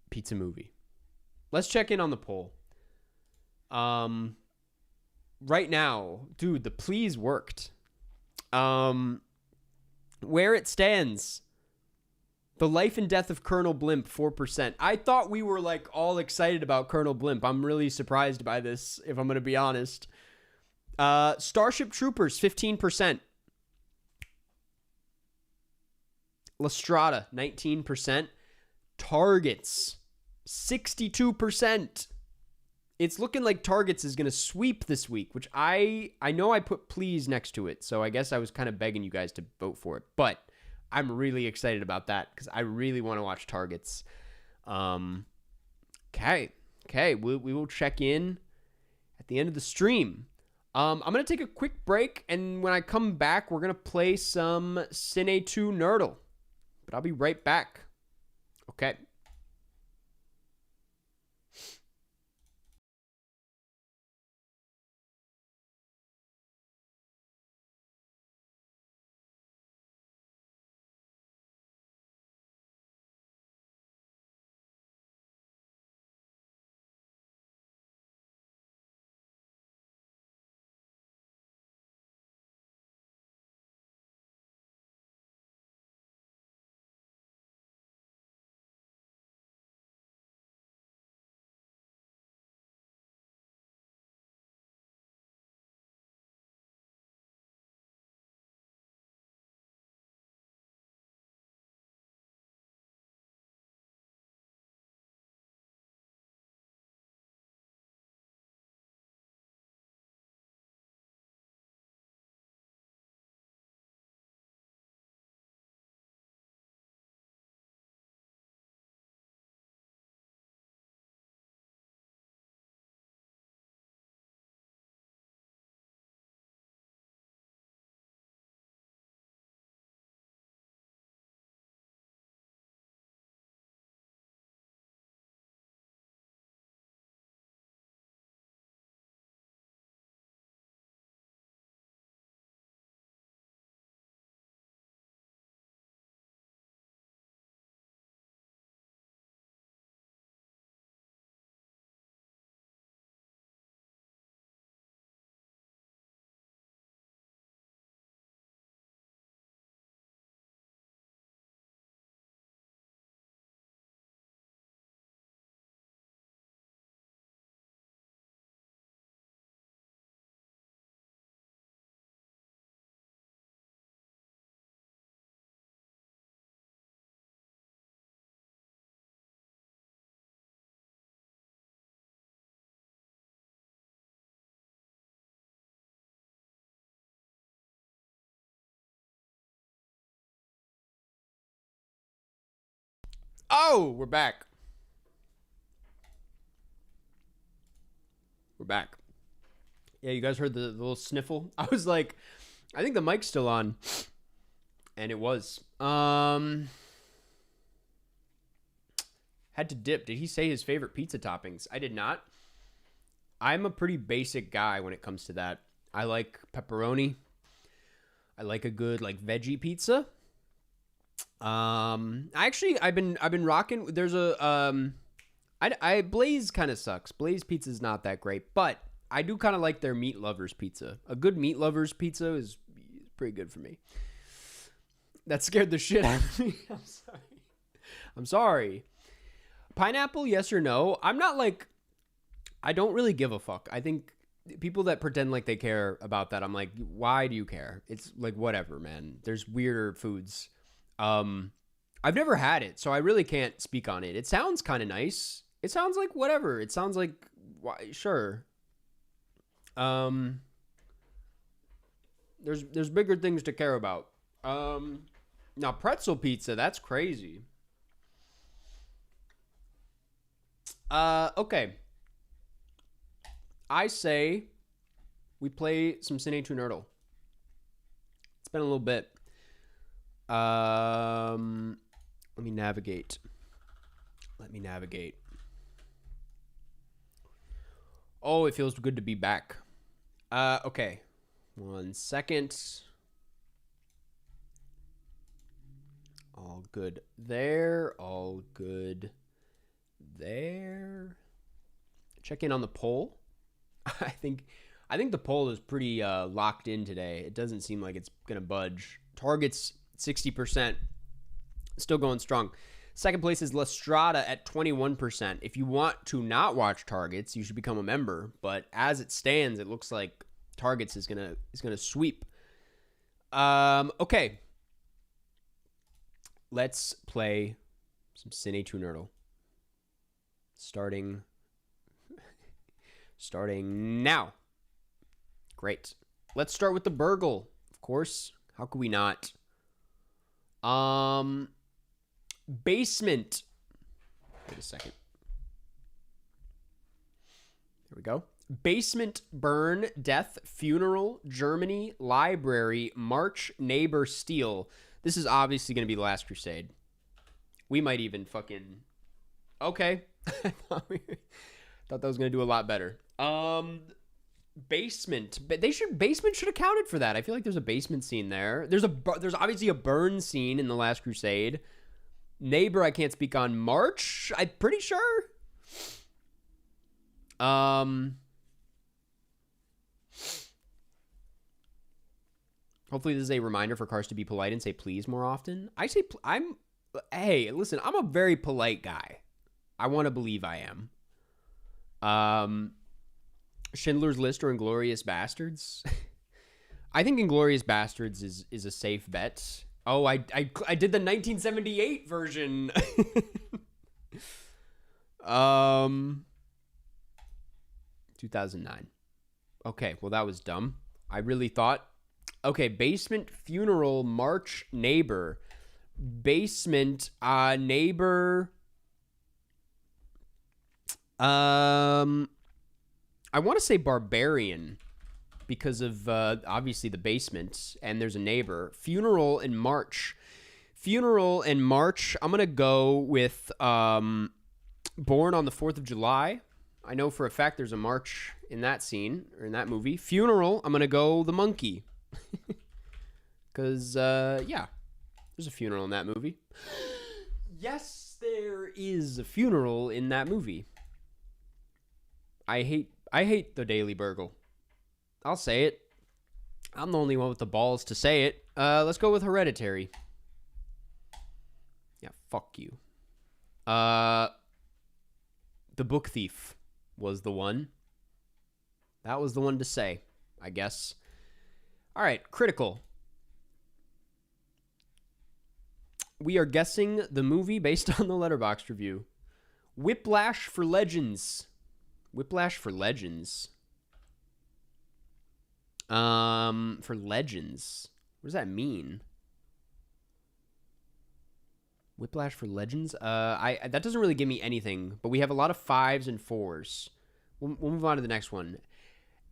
Pizza Movie. Let's check in on the poll. Right now, dude, the please worked. Where it stands, The Life and Death of Colonel Blimp, 4%. I thought we were like all excited about Colonel Blimp. I'm really surprised by this, if I'm going to be honest. Starship Troopers, 15%. La Strada, 19%. Targets, 62%. It's looking like Targets is going to sweep this week, which I know I put please next to it, so I guess I was kind of begging you guys to vote for it. But I'm really excited about that because I really want to watch Targets. Okay. We will check in at the end of the stream. I'm going to take a quick break, and when I come back, we're going to play some Cine 2 Nerdle. But I'll be right back. Okay. Oh, we're back. We're back. Yeah, you guys heard the little sniffle? I was like, I think the mic's still on. And it was. Had to dip. Did he say his favorite pizza toppings? I did not. I'm a pretty basic guy when it comes to that. I like pepperoni. I like a good like veggie pizza. I've been rocking. There's a I Blaze kind of sucks. Blaze pizza's not that great, but I do kind of like their meat lovers pizza. A good meat lovers pizza is pretty good for me. That scared the shit out of me. I'm sorry. Pineapple, yes or no? I'm not like, I don't really give a fuck. I think people that pretend like they care about that, I'm like, why do you care? It's like, whatever, man. There's weirder foods. I've never had it, so I really can't speak on it. It sounds kind of nice. It sounds like whatever. It sounds like, sure. There's bigger things to care about. Now pretzel pizza, that's crazy. Okay. I say we play some Cine to Nerdle. It's been a little bit. Let me navigate. Oh, it feels good to be back. Okay. 1 second. All good there. All good there. Check in on the poll. I think the poll is pretty locked in today. It doesn't seem like it's gonna budge. Target's 60%, still going strong. Second place is La Strada at 21%. If you want to not watch Targets, you should become a member. But as it stands, it looks like Targets is gonna sweep. Okay. Let's play some Cine to Nerdle. Starting now. Great. Let's start with the burgle, of course. How could we not? Basement. Wait a second. There we go. Basement, burn, death, funeral, Germany, library, March, neighbor, steal. This is obviously going to be The Last Crusade. We might even fucking... Okay. I thought that was going to do a lot better. Basement. Basement should have counted for that. I feel like there's a basement scene there. There's obviously a burn scene in The Last Crusade. Neighbor, I can't speak on. March, I'm pretty sure. Hopefully this is a reminder for cars to be polite and say please more often. Hey, listen, I'm a very polite guy. I want to believe I am. Schindler's List or Inglourious Bastards? I think Inglourious Bastards is a safe bet. Oh, I did the 1978 version. 2009. Okay, well that was dumb. I really thought. Okay, basement, funeral, March, neighbor. Basement, neighbor. I want to say barbarian because of obviously the basement and there's a neighbor. Funeral and March. I'm gonna go with Born on the 4th of July. I know for a fact there's a march in that scene or in that movie. Funeral, I'm gonna go The Monkey. Because yeah, there's a funeral in that movie. Yes, there is a funeral in that movie. I hate the Daily Burgle. I'll say it. I'm the only one with the balls to say it. Let's go with Hereditary. Yeah, fuck you. The Book Thief was the one. That was the one to say, I guess. All right, critical. We are guessing the movie based on the Letterboxd review. Whiplash for Legends. Whiplash for Legends. For Legends. What does that mean? Whiplash for Legends. I that doesn't really give me anything, but we have a lot of 5s and 4s. We'll move on to the next one.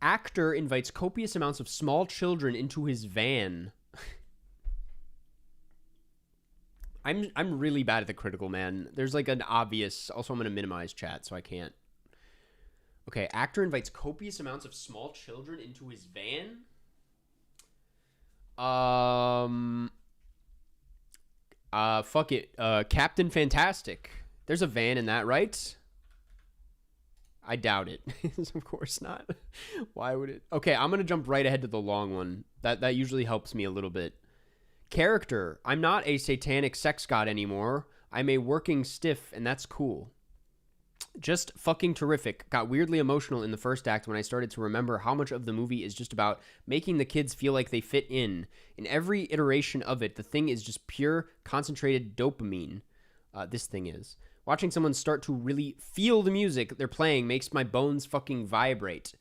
Actor invites copious amounts of small children into his van. I'm really bad at the critical, man. There's like an obvious. Also, I'm gonna minimize chat so I can't. Okay, actor invites copious amounts of small children into his van. Fuck it. Captain Fantastic. There's a van in that, right? I doubt it. Of course not. Why would it? Okay, I'm gonna jump right ahead to the long one. That usually helps me a little bit. Character. I'm not a satanic sex god anymore. I'm a working stiff, and that's cool. Just fucking terrific. Got weirdly emotional in the first act when I started to remember how much of the movie is just about making the kids feel like they fit in. In every iteration of it, the thing is just pure, concentrated dopamine. This thing is. Watching someone start to really feel the music they're playing makes my bones fucking vibrate.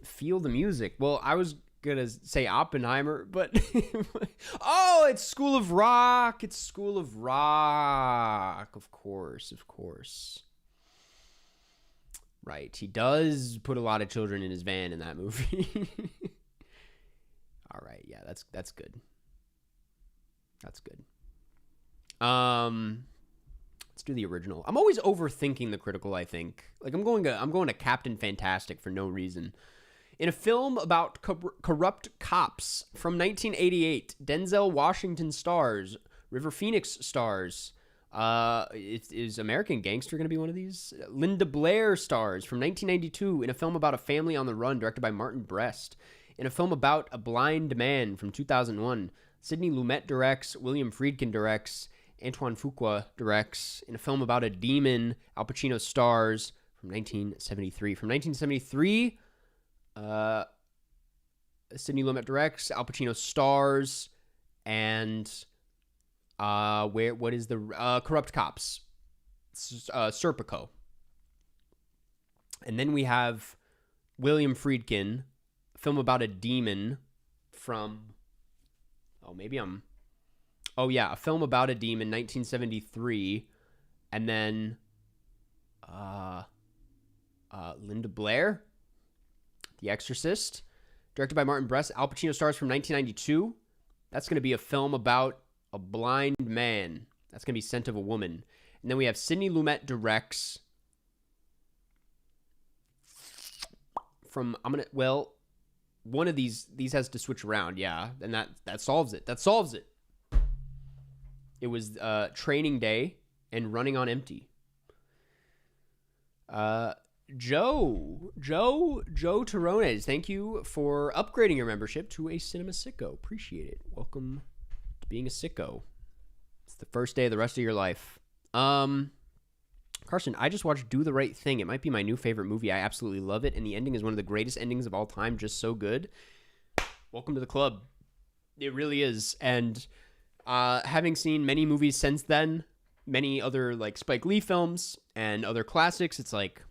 Feel the music? Well, I was gonna say Oppenheimer, but... Oh, it's School of Rock! It's School of Rock! Of course, of course. Right, he does put a lot of children in his van in that movie. All right, yeah, that's good. That's good. Let's do the original. I'm always overthinking the critical, I think. Like I'm going to Captain Fantastic for no reason. In a film about corrupt cops from 1988, Denzel Washington stars, River Phoenix stars. Is American Gangster going to be one of these? Linda Blair stars from 1992 in a film about a family on the run directed by Martin Brest. In a film about a blind man from 2001, Sidney Lumet directs, William Friedkin directs, Antoine Fuqua directs. In a film about a demon, Al Pacino stars from 1973. From 1973, Sidney Lumet directs, Al Pacino stars, and what is the Corrupt Cops? Serpico. And then we have William Friedkin, a film about a demon from a film about a demon, 1973, and then Linda Blair, The Exorcist, directed by Martin Brest. Al Pacino stars from 1992. That's going to be a film about a blind man. That's going to be Scent of a Woman. And then we have Sidney Lumet directs from, one of these has to switch around, yeah. And that solves it. That solves it. It was Training Day and Running on Empty. Joe Tarones, thank you for upgrading your membership to a Cinema Sicko. Appreciate it. Welcome to being a sicko. It's the first day of the rest of your life. Carson, I just watched Do the Right Thing. It might be my new favorite movie. I absolutely love it, and the ending is one of the greatest endings of all time. Just so good. Welcome to the club. It really is. And having seen many movies since then, many other like Spike Lee films and other classics, it's like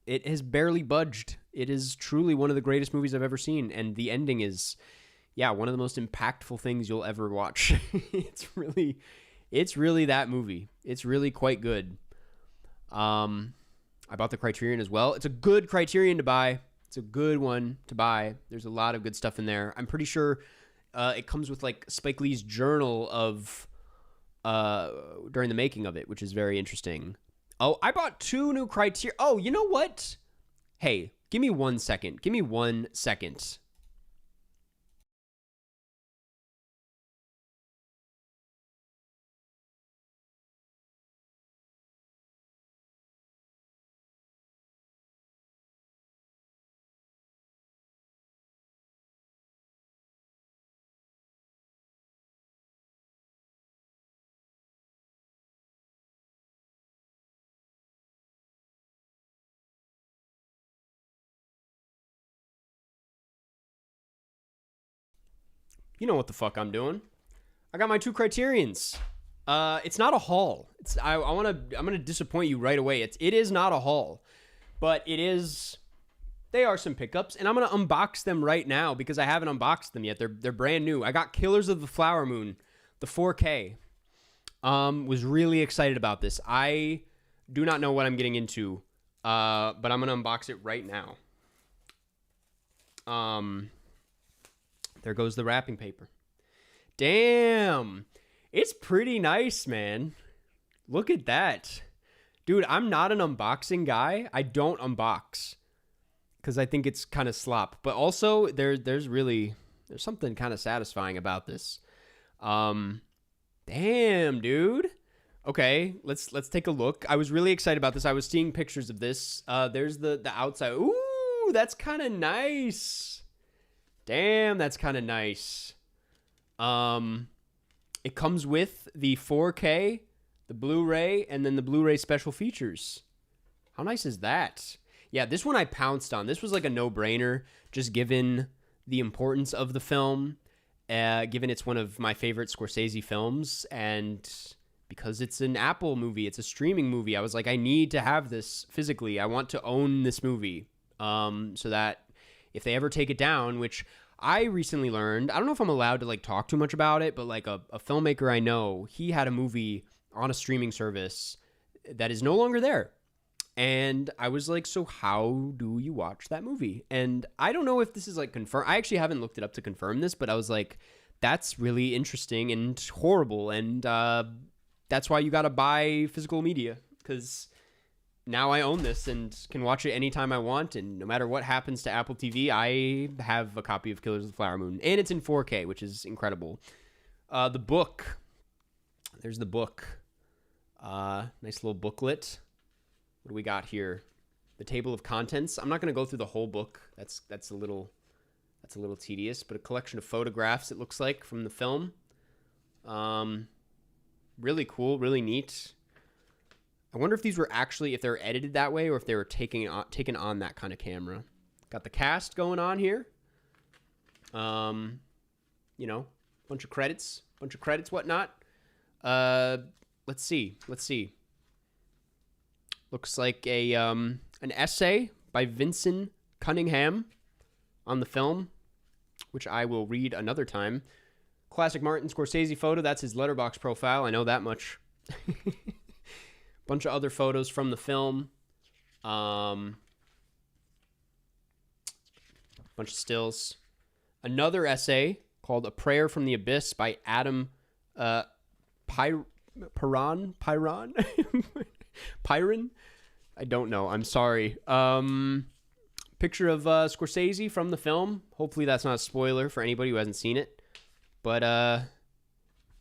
it has barely budged. It is truly one of the greatest movies I've ever seen, and the ending is, one of the most impactful things you'll ever watch. It's really that movie. It's really quite good. I bought the Criterion as well. It's a good Criterion to buy. It's a good one to buy. There's a lot of good stuff in there. I'm pretty sure it comes with like Spike Lee's journal of during the making of it, which is very interesting. Oh, I bought 2 new Criterion. Oh, you know what? Hey, give me 1 second. Give me 1 second. You know what the fuck I'm doing. I got my 2 Criterions. It's not a haul. I'm gonna disappoint you right away. It is not a haul, but it is. They are some pickups, and I'm gonna unbox them right now because I haven't unboxed them yet. They're brand new. I got Killers of the Flower Moon, the 4K. Was really excited about this. I do not know what I'm getting into, but I'm gonna unbox it right now. There goes the wrapping paper. Damn, it's pretty nice, man. Look at that. Dude, I'm not an unboxing guy. I don't unbox because I think it's kind of slop. But also, there's something kind of satisfying about this. Damn, dude. Okay, let's take a look. I was really excited about this. I was seeing pictures of this. There's the outside. Ooh, that's kind of nice. Damn, that's kind of nice. It comes with the 4K, the Blu-ray, and then the Blu-ray special features. How nice is that? Yeah, this one I pounced on. This was like a no-brainer, just given the importance of the film, given it's one of my favorite Scorsese films, and because it's an Apple movie, it's a streaming movie, I was like, I need to have this physically. I want to own this movie, so that if they ever take it down, which I recently learned, I don't know if I'm allowed to like talk too much about it, but like a filmmaker I know, he had a movie on a streaming service that is no longer there. And I was like, so how do you watch that movie? And I don't know if this is like confirmed. I actually haven't looked it up to confirm this, but I was like, that's really interesting and horrible. And that's why you got to buy physical media, because now I own this and can watch it anytime I want. And no matter what happens to Apple TV, I have a copy of Killers of the Flower Moon. And it's in 4K, which is incredible. The book. There's the book. Nice little booklet. What do we got here? The table of contents. I'm not going to go through the whole book. That's a little tedious, but a collection of photographs, it looks like, from the film. Really cool, really neat. I wonder if these were actually, if they were edited that way, or if they were taken on that kind of camera. Got the cast going on here. You know, bunch of credits, whatnot. Let's see. Looks like an essay by Vincent Cunningham on the film, which I will read another time. Classic Martin Scorsese photo. That's his Letterboxd profile. I know that much. Bunch of other photos from the film. Bunch of stills. Another essay called A Prayer from the Abyss by Adam Pyron? Pyron? I don't know. I'm sorry. Picture of Scorsese from the film. Hopefully that's not a spoiler for anybody who hasn't seen it. But,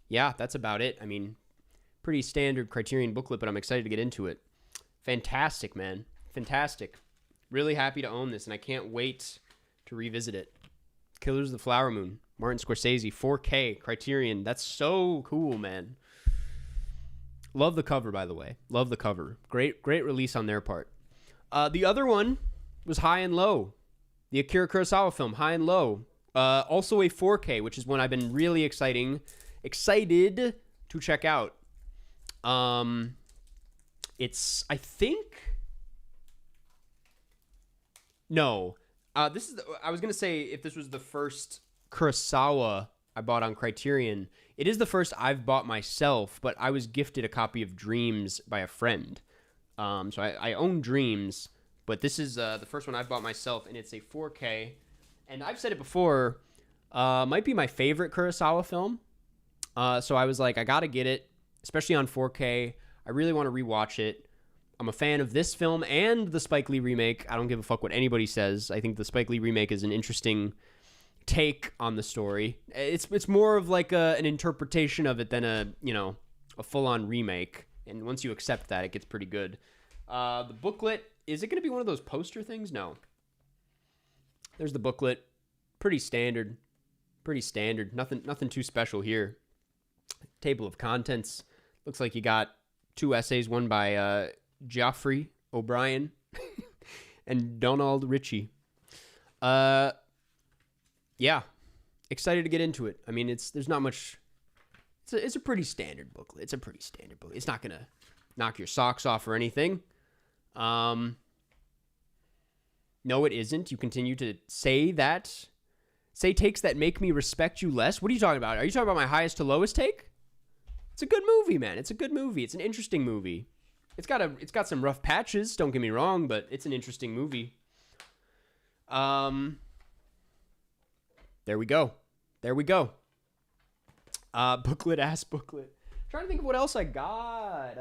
yeah, that's about it. I mean, pretty standard Criterion booklet, but I'm excited to get into it. Fantastic, man. Fantastic. Really happy to own this, and I can't wait to revisit it. Killers of the Flower Moon. Martin Scorsese. 4K. Criterion. That's so cool, man. Love the cover, by the way. Love the cover. Great release on their part. The other one was High and Low. The Akira Kurosawa film, High and Low. Also a 4K, which is one I've been really excited to check out. It's, I think... No. I was going to say, if this was the first Kurosawa I bought on Criterion, it is the first I've bought myself, but I was gifted a copy of Dreams by a friend. So I own Dreams, but this is the first one I've bought myself, and it's a 4K. And I've said it before, might be my favorite Kurosawa film. So I was like, I got to get it, especially on 4K. I really want to rewatch it. I'm a fan of this film and the Spike Lee remake. I don't give a fuck what anybody says. I think the Spike Lee remake is an interesting take on the story. It's more of like an interpretation of it than a full-on remake. And once you accept that, it gets pretty good. The booklet, is it going to be one of those poster things? No. There's the booklet. Pretty standard. Nothing too special here. Table of contents. Looks like you got 2 essays, one by Geoffrey O'Brien and Donald Ritchie. Yeah, excited to get into it. I mean, there's not much. It's a pretty standard booklet. It's not gonna knock your socks off or anything. No, it isn't. You continue to say takes that make me respect you less. What are you talking about? Are you talking about my highest to lowest take? It's a good movie, man. It's a good movie. It's an interesting movie. It's got some rough patches, don't get me wrong, but it's an interesting movie. There we go. Booklet ass booklet. Trying to think of what else I got.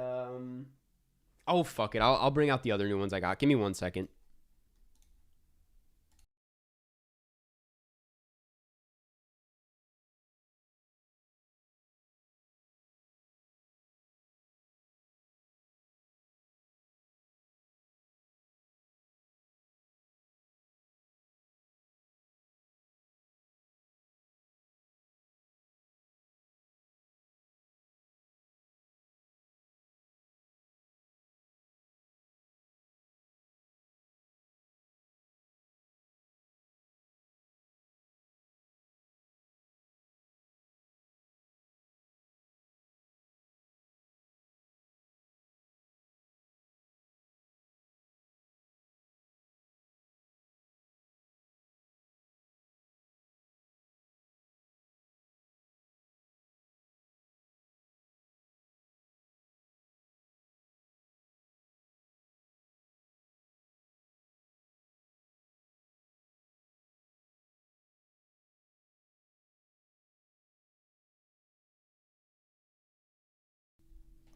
Oh, fuck it. I'll bring out the other new ones I got. Give me 1 second.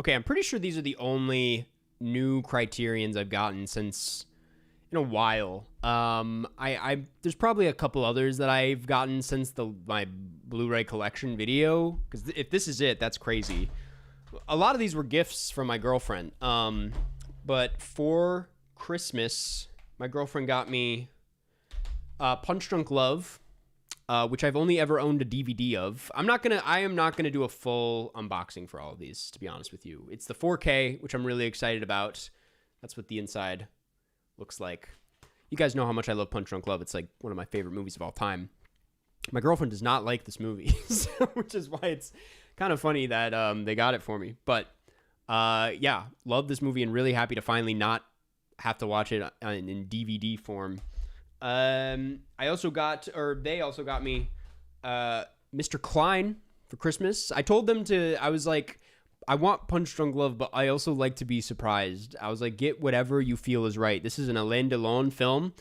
Okay, I'm pretty sure these are the only new Criterions I've gotten since in a while. I there's probably a couple others that I've gotten since my Blu-ray collection video, because if this is it, that's crazy. A lot of these were gifts from my girlfriend. But for Christmas, my girlfriend got me Punch Drunk Love, which I've only ever owned a DVD of. I am not gonna do a full unboxing for all of these, to be honest with you. It's the 4K, which I'm really excited about. That's what the inside looks like. You guys know how much I love Punch Drunk Love. It's like one of my favorite movies of all time. My girlfriend does not like this movie, which is why it's kind of funny that they got it for me. But yeah, love this movie and really happy to finally not have to watch it in DVD form. They also got me Mr. Klein for Christmas. I told them I was like, I want Punch Drunk Love, but I also like to be surprised. I was like, get whatever you feel is right. This is an Alain Delon film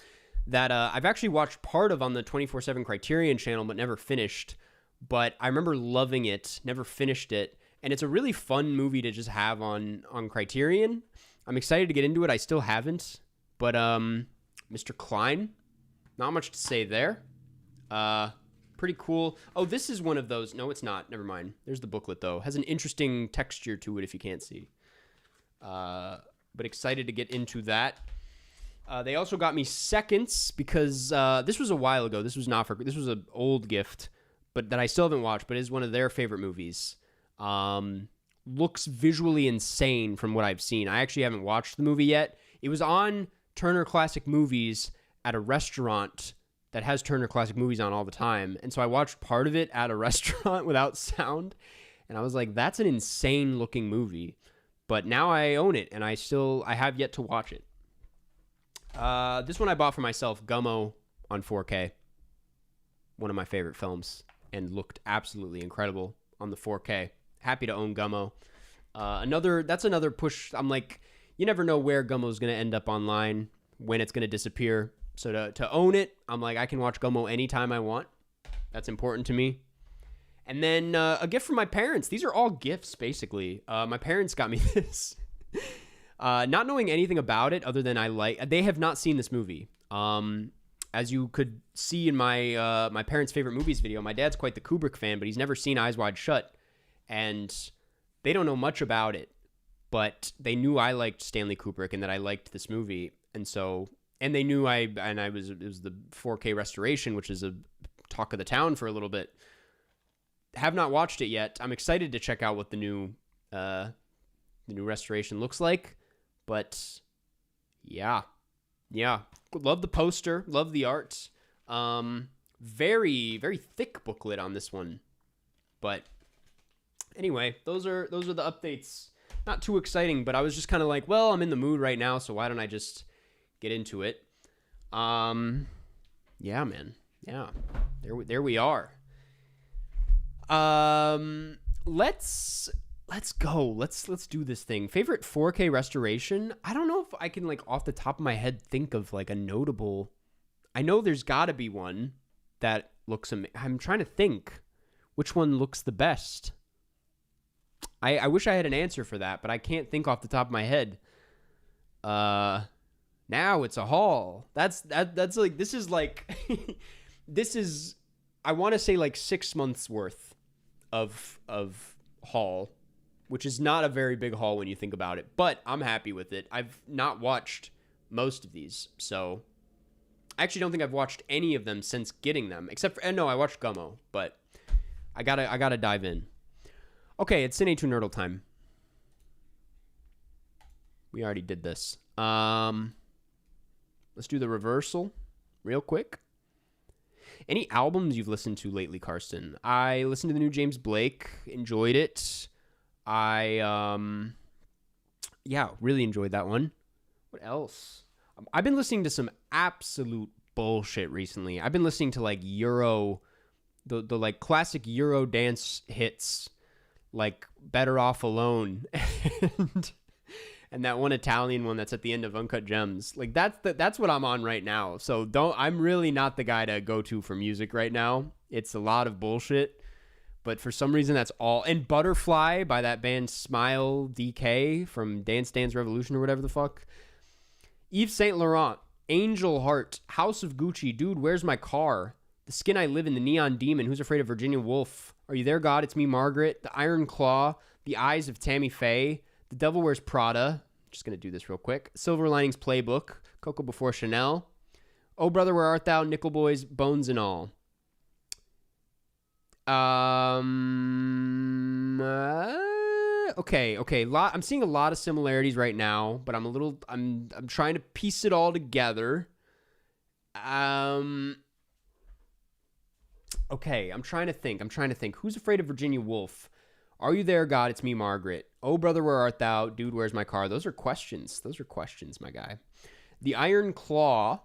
that I've actually watched part of on the 24/7 Criterion channel, but never finished. But I remember loving it, never finished it. And it's a really fun movie to just have on Criterion. I'm excited to get into it. I still haven't. But Mr. Klein, not much to say there. Pretty cool. Oh, this is one of those. No, it's not. Never mind. There's the booklet, though. Has an interesting texture to it if you can't see. But excited to get into that. They also got me Seconds because this was a while ago. This was an old gift, but that I still haven't watched, but is one of their favorite movies. Looks visually insane from what I've seen. I actually haven't watched the movie yet. It was on Turner Classic Movies at a restaurant that has Turner Classic Movies on all the time. And so I watched part of it at a restaurant without sound. And I was like, that's an insane looking movie. But now I own it and I have yet to watch it. This one I bought for myself, Gummo on 4K. One of my favorite films and looked absolutely incredible on the 4K. Happy to own Gummo. That's another push. I'm like, you never know where Gummo's going to end up online, when it's going to disappear. So to own it, I'm like, I can watch Gummo anytime I want. That's important to me. And then a gift from my parents. These are all gifts, basically. My parents got me this. Not knowing anything about it other than they have not seen this movie. As you could see in my my parents' favorite movies video, my dad's quite the Kubrick fan, but he's never seen Eyes Wide Shut. And they don't know much about it. But they knew I liked Stanley Kubrick and that I liked this movie. And they knew it was the 4K restoration, which is a talk of the town for a little bit. Have not watched it yet. I'm excited to check out what the new restoration looks like. But yeah. Love the poster. Love the art. Very, very thick booklet on this one. But anyway, those are the updates. Not too exciting, but I was just kind of like, well, I'm in the mood right now, so why don't I just get into it? Yeah, man. Yeah. There we are. Let's Let's go. Let's do this thing. Favorite 4K restoration? I don't know if I can, like, off the top of my head think of, like, a notable. I know there's got to be one that looks I'm trying to think which one looks the best. I wish I had an answer for that, but I can't think off the top of my head. Now it's a haul. That's like, this is like this is, I want to say, like 6 months worth of haul, which is not a very big haul when you think about it, but I'm happy with it. I've not watched most of these, so I actually don't think I've watched any of them since getting them, except for, no, I watched Gummo, but I gotta dive in. Okay, it's Cine to Nerdle time. We already did this. Let's do the reversal real quick. Any albums you've listened to lately, Karsten? I listened to the new James Blake, enjoyed it. Yeah, really enjoyed that one. What else? I've been listening to some absolute bullshit recently. I've been listening to, like, Euro, the like classic Euro dance hits, like Better Off Alone and that one Italian one that's at the end of Uncut Gems. Like, that's what I'm on right now. So I'm really not the guy to go to for music right now. It's a lot of bullshit, but for some reason that's all. And Butterfly by that band Smile DK from Dance Dance Revolution or whatever the fuck. Yves Saint Laurent, Angel Heart, House of Gucci, Dude, Where's My Car? The Skin I Live in, The Neon Demon, Who's Afraid of Virginia Woolf, Are You There, God? It's Me, Margaret, The Iron Claw, The Eyes of Tammy Faye, The Devil Wears Prada. I'm just going to do this real quick. Silver Linings Playbook, Coco Before Chanel, Oh Brother, Where Art Thou? Nickel Boys, Bones and All. Okay. I'm seeing a lot of similarities right now, but I'm trying to piece it all together. Okay, I'm trying to think. Who's Afraid of Virginia Woolf? Are You There, God? It's Me, Margaret. Oh Brother, Where Art Thou? Dude, Where's My Car? Those are questions, my guy. The Iron Claw,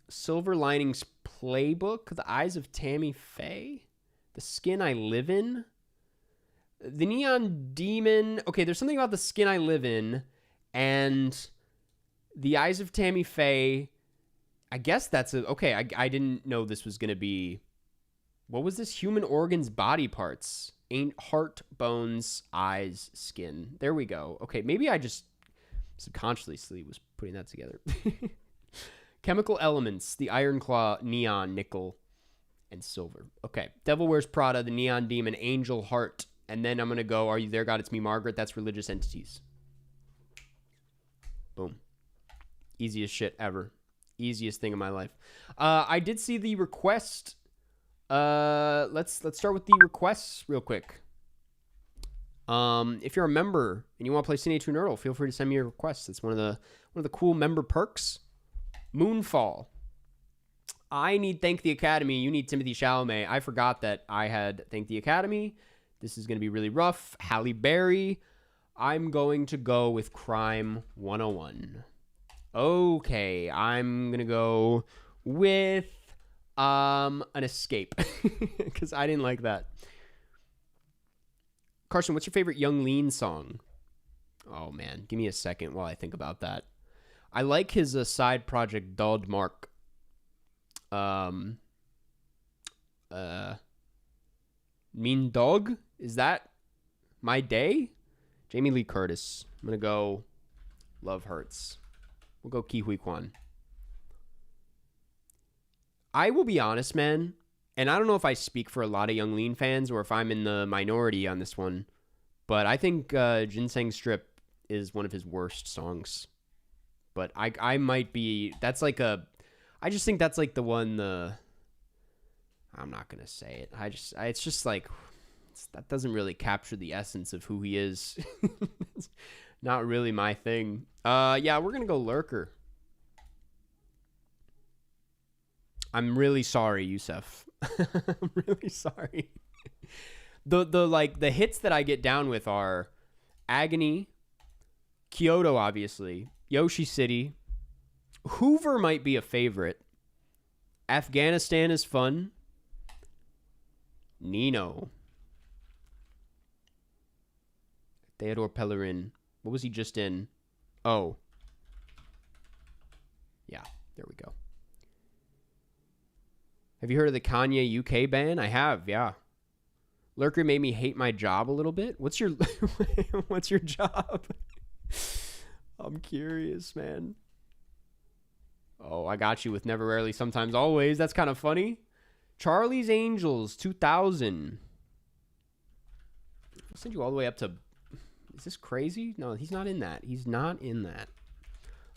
Silver Linings Playbook, The Eyes of Tammy Faye, The Skin I Live in, The Neon Demon. Okay, there's something about The Skin I Live in and The Eyes of Tammy Faye. I guess that's it. Okay, I didn't know this was going to be... What was this? Human organs, body parts. Ain't heart, bones, eyes, skin. There we go. Okay, maybe I just subconsciously was putting that together. Chemical Elements, The Iron Claw, Neon, Nickel, and Silver. Okay, Devil Wears Prada, The Neon Demon, Angel Heart, and then I'm going to go, Are You There, God? It's Me, Margaret. That's Religious Entities. Boom. Easiest shit ever. Easiest thing in my life. I did see the request. Let's start with the requests real quick. If you're a member and you want to play Cine to Nerdle, feel free to send me your requests. It's one of the cool member perks. Moonfall. I need Thank the Academy. You need Timothy Chalamet. I forgot that I had Thank the Academy. This is going to be really rough. Halle Berry. I'm going to go with Crime 101. Okay, I'm going to go with an Escape because I didn't like that. Carson, what's your favorite Young Lean song? Oh man, give me a second while I think about that. I like his side project Dald Mark. Mean Dog? Is that My Day? Jamie Lee Curtis. I'm gonna go Love Hurts. We'll go Ki Hui Kwan. I will be honest, man, and I don't know if I speak for a lot of Young Lean fans or if I'm in the minority on this one, but I think Ginseng Strip is one of his worst songs. But I might be... That's like a... I just think that's like the one... I'm not going to say it. It's just like... that doesn't really capture the essence of who he is. It's not really my thing. Yeah, we're going to go Lurker. I'm really sorry, Yusef. I'm really sorry. The hits that I get down with are Agony, Kyoto, obviously, Yoshi City, Hoover might be a favorite, Afghanistan is fun, Nino, Theodore Pellerin. What was he just in? Oh. Yeah, there we go. Have you heard of the Kanye UK ban? I have, yeah. Lurker made me hate my job a little bit. What's your what's your job? I'm curious, man. Oh, I got you with Never Rarely Sometimes Always. That's kind of funny. Charlie's Angels 2000. I'll send you all the way up to... Is this crazy? No, he's not in that. He's not in that.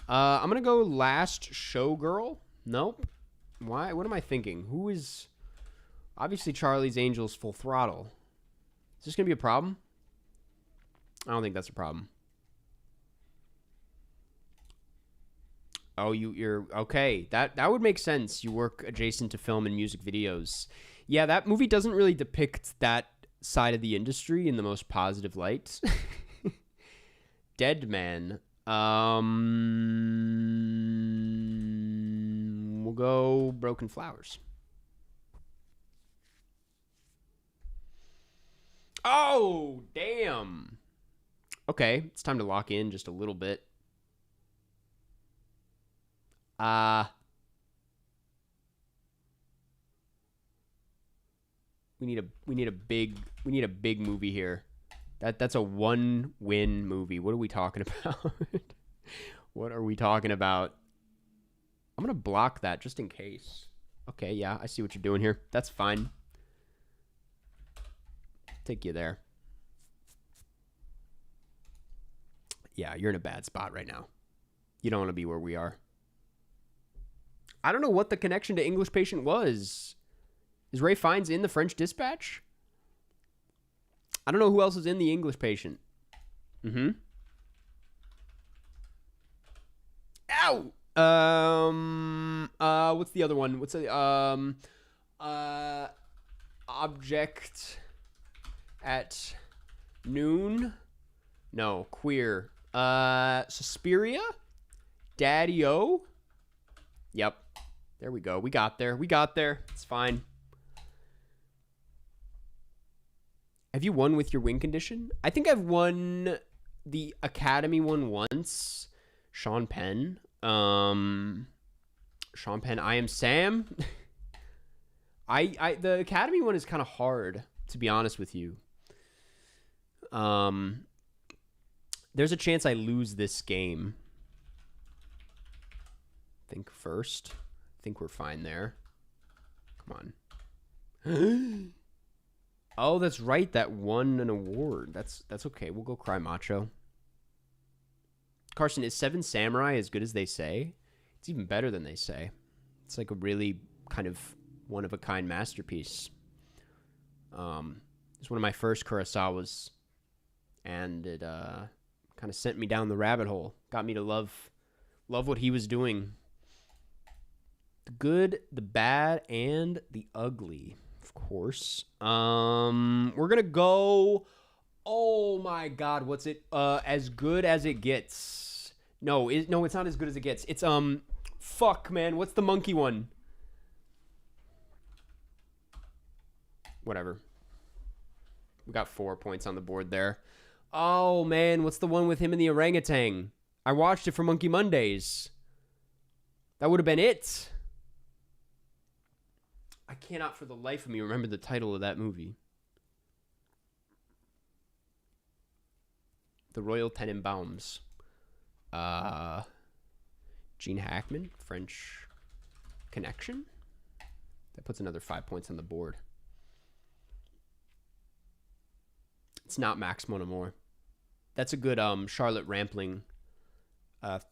I'm going to go Last Showgirl. Nope. Why? What am I thinking? Who is... Obviously, Charlie's Angels Full Throttle. Is this going to be a problem? I don't think that's a problem. Oh, you're... Okay. That would make sense. You work adjacent to film and music videos. Yeah, that movie doesn't really depict that side of the industry in the most positive light. Dead Man. We'll go Broken Flowers. Oh, damn. Okay, it's time to lock in just a little bit. We need a big movie here. That's a 1-win movie. What are we talking about? What are we talking about? I'm gonna block that just in case. Okay, yeah, I see what you're doing here. That's fine. Take you there. Yeah, you're in a bad spot right now. You don't want to be where we are. I don't know what the connection to English Patient was. Is Ray Fiennes in the French Dispatch? I don't know who else is in the English Patient. Mm-hmm. Ow! What's the other one? What's the Object at Noon? No, Queer. Suspiria? Daddy-O? Yep. There we go. We got there. It's fine. Have you won with your win condition? I think I've won the Academy one once. Sean Penn. Sean Penn. I Am Sam. The Academy one is kind of hard, to be honest with you. There's a chance I lose this game. Think first. I think we're fine there. Come on. Oh, that's right. That won an award. That's okay. We'll go Cry Macho. Carson, is Seven Samurai as good as they say? It's even better than they say. It's like a really kind of one-of-a-kind masterpiece. It's one of my first Kurosawas, and it kind of sent me down the rabbit hole. Got me to love what he was doing. The good, the bad, and the ugly, of course. We're gonna go. Oh my God, what's it? As Good as It Gets. No, it's not As Good as It Gets. It's fuck, man. What's the monkey one? Whatever. We got 4 points on the board there. Oh man, what's the one with him and the orangutan? I watched it for Monkey Mondays. That would have been it. I cannot for the life of me remember the title of that movie. The Royal Tenenbaums. Gene Hackman, French Connection. That puts another 5 points on the board. It's not Max Mon Amour. That's a good Charlotte Rampling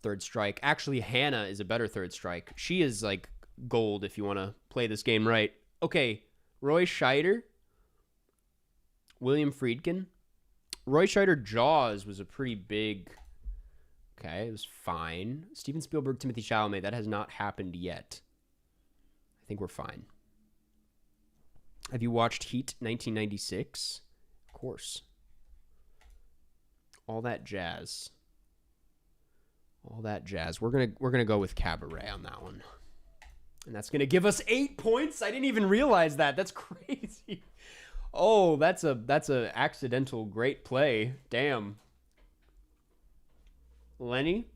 third strike. Actually, Hannah is a better third strike. She is like gold if you want to play this game right. Okay, Roy Scheider, William Friedkin. Roy Scheider Jaws was a pretty big... Okay, it was fine. Steven Spielberg, Timothée Chalamet. That has not happened yet. I think we're fine. Have you watched Heat 1996? Of course. All that jazz. All that jazz. We're gonna go with Cabaret on that one. And that's gonna give us 8 points? I didn't even realize that. That's crazy. Oh, that's a accidental great play. Damn. Lenny.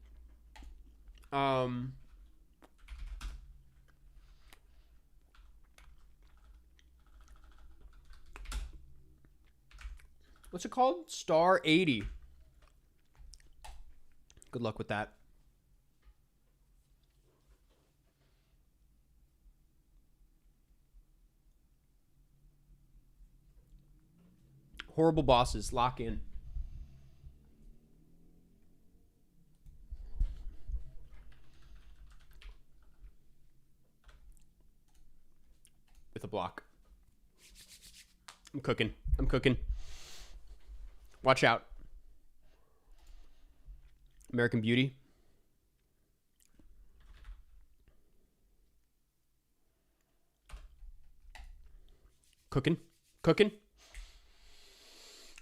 What's it called? Star 80. Good luck with that. Horrible bosses. Lock in. With a block. I'm cooking. I'm cooking. Watch out. American Beauty. Cooking. Cooking.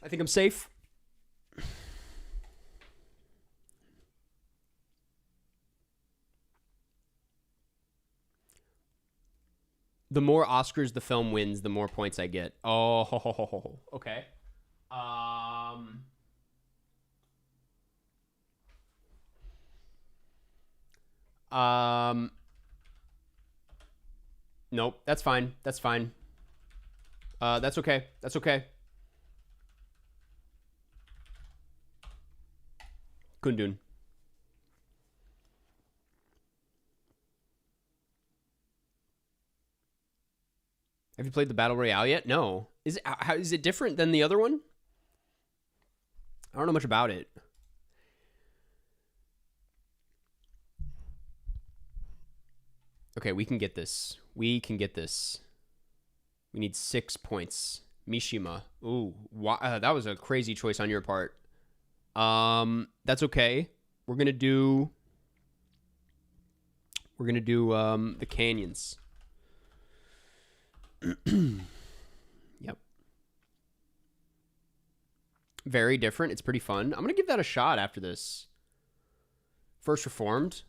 I think I'm safe. The more Oscars the film wins, the more points I get. Oh, okay. Nope, that's fine. That's fine. That's okay. That's okay. Kundun. Have you played the Battle Royale yet? No. Is it different than the other one? I don't know much about it. Okay, we can get this. We can get this. We need 6 points. Mishima. Ooh, that was a crazy choice on your part. That's okay. We're gonna do the canyons. Yep. Very different. It's pretty fun. I'm gonna give that a shot after this. First Reformed.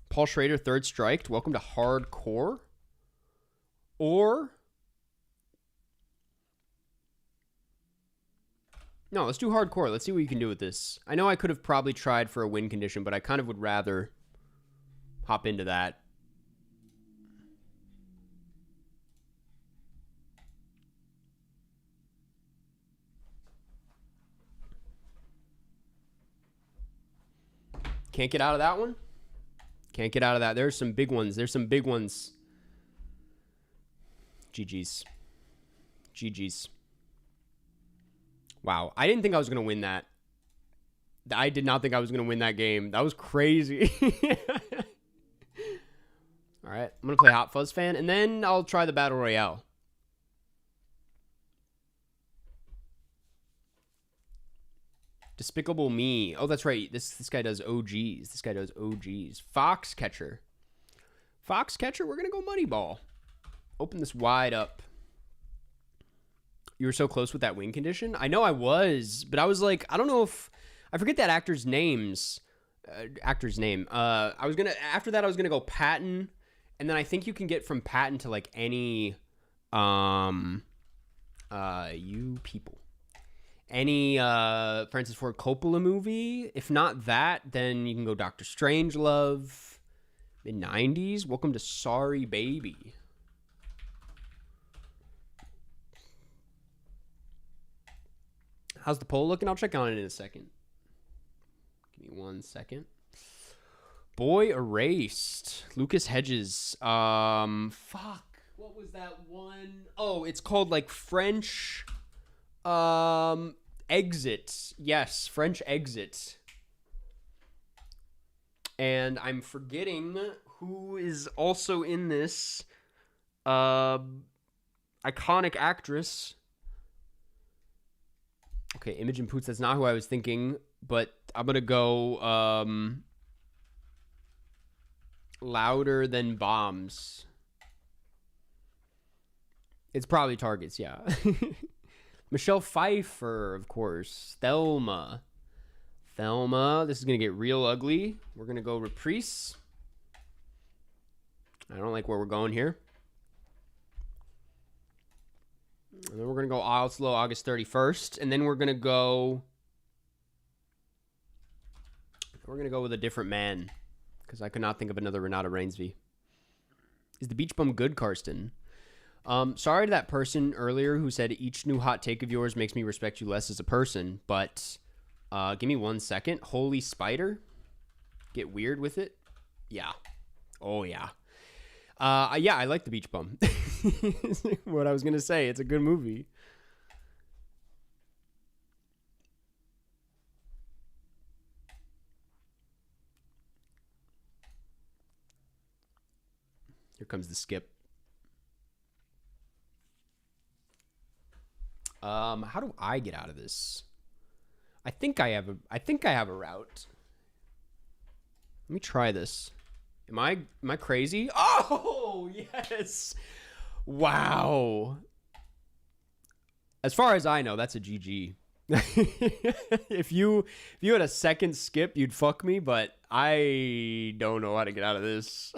Paul Schrader, Third Strike. Welcome to Hardcore. Or no, let's do Hardcore. Let's see what you can do with this. I know I could have probably tried for a win condition, but I kind of would rather hop into that. Can't get out of that one? Can't get out of that. There's some big ones. There's some big ones. GG's. GG's. Wow. I didn't think I was going to win that. I did not think I was going to win that game. That was crazy. All right. I'm going to play Hot Fuzz Fan, and then I'll try the Battle Royale. Despicable Me. Oh, that's right. This guy does OGs. This guy does OGs. Foxcatcher. Foxcatcher, we're going to go Moneyball. Open this wide up. You were so close with that win condition? I know I was, but I was like, I don't know if... I forget that actor's names. Actor's name. I was going to... After that, I was going to go Patton. And then I think you can get from Patton to like any... you people. Any Francis Ford Coppola movie. If not that, then you can go Dr. Strangelove. Mid-90s. Welcome to Sorry Baby. How's the poll looking? I'll check on it in a second. Give me 1 second. Boy Erased. Lucas Hedges. Fuck. What was that one? Oh, it's called like French... Exit. Yes, French Exit. And I'm forgetting who is also in this iconic actress. Okay, Imogen Poots, that's not who I was thinking, but I'm going to go Louder Than Bombs. It's probably Targets, yeah. Michelle Pfeiffer, of course. Thelma. This is going to get real ugly. We're going to go Reprise. I don't like where we're going here. And then we're going to go Oslo August 31st. And then we're going to go... We're going to go with a different man. Because I could not think of another Renata Rainsby. Is the beach bum good, Karsten? Sorry to that person earlier who said each new hot take of yours makes me respect you less as a person. But give me 1 second. Holy spider. Get weird with it. Yeah. Oh, yeah. Yeah, I like The Beach Bum. What I was going to say. It's a good movie. Here comes the skip. How do I get out of this? I think I have a route. Let me try this. Am I crazy? Oh, yes. Wow. As far as I know, that's a GG. If you had a second skip, you'd fuck me, but I don't know how to get out of this.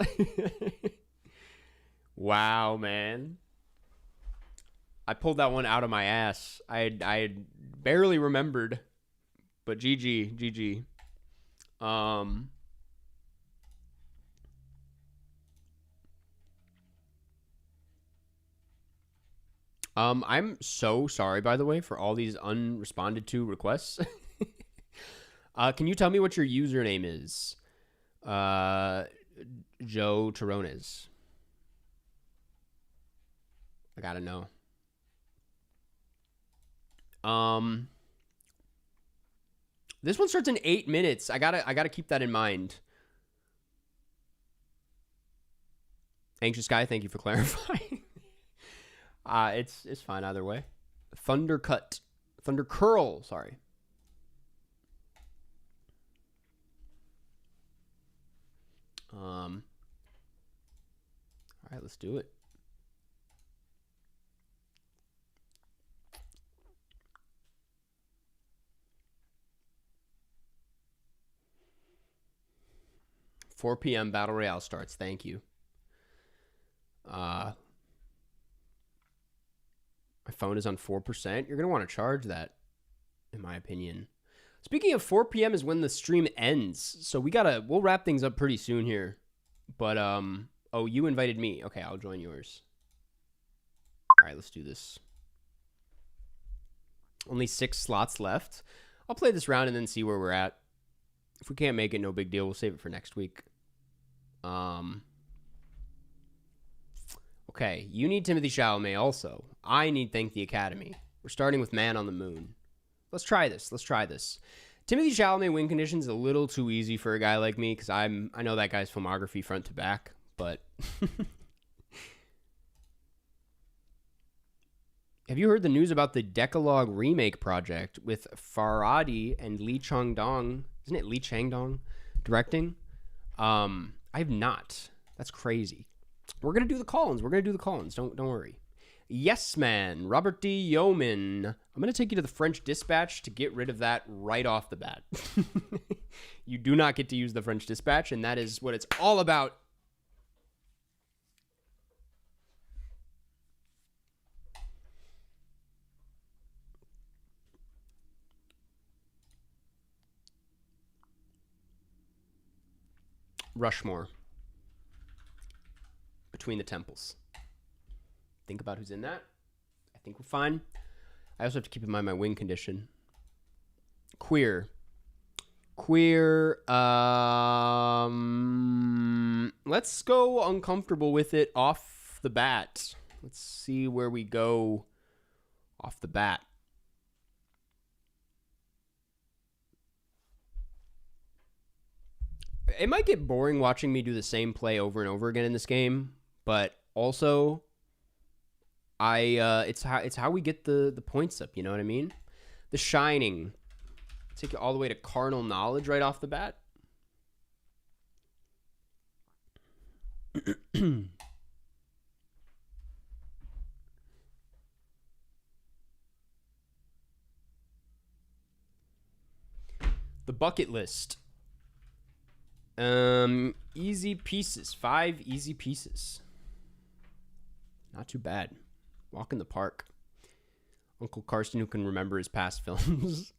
Wow, man. I pulled that one out of my ass. I barely remembered, but GG. I'm so sorry, by the way, for all these unresponded to requests. Can you tell me what your username is? Joe Tarones. I gotta know. This one starts in 8 minutes. I gotta keep that in mind. Anxious guy, thank you for clarifying. It's fine either way. Thunder Curl, sorry. All right, let's do it. $4 p.m. Battle Royale starts. Thank you. My phone is on 4%. You're going to want to charge that, in my opinion. Speaking of 4 p.m. is when the stream ends. So we'll wrap things up pretty soon here. But, oh, you invited me. Okay, I'll join yours. All right, let's do this. Only 6 slots left. I'll play this round and then see where we're at. If we can't make it, no big deal. We'll save it for next week. Okay, you need Timothée Chalamet also. I need Thank the Academy. We're starting with Man on the Moon. Let's try this. Timothée Chalamet win condition is a little too easy for a guy like me because I know that guy's filmography front to back, but... Have you heard the news about the Decalogue remake project with Farhadi and Lee Chang-dong? Isn't it Lee Chang-dong directing? I have not. That's crazy. We're going to do the call-ins. Don't worry. Yes, man. Robert D. Yeoman. I'm going to take you to the French Dispatch to get rid of that right off the bat. You do not get to use the French Dispatch, and that is what it's all about. Rushmore. Between the Temples. Think about who's in that. I think we're fine. I also have to keep in mind my win condition. Queer. Let's go uncomfortable with it off the bat. Let's see where we go off the bat. It might get boring watching me do the same play over and over again in this game, but also it's how we get the points up, you know what I mean? The Shining. Take it all the way to Carnal Knowledge right off the bat. The Bucket List. Easy pieces. 5 easy pieces. Not too bad. Walk in the park. Uncle Karsten who can remember his past films.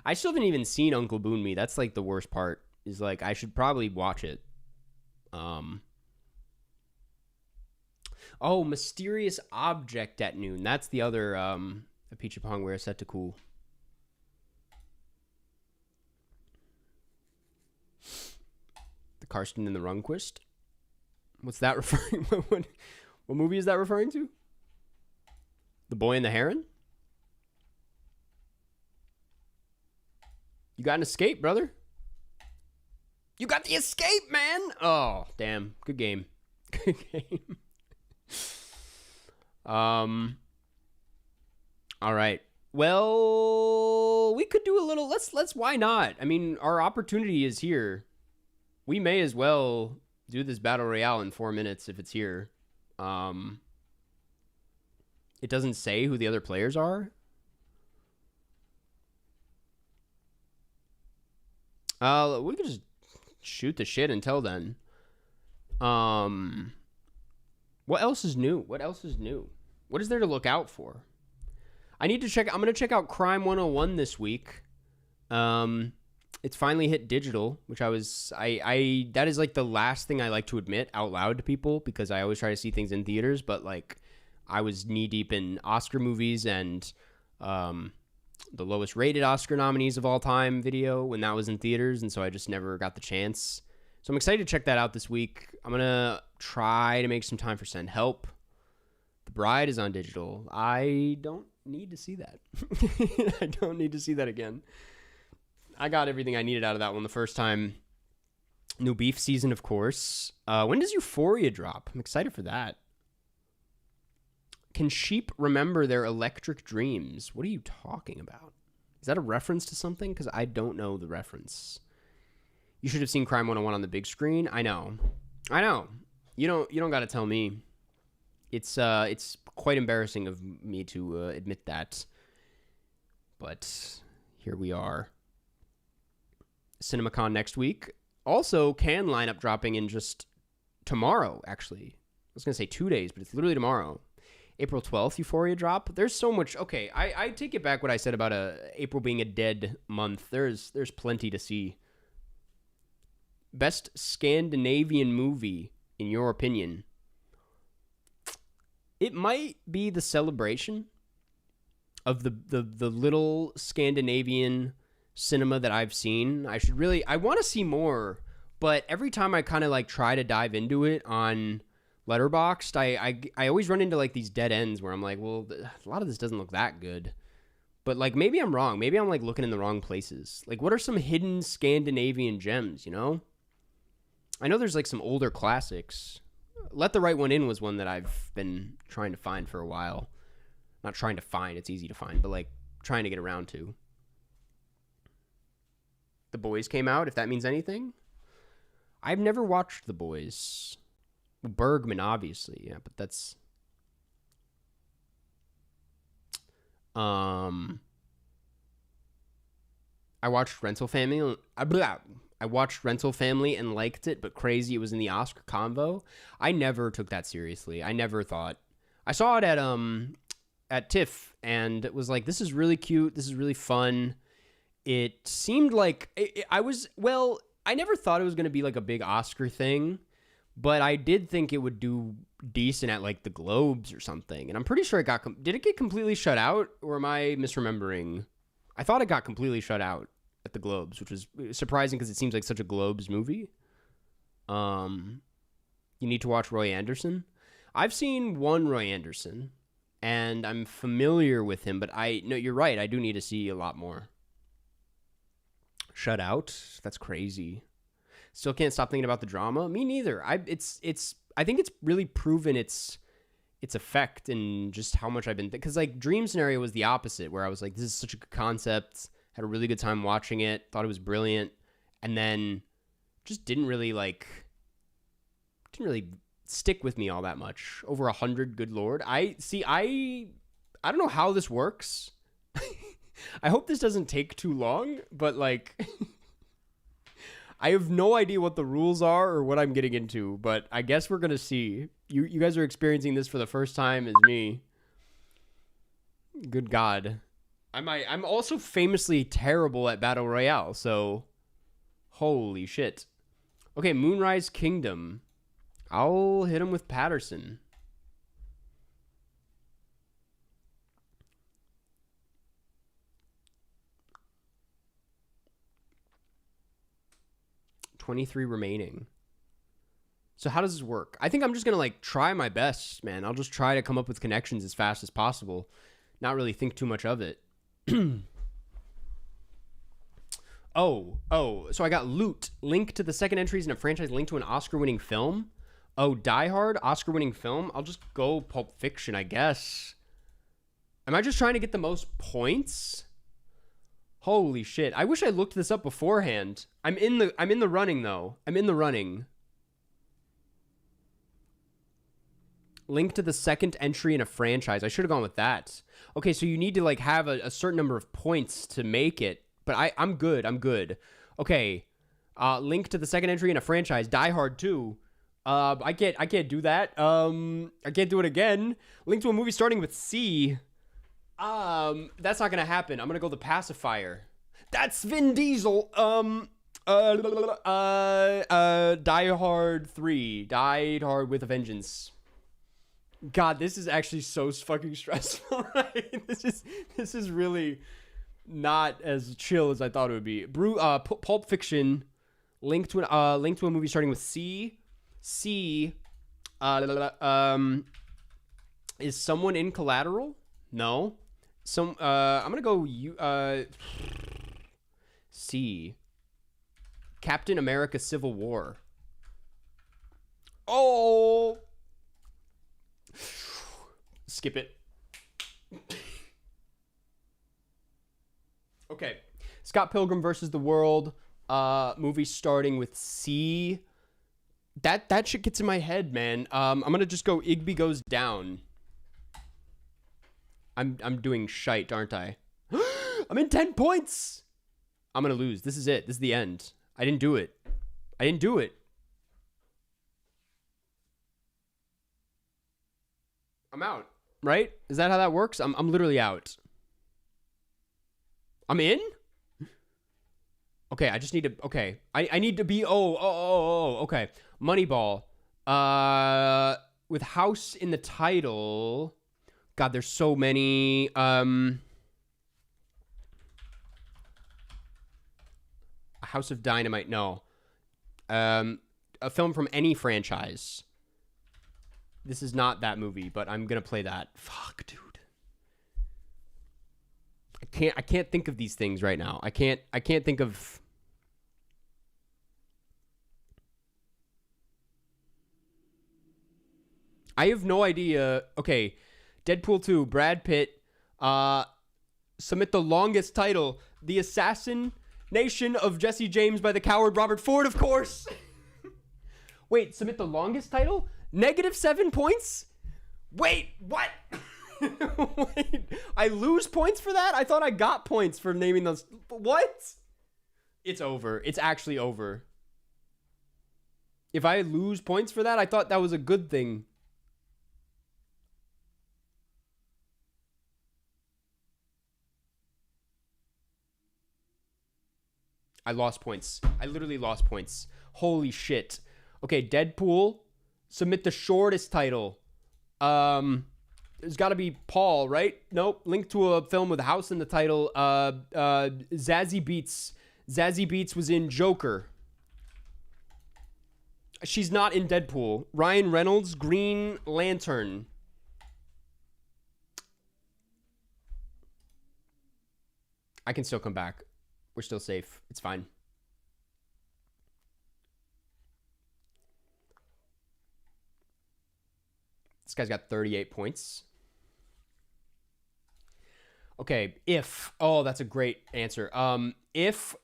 I still haven't even seen Uncle Boon Me. That's like the worst part. Is like I should probably watch it. Oh, Mysterious Object at Noon. That's the other Apichatpong where it's set to cool. The Karsten and the Rundquist. What's that referring? What movie is that referring to? The Boy and the Heron? You got an escape, brother. You got the escape, man. Oh, damn. Good game. Good game. All right. Well, we could do a little. Let's. Why not? I mean, our opportunity is here. We may as well do this battle royale in 4 minutes if it's here. It doesn't say who the other players are. We could just shoot the shit until then. What else is new? What else is new? What is there to look out for? I need to check. I'm going to check out Crime 101 this week. It's finally hit digital, which that is like the last thing I like to admit out loud to people because I always try to see things in theaters, but like I was knee deep in Oscar movies and the lowest rated Oscar nominees of all time video when that was in theaters, and so I just never got the chance. So I'm excited to check that out this week. I'm going to try to make some time for Send Help. The Bride is on digital. I don't need to see that. I don't need to see that again. I got everything I needed out of that one the first time. New Beef season, of course. When does Euphoria drop? I'm excited for that. Can sheep remember their electric dreams? What are you talking about? Is that a reference to something? Because I don't know the reference. You should have seen Crime 101 on the big screen. I know. You don't got to tell me. It's quite embarrassing of me to admit that. But here we are. CinemaCon next week. Also, Cannes lineup dropping in just tomorrow, actually. I was going to say 2 days, but it's literally tomorrow. April 12th, Euphoria drop. There's so much. Okay, I take it back what I said about April being a dead month. There's plenty to see. Best Scandinavian movie, in your opinion? It might be The Celebration of the little Scandinavian cinema that I've seen. I want to see more, but every time I kind of like try to dive into it on Letterboxd, I always run into like these dead ends where I'm like, well, a lot of this doesn't look that good. But like maybe I'm wrong. Maybe I'm like looking in the wrong places. Like what are some hidden Scandinavian gems, you know? I know there's like some older classics. Let the Right One In was one that I've been trying to find for a while. Not trying to find, it's easy to find, but like trying to get around to. The Boys came out, if that means anything. I've never watched The Boys. Bergman, obviously, yeah, but that's... I watched Rental Family. I watched Rental Family and liked it, but crazy it was in the Oscar convo. I never took that seriously. I never thought. I saw it at TIFF, and it was like, this is really cute. This is really fun. It seemed like I never thought it was going to be like a big Oscar thing, but I did think it would do decent at like the Globes or something. And I'm pretty sure did it get completely shut out, or am I misremembering? I thought it got completely shut out at the Globes, which was surprising because it seems like such a Globes movie. You need to watch Roy Anderson. I've seen one Roy Anderson, and I'm familiar with him, but no, you're right. I do need to see a lot more. Shut Out? That's crazy. Still can't stop thinking about the drama. Me neither. I think it's really proven its effect and just how much I've been because like Dream Scenario was the opposite, where I was like, this is such a good concept, had a really good time watching it, thought it was brilliant, and then just didn't really stick with me all that much. Over 100, good lord. I don't know how this works. I hope this doesn't take too long, but like I have no idea what the rules are or what I'm getting into, but I guess we're going to see. You guys are experiencing this for the first time as me. Good God. I'm also famously terrible at Battle Royale, so holy shit. Okay, Moonrise Kingdom. I'll hit him with Patterson. $23 remaining. So how does this work? I think I'm just going to like try my best, man. I'll just try to come up with connections as fast as possible. Not really think too much of it. So I got Loot, link to the second entries in a franchise linked to an Oscar-winning film. Oh, Die Hard, Oscar-winning film. I'll just go Pulp Fiction, I guess. Am I just trying to get the most points? Holy shit. I wish I looked this up beforehand. I'm in the running though. I'm in the running. Link to the second entry in a franchise. I should have gone with that. Okay, so you need to like have a certain number of points to make it. But I'm good. I'm good. Okay. Link to the second entry in a franchise. Die Hard 2. I can't do that. I can't do it again. Link to a movie starting with C. That's not gonna happen. I'm gonna go the pacifier. That's Vin Diesel. Die Hard 3. Die Hard with a Vengeance. God, this is actually so fucking stressful, right? This is really not as chill as I thought it would be. Pulp Fiction, link to a movie starting with C. Is someone in Collateral? No. I'm gonna go C. Captain America: Civil War. Oh. Skip it. Okay. Scott Pilgrim versus the World. Movie starting with C. That shit gets in my head, man. I'm gonna just go Igby Goes Down. I'm doing shite, aren't I? I'm in 10 points. I'm gonna lose. This is it. This is the end. I didn't do it. I'm out. Right? Is that how that works? I'm literally out. I'm in? Okay, I just need to... Okay. I need to be... Okay. Moneyball. With House in the title... God, there's so many... House of Dynamite, no. A film from any franchise. This is not that movie, but I'm gonna play that. Fuck, dude. I can't think of these things right now. I can't think of... I have no idea. Okay. Deadpool 2, Brad Pitt. Submit the longest title. The Assassination of Jesse James by the coward Robert Ford, of course. Wait, submit the longest title? -7 points? Wait, what? Wait, I lose points for that? I thought I got points for naming those. What? It's over. It's actually over. If I lose points for that, I thought that was a good thing. I lost points. I literally lost points. Holy shit. Okay, Deadpool. Submit the shortest title. There's got to be Paul, right? Nope. Link to a film with a house in the title. Zazie Beetz. Zazie Beetz was in Joker. She's not in Deadpool. Ryan Reynolds, Green Lantern. I can still come back. We're still safe. It's fine. This guy's got 38 points. Okay, if... Oh, that's a great answer. If...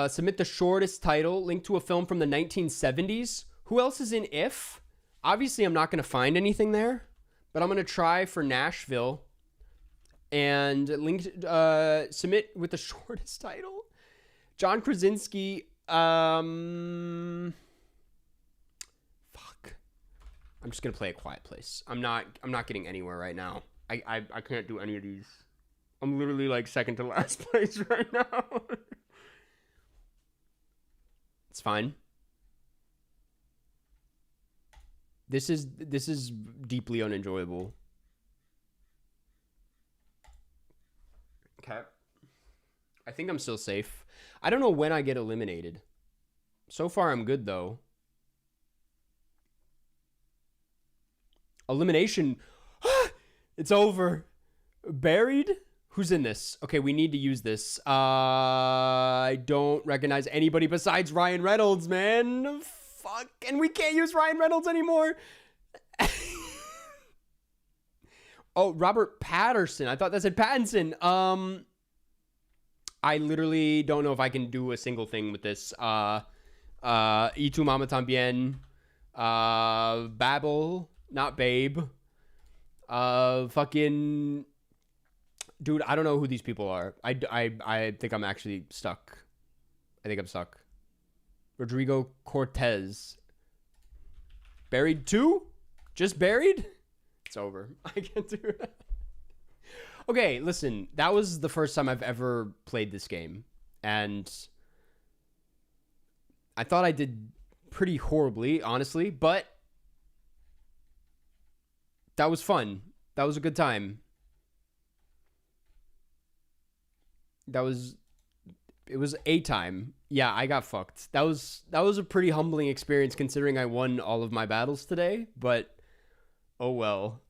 submit the shortest title, link to a film from the 1970s. Who else is in If? Obviously, I'm not going to find anything there, but I'm going to try for Nashville. And link... submit with the shortest title. John Krasinski... Fuck. I'm just gonna play A Quiet Place. I'm not getting anywhere right now. I can't do any of these. I'm literally like second to last place right now. It's fine. This is deeply unenjoyable. Okay. I think I'm still safe. I don't know when I get eliminated. So far, I'm good, though. Elimination. It's over. Buried? Who's in this? Okay, we need to use this. I don't recognize anybody besides Ryan Reynolds, man. Fuck. And we can't use Ryan Reynolds anymore. Oh, Robert Patterson. I thought that said Pattinson. I literally don't know if I can do a single thing with this. Y tu mama tambien. Babel. Not Babe. Fucking... Dude, I don't know who these people are. I think I'm actually stuck. I think I'm stuck. Rodrigo Cortez. Buried 2? Just buried? It's over. I can't do it. Okay, listen. That was the first time I've ever played this game. And I thought I did pretty horribly, honestly. But that was fun. That was a good time. It was a time. Yeah, I got fucked. That was a pretty humbling experience considering I won all of my battles today, but oh well.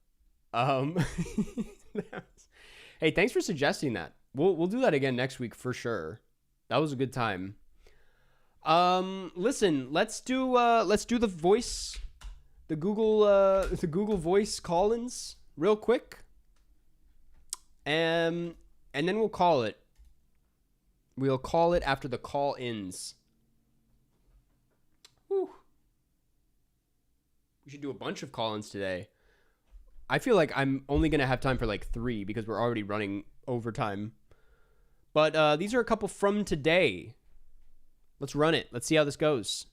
Hey, thanks for suggesting that. We'll do that again next week for sure. That was a good time. Listen, let's do the voice, the Google Voice call-ins real quick. And then we'll call it. We'll call it after the call-ins. Whew. We should do a bunch of call-ins today. I feel like I'm only going to have time for like 3 because we're already running overtime. But these are a couple from today. Let's run it. Let's see how this goes.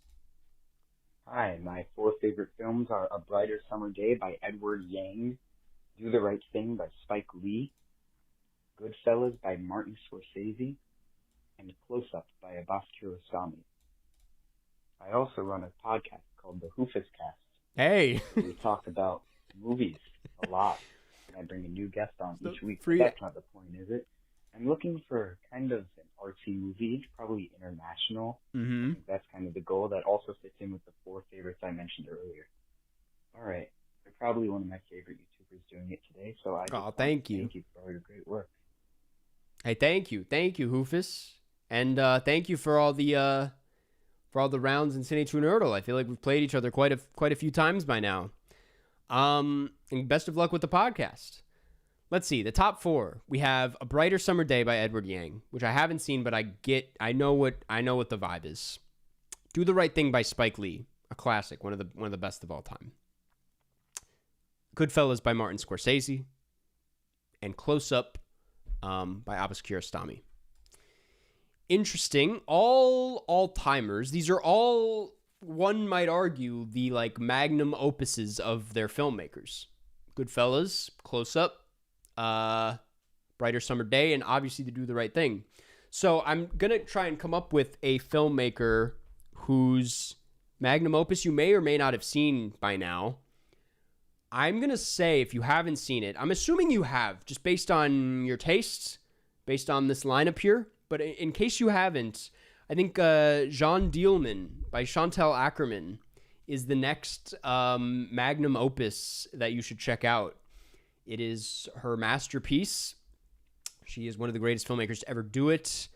Hi, my 4 favorite films are A Brighter Summer Day by Edward Yang, Do the Right Thing by Spike Lee, Goodfellas by Martin Scorsese, and Close Up by Abbas Kiarostami. I also run a podcast called The Hoofus Cast. Hey! We talk about movies a lot, and I bring a new guest on each week. But that's not the point, is it? I'm looking for kind of an artsy movie, probably international. Mm-hmm. I think that's kind of the goal that also fits in with the 4 favorites I mentioned earlier. All right. You're probably one of my favorite YouTubers doing it today, so I just thank you. Thank you for all your great work. Hey, thank you, Hoofus, and thank you for all the rounds in Cine True Nerdle. I feel like we've played each other quite a few times by now. And best of luck with the podcast. Let's see, the top 4. We have A Brighter Summer Day by Edward Yang, which I haven't seen, but I know what the vibe is. Do the Right Thing by Spike Lee, a classic, one of the best of all time. Goodfellas by Martin Scorsese, and Close Up by Abbas Kiarostami. Interesting, all timers. These are all, one might argue, the like magnum opuses of their filmmakers. Goodfellas, Close Up, Brighter Summer Day, and obviously to Do the Right Thing. So I'm gonna try and come up with a filmmaker whose magnum opus you may or may not have seen by now. I'm gonna say, if you haven't seen it, I'm assuming you have, just based on your tastes, based on this lineup here. But in case you haven't, I think Jean Dielman by Chantal Akerman is the next magnum opus that you should check out. It is her masterpiece. She is one of the greatest filmmakers to ever do it.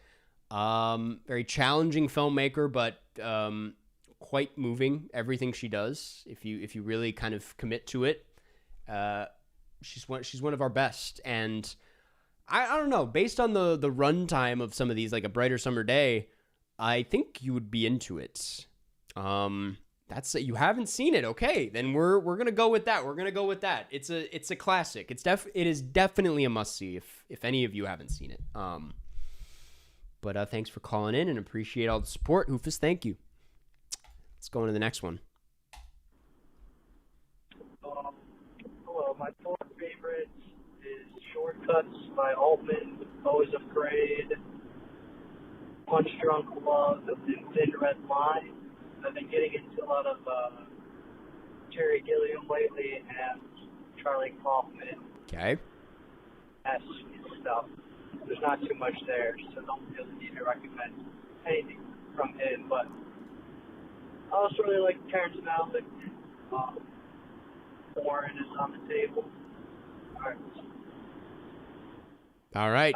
Very challenging filmmaker, but quite moving, everything she does. If you really kind of commit to it, she's one of our best. And I don't know, based on the runtime of some of these, like A Brighter Summer Day, I think you would be into it. That's you haven't seen it, okay? Then we're gonna go with that. We're gonna go with that. It's a classic. It is definitely a must see if any of you haven't seen it. But thanks for calling in and appreciate all the support, Hoofus. Thank you. Let's go on to the next one. Hello, my 4 favorites Shortcuts by Altman, Always Afraid, Punch Drunk Love, and Thin Red Line. I've been getting into a lot of Terry Gilliam lately and Charlie Kaufman Okay. stuff. There's not too much there, so don't really need to recommend anything from him. But I also really like Terrence Malick. Warren is on the table. All right.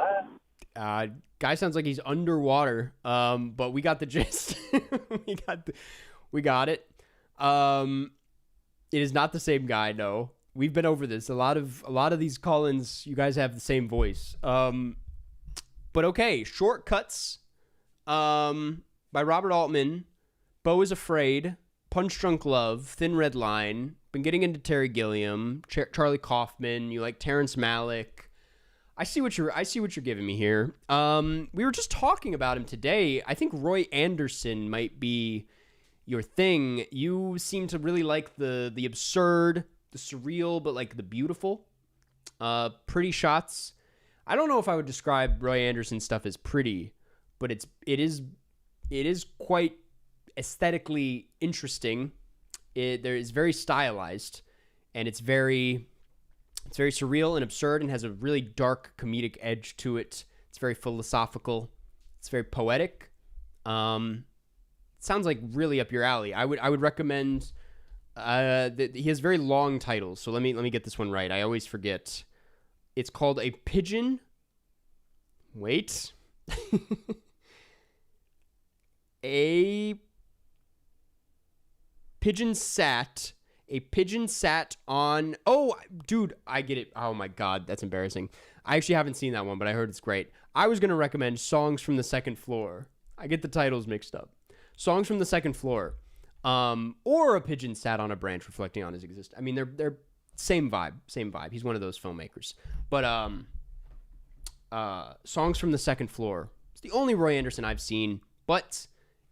Guy sounds like he's underwater. But we got the gist. we got it. It is not the same guy, no. We've been over this. A lot of these call-ins, you guys have the same voice. But okay, Shortcuts by Robert Altman, Beau is Afraid, Punch Drunk Love, Thin Red Line. Been getting into Terry Gilliam, Charlie Kaufman. You like Terrence Malick. I see what you're giving me here. We were just talking about him today. I think Roy Andersson might be your thing. You seem to really like the absurd, the surreal, but like the beautiful. Pretty shots. I don't know if I would describe Roy Andersson stuff as pretty, but it is quite aesthetically interesting. There is very stylized, and it's very surreal and absurd, and has a really dark comedic edge to it. It's very philosophical. It's very poetic. Sounds like really up your alley. I would recommend. He has very long titles, so let me get this one right. I always forget. It's called A Pigeon. Wait. A pigeon sat on. Oh, dude, I get it. Oh my God, that's embarrassing. I actually haven't seen that one, but I heard it's great. I was gonna recommend Songs from the Second Floor. I get the titles mixed up. Songs from the Second Floor, or A Pigeon Sat on a Branch Reflecting on His Existence. I mean, they're same vibe. He's one of those filmmakers. But Songs from the Second Floor. It's the only Roy Andersson I've seen, but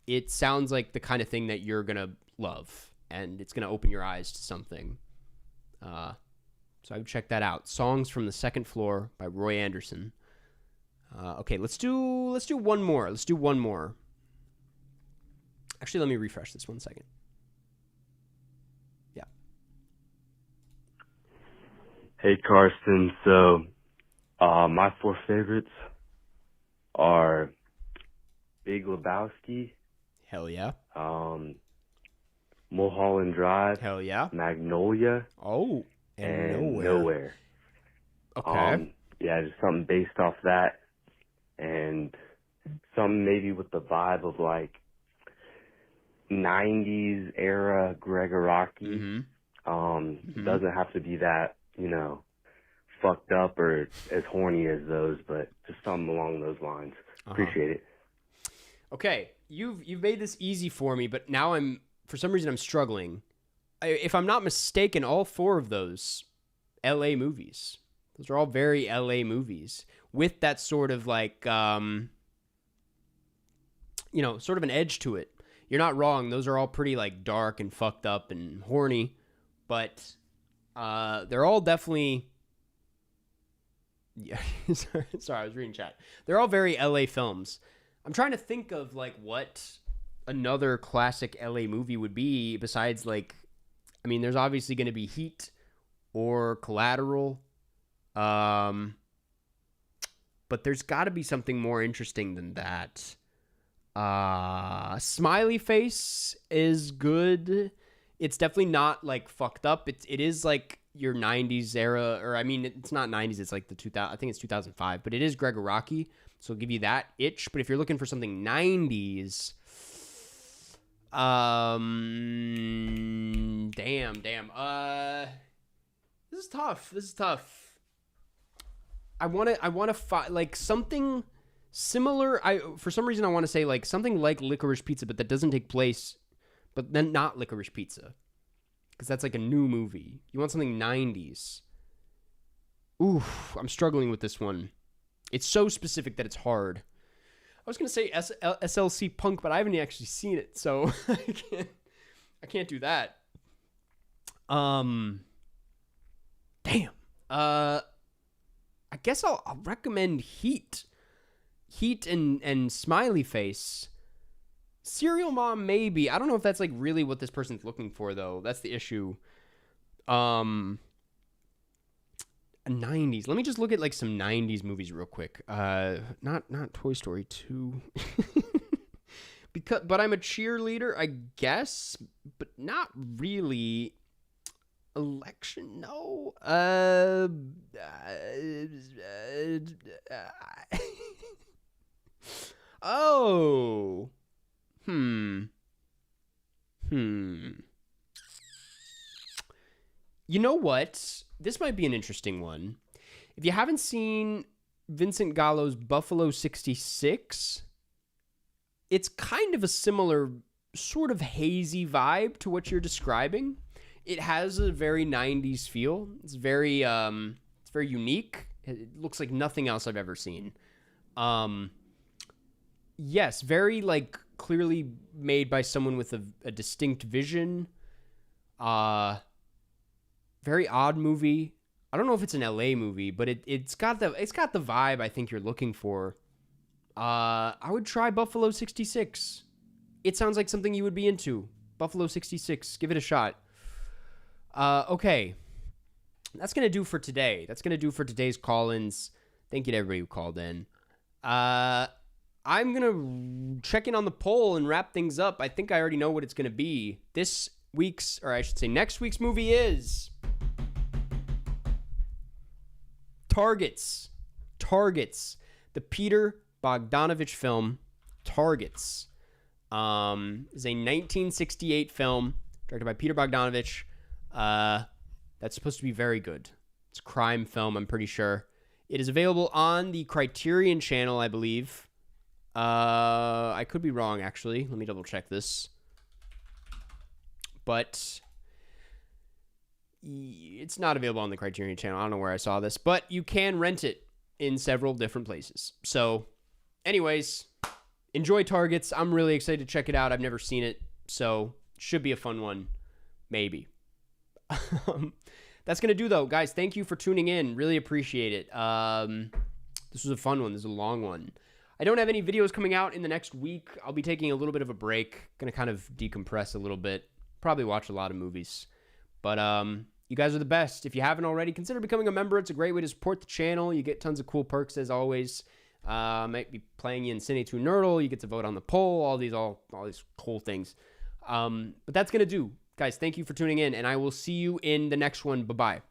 it sounds like the kind of thing that you're gonna love, and it's gonna open your eyes to something. So I would check that out. Songs from the Second Floor by Roy Andersson. Okay, let's do one more. Actually, let me refresh this 1 second. Yeah. Hey, Karsten. So, my 4 favorites are Big Lebowski. Hell yeah. Mulholland Drive. Hell yeah. Magnolia. Oh, and Nowhere. Okay. Yeah, just something based off that, and something maybe with the vibe of like 90s era Gregoraki. Doesn't have to be that, fucked up or as horny as those, but just something along those lines. Appreciate it. Okay, you've made this easy for me, but now for some reason I'm struggling. If I'm not mistaken, all 4 of those LA movies. Those are all very LA movies with that sort of like sort of an edge to it. You're not wrong. Those are all pretty like dark and fucked up and horny, but they're all definitely. Yeah, sorry, I was reading chat. They're all very LA films. I'm trying to think of like what another classic LA movie would be besides like, I mean, there's obviously going to be Heat or Collateral, but there's got to be something more interesting than that. Smiley Face is good. It's definitely not like fucked up. It is like your 90s era, or I mean, it's not 90s. It's like the 2000. I think it's 2005, but it is Gregoraki, so I'll give you that itch. But if you're looking for something 90s, damn. This is tough. I want to find like something similar. For some reason I want to say like something like Licorice Pizza, but that doesn't take place. But then not Licorice Pizza, because that's like a new movie. You want something 90s. Oof, I'm struggling with this one. It's so specific that it's hard. I was gonna say SLC Punk, but I haven't actually seen it, so I can't do that. Damn. I I guess I'll recommend Heat. Heat and Smiley Face. Serial Mom, maybe. I don't know if that's like really what this person's looking for, though. That's the issue. 90s. Let me just look at like some 90s movies real quick. Not Toy Story 2. But I'm a cheerleader, I guess, but not really. Election, no. Oh. You know what? This might be an interesting one. If you haven't seen Vincent Gallo's Buffalo 66, it's kind of a similar sort of hazy vibe to what you're describing. It has a very 90s feel. It's very unique. It looks like nothing else I've ever seen. Yes, very like clearly made by someone with a distinct vision. Very odd movie. I don't know if it's an LA movie, but it's got the vibe I think you're looking for. I would try Buffalo 66. It sounds like something you would be into. Buffalo 66. Give it a shot. Okay. That's going to do for today. That's going to do for today's call-ins. Thank you to everybody who called in. I'm going to check in on the poll and wrap things up. I think I already know what it's going to be. Next week's movie is Targets. The Peter Bogdanovich film, Targets. Is a 1968 film directed by Peter Bogdanovich. That's supposed to be very good. It's a crime film, I'm pretty sure. It is available on the Criterion channel, I believe. I could be wrong, actually. Let me double check this. But it's not available on the Criterion channel. I don't know where I saw this, but you can rent it in several different places. So, anyways, enjoy Targets. I'm really excited to check it out. I've never seen it, so should be a fun one. Maybe. That's going to do, though. Guys, thank you for tuning in. Really appreciate it. This was a fun one. This is a long one. I don't have any videos coming out in the next week. I'll be taking a little bit of a break. Going to kind of decompress a little bit. Probably watch a lot of movies. But you guys are the best. If you haven't already, consider becoming a member. It's a great way to support the channel. You get tons of cool perks, as always. Might be playing you in Cine 2 Nerdle. You get to vote on the poll. All these cool things. But that's going to do. Guys, thank you for tuning in, and I will see you in the next one. Bye-bye.